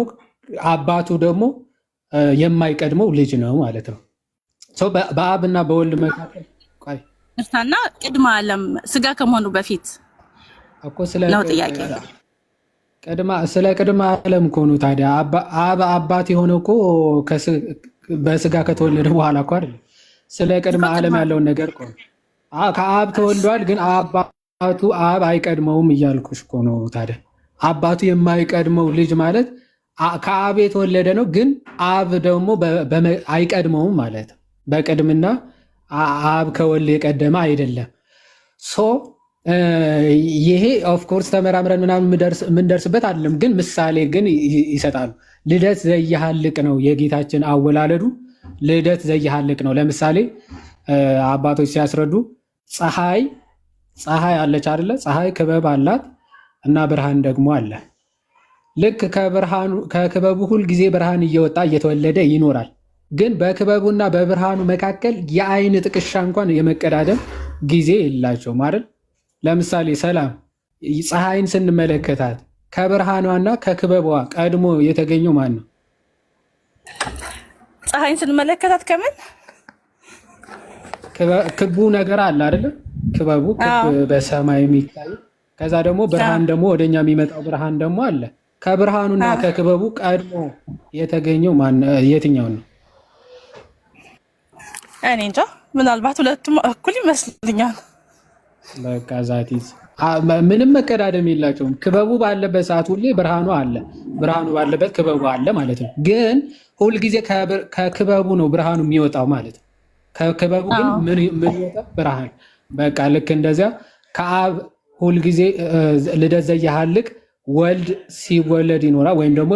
አባቱ ደግሞ የማይቀድመው ልጅ ነው ማለት ነው። በአብና በወልድ መካከል
እርታና ቅድመ ዓለም ስጋ ከመሆኑ በፊት
እኮ
ነው ጥያቄ።
ስለ ቅድመ ዓለም ከሆኑ ታዲያ አብ አባት የሆነው እኮ በስጋ ከተወለደ በኋላ እኮ አይደል? ስለ ቅድመ ዓለም ያለውን ነገር እኮ ከአብ ተወልዷል፣ ግን አባቱ አብ አይቀድመውም እያልኩሽ እኮ ነው። ታዲያ አባቱ የማይቀድመው ልጅ ማለት ከአብ የተወለደ ነው፣ ግን አብ ደግሞ አይቀድመውም ማለት በቅድምና አብ ከወልድ የቀደመ አይደለም። ይሄ ኦፍኮርስ ተመራምረን ምናምን የምንደርስበት አይደለም፣ ግን ምሳሌ ግን ይሰጣሉ። ልደት ዘየሃልቅ ነው የጌታችን አወላለዱ፣ ልደት ዘየሃልቅ ነው። ለምሳሌ አባቶች ሲያስረዱ ፀሐይ አለች አይደለ? ፀሐይ ክበብ አላት እና ብርሃን ደግሞ አለ። ልክ ከክበቡ ሁል ጊዜ ብርሃን እየወጣ እየተወለደ ይኖራል። ግን በክበቡና በብርሃኑ መካከል የአይን ጥቅሻ እንኳን የመቀዳደም ጊዜ የላቸውም አይደል? ለምሳሌ ሰላም ፀሐይን ስንመለከታት ከብርሃኗና ከክበቧ ቀድሞ የተገኘው ማን ነው?
ፀሐይን ስንመለከታት ከምን
ክቡ ነገር አለ አይደለም? ክበቡ በሰማይ የሚታይ ከዛ ደግሞ ብርሃን ደግሞ ወደኛ የሚመጣው ብርሃን ደግሞ አለ። ከብርሃኑና ከክበቡ ቀድሞ የተገኘው የትኛው ነው?
እኔ እንጃ። ምናልባት ሁለቱም እኩል ይመስልኛል።
በቃ ዛቲዝ ምንም መቀዳደም የላቸውም። ክበቡ ባለበት ሰዓት ሁሌ ብርሃኑ አለ፣ ብርሃኑ ባለበት ክበቡ አለ ማለት ነው። ግን ሁልጊዜ ከክበቡ ነው ብርሃኑ የሚወጣው ማለት ነው። ከክበቡ ግን ምን ይወጣ? ብርሃን። በቃ ልክ እንደዚያ ከአብ ሁልጊዜ ልደት ዘያሃልቅ ወልድ ሲወለድ ይኖራል ወይም ደግሞ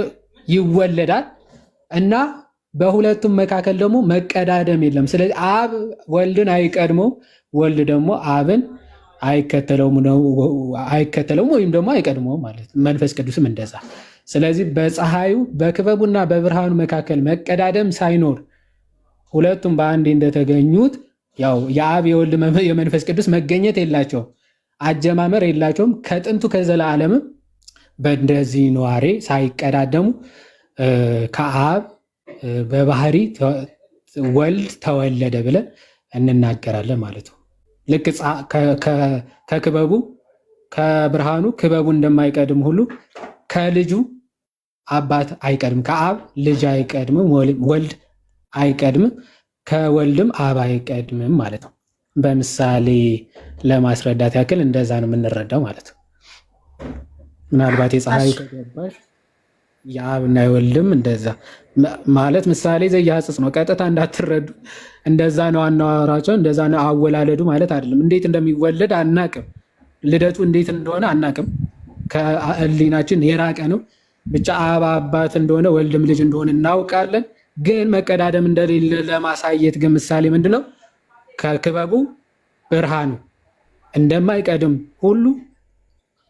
ይወለዳል እና በሁለቱም መካከል ደግሞ መቀዳደም የለም። ስለዚህ አብ ወልድን አይቀድመው፣ ወልድ ደግሞ አብን አይከተለውም ወይም ደግሞ አይቀድመውም ማለት ነው። መንፈስ ቅዱስም እንደዛ። ስለዚህ በፀሐዩ በክበቡና በብርሃኑ መካከል መቀዳደም ሳይኖር ሁለቱም በአንድ እንደተገኙት ያው የአብ የወልድ የመንፈስ ቅዱስ መገኘት የላቸውም፣ አጀማመር የላቸውም። ከጥንቱ ከዘላለምም በእንደዚህ ነዋሬ ሳይቀዳደሙ ከአብ በባህሪ ወልድ ተወለደ ብለን እንናገራለን ማለት ነው። ልክ ከክበቡ ከብርሃኑ ክበቡ እንደማይቀድም ሁሉ ከልጁ አባት አይቀድም፣ ከአብ ልጅ አይቀድምም፣ ወልድ አይቀድምም፣ ከወልድም አብ አይቀድምም ማለት ነው። በምሳሌ ለማስረዳት ያክል እንደዛ ነው የምንረዳው ማለት ነው። ምናልባት የፀሐዩ ከገባሽ የአብና የወልድም እንደዛ ማለት ምሳሌ ዘያጽጽ ነው። ቀጥታ እንዳትረዱ። እንደዛ ነው አናዋራቸው፣ እንደዛ ነው አወላለዱ ማለት አይደለም። እንዴት እንደሚወለድ አናቅም፣ ልደቱ እንዴት እንደሆነ አናቅም፣ ከህሊናችን የራቀ ነው። ብቻ አብ አባት እንደሆነ ወልድም ልጅ እንደሆነ እናውቃለን። ግን መቀዳደም እንደሌለ ለማሳየት ግን ምሳሌ ምንድነው? ከክበቡ ብርሃኑ እንደማይቀድም ሁሉ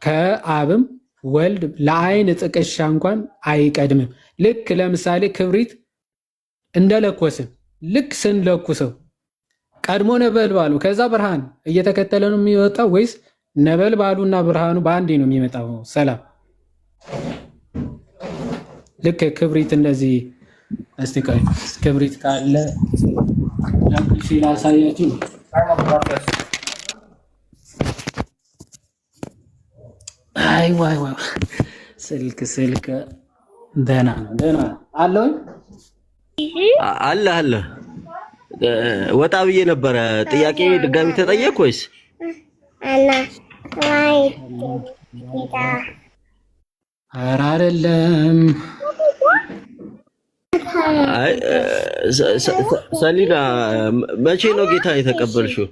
ከአብም ወልድ ለአይን ጥቅሻ እንኳን አይቀድምም። ልክ ለምሳሌ ክብሪት እንደለኮስን ልክ ስንለኩሰው ቀድሞ ነበልባሉ ከዛ ብርሃን እየተከተለ ነው የሚወጣው ወይስ ነበልባሉና ብርሃኑ በአንዴ ነው የሚመጣው? ሰላም። ልክ ክብሪት እንደዚህ እስቲ ቆይ ክብሪት ካለ ላሳያችሁ። አይ ዋይ ዋይ ስልክ ደህና አለው
አለ ወጣ ብዬ ነበረ። ጥያቄ ድጋሚ ተጠየቅ ወይስ
ኧረ አይደለም?
አይ ሰሊና መቼ ነው ጌታ የተቀበልሽው?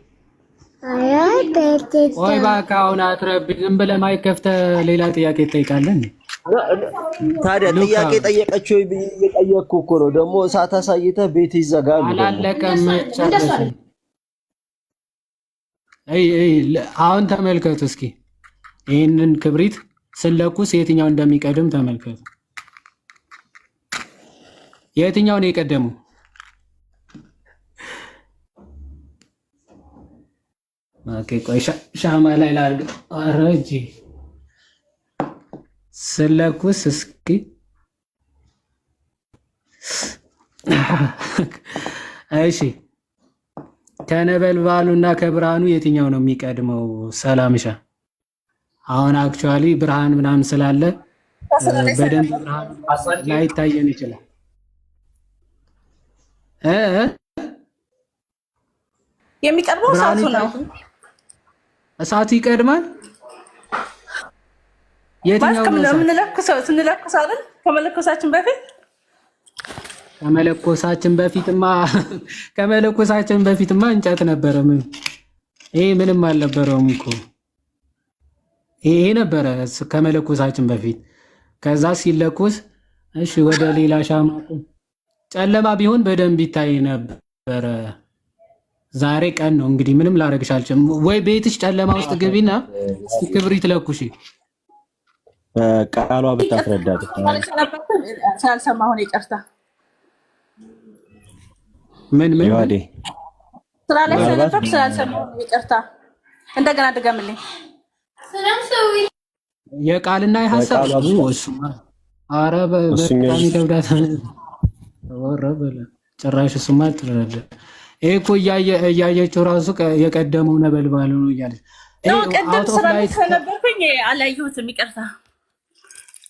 ቆይ እባክህ አሁን አትረብኝ። ዝም ብለህ ማይክ ከፍተህ ሌላ ጥያቄ ትጠይቃለህ።
ታዲያ ጥያቄ ጠየቀችው ብዬ እየጠየቅኩ እኮ ነው። ደግሞ እሳት አሳይተህ ቤት ይዘጋል።
አላለቀም። አሁን ተመልከቱ እስኪ ይህንን ክብሪት ስለኩስ የትኛው እንደሚቀድም ተመልከቱ። የትኛው ነው የቀደመው? ቆይ ሻማ ላይ ላድርግ። ኧረ እጄ ስለኩስ እስኪ እሺ፣ ከነበልባሉና ከብርሃኑ የትኛው ነው የሚቀድመው? ሰላምሻ አሁን አክቹዋሊ ብርሃን ምናምን ስላለ በደንብ ብርሃን ላይታየን ይችላል።
የሚቀድመው እሳቱ ነው።
እሳቱ ይቀድማል። የትኛው ነው
ስንለኩሰው
ከመለኮሳችን በፊትማ እንጨት ነበረ። ይሄ ምንም አልነበረውም እኮ ይሄ ነበረ ከመለኮሳችን በፊት። ከዛ ሲለኮስ እሺ ወደ ሌላ ሻማ ጨለማ ቢሆን በደንብ ይታይ ነበረ። ዛሬ ቀን ነው እንግዲህ ምንም ላረግሽ አልችልም። ወይ ቤትሽ ጨለማ ውስጥ ግቢና ክብሪት ለኩሽ።
ቃሏ ብታስረዳት
ስላልሰማሁ ነው ይቅርታ።
ምን
ይዋዴ
ስላልሰማሁ ነው ይቅርታ። እንደገና ድገምልኝ።
የቃልና የሐሳብ እሱማ ኧረ በጣም ይከብዳታል። ወረበለ ጭራሽ እሱማ ትረዳ። ይሄ እኮ እያየችው ራሱ የቀደመው ነበልባል ነው እያለች
ቅድም ስለነበርኩኝ አላየሁትም። ይቅርታ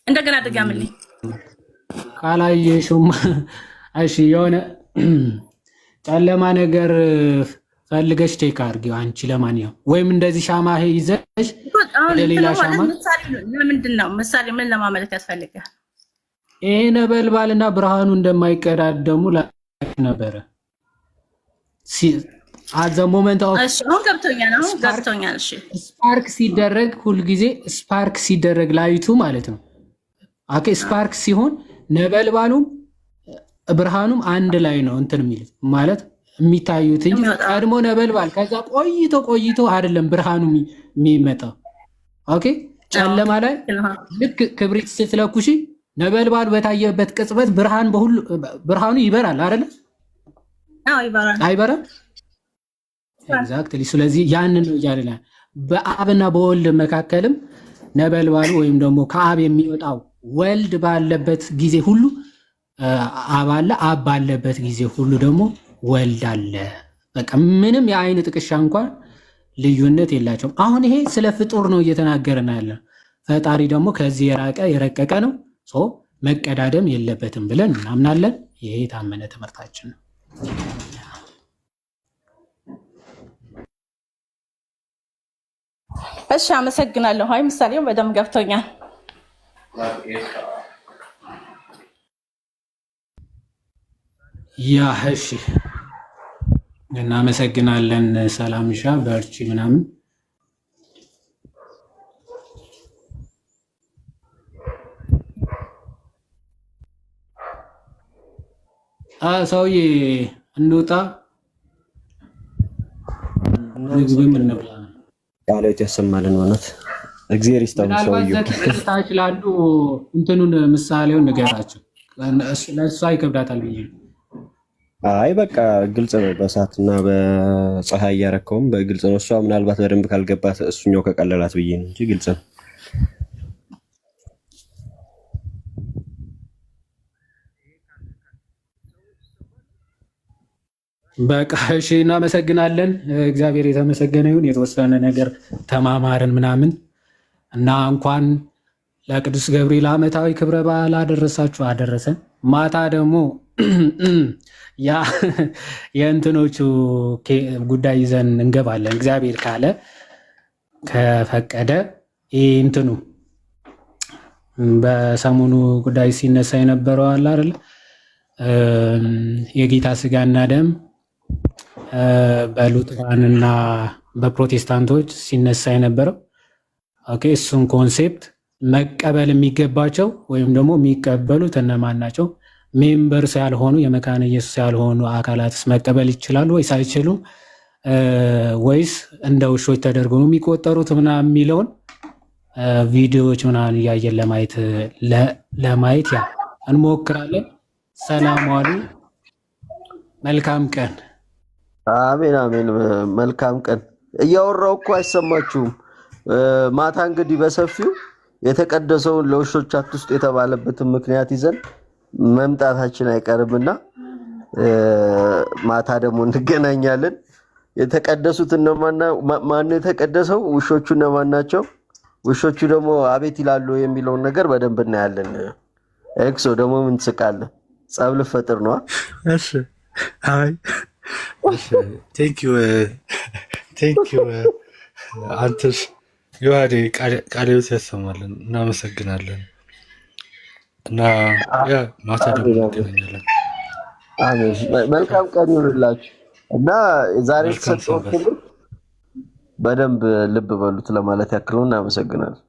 እንደገና ድገምልኝ።
ካላየሽውማ እሺ። የሆነ ጨለማ ነገር ፈልገሽ ቼክ አድርጊው አንቺ። ለማንኛውም ወይም እንደዚህ ሻማ ይዘሽ ለሌላ ሻማ
ለምንድን ነው ምሳሌ ምን ለማመለክ ያስፈልጋል?
ይሄ ነበልባልና ብርሃኑ እንደማይቀዳደሙ ነበረ at the moment of ስፓርክ ሲደረግ ሁልጊዜ ስፓርክ ሲደረግ ላይቱ ማለት ነው። ኦኬ ስፓርክ ሲሆን ነበልባሉም ብርሃኑም አንድ ላይ ነው እንትን የሚል ማለት የሚታዩት እንጂ ቀድሞ ነበልባል ከዛ ቆይቶ አይደለም ብርሃኑ የሚመጣው። ኦኬ ጨለማ ላይ ልክ ክብሪት ስትለኩሺ ነበልባሉ በታየበት ቅጽበት ብርሃኑ ይበራል አይደል? አይበራም? ኤግዛክትሊ። ስለዚህ ያንን ነው ያለና በአብና በወልድ መካከልም ነበልባሉ ወይም ደግሞ ከአብ የሚወጣው ወልድ ባለበት ጊዜ ሁሉ አብ አለ፣ አብ ባለበት ጊዜ ሁሉ ደግሞ ወልድ አለ። በቃ ምንም የአይን ጥቅሻ እንኳን ልዩነት የላቸውም። አሁን ይሄ ስለ ፍጡር ነው እየተናገረን ያለ። ፈጣሪ ደግሞ ከዚህ የረቀቀ ነው። መቀዳደም የለበትም ብለን እናምናለን። ይሄ የታመነ ትምህርታችን ነው።
እሺ አመሰግናለሁ። አይ ምሳሌው በደንብ ገብቶኛል።
ያ እሺ እናመሰግናለን። ሰላምሻ በርቺ ምናምን ሰውዬ እንውጣ ምግብም እንብላ።
ቃሎት ያሰማልን ማለት እግዚአብሔር ይስጣው። ሰውዬው
ታች ላሉ እንትኑን ምሳሌውን ንገራቸው። ለእሷ ይከብዳታል ብዬ
አይ በቃ ግልጽ ነው። በእሳትና በፀሐይ ያረከውም በግልጽ ነው። እሷ ምናልባት በደንብ ካልገባት እሱኛው ከቀለላት ብዬ ነው እንጂ ግልጽ ነው።
በቃ እሺ እናመሰግናለን። እግዚአብሔር የተመሰገነ ይሁን። የተወሰነ ነገር ተማማርን ምናምን እና እንኳን ለቅዱስ ገብርኤል ዓመታዊ ክብረ በዓል አደረሳችሁ አደረሰን። ማታ ደግሞ ያ የእንትኖቹ ጉዳይ ይዘን እንገባለን። እግዚአብሔር ካለ ከፈቀደ ይህ እንትኑ በሰሞኑ ጉዳይ ሲነሳ የነበረው አለ አይደል? የጌታ ስጋና ደም በሉትራንና በፕሮቴስታንቶች ሲነሳ የነበረው ኦኬ፣ እሱን ኮንሴፕት መቀበል የሚገባቸው ወይም ደግሞ የሚቀበሉት እነማን ናቸው? ሜምበርስ ያልሆኑ የመካነ ኢየሱስ ያልሆኑ አካላትስ መቀበል ይችላሉ ወይስ አይችሉም? ወይስ እንደ ውሾች ተደርጎ ነው የሚቆጠሩት ምናምን የሚለውን ቪዲዮዎች ምናምን እያየን ለማየት ያ እንሞክራለን። ሰላም ዋሉ። መልካም ቀን።
አሜን አሜን። መልካም ቀን። እያወራው እኮ አይሰማችሁም? ማታ እንግዲህ በሰፊው የተቀደሰውን ለውሾች አትስጡ የተባለበትን ምክንያት ይዘን መምጣታችን አይቀርምና ማታ ደግሞ እንገናኛለን። የተቀደሱት ማን የተቀደሰው? ውሾቹ እነማን ናቸው? ውሾቹ ደግሞ አቤት ይላሉ የሚለውን ነገር በደንብ እናያለን። ኤክሶ ደግሞ ምን ትስቃለህ? ጸብ ልፈጥር ነው?
እሺ አይ እሺ ቴንክ ዩ አንተስ ዮሐዴ ቃሌዎት ያሰማልን። እናመሰግናለን እና ያ ማታ ደግሞ እንገናኛለን።
አሜን። መልካም ቀን ይሁንላችሁ እና ዛሬ ተሰጥቶት በደንብ ልብ በሉት ለማለት ያክል ነው። እናመሰግናለን።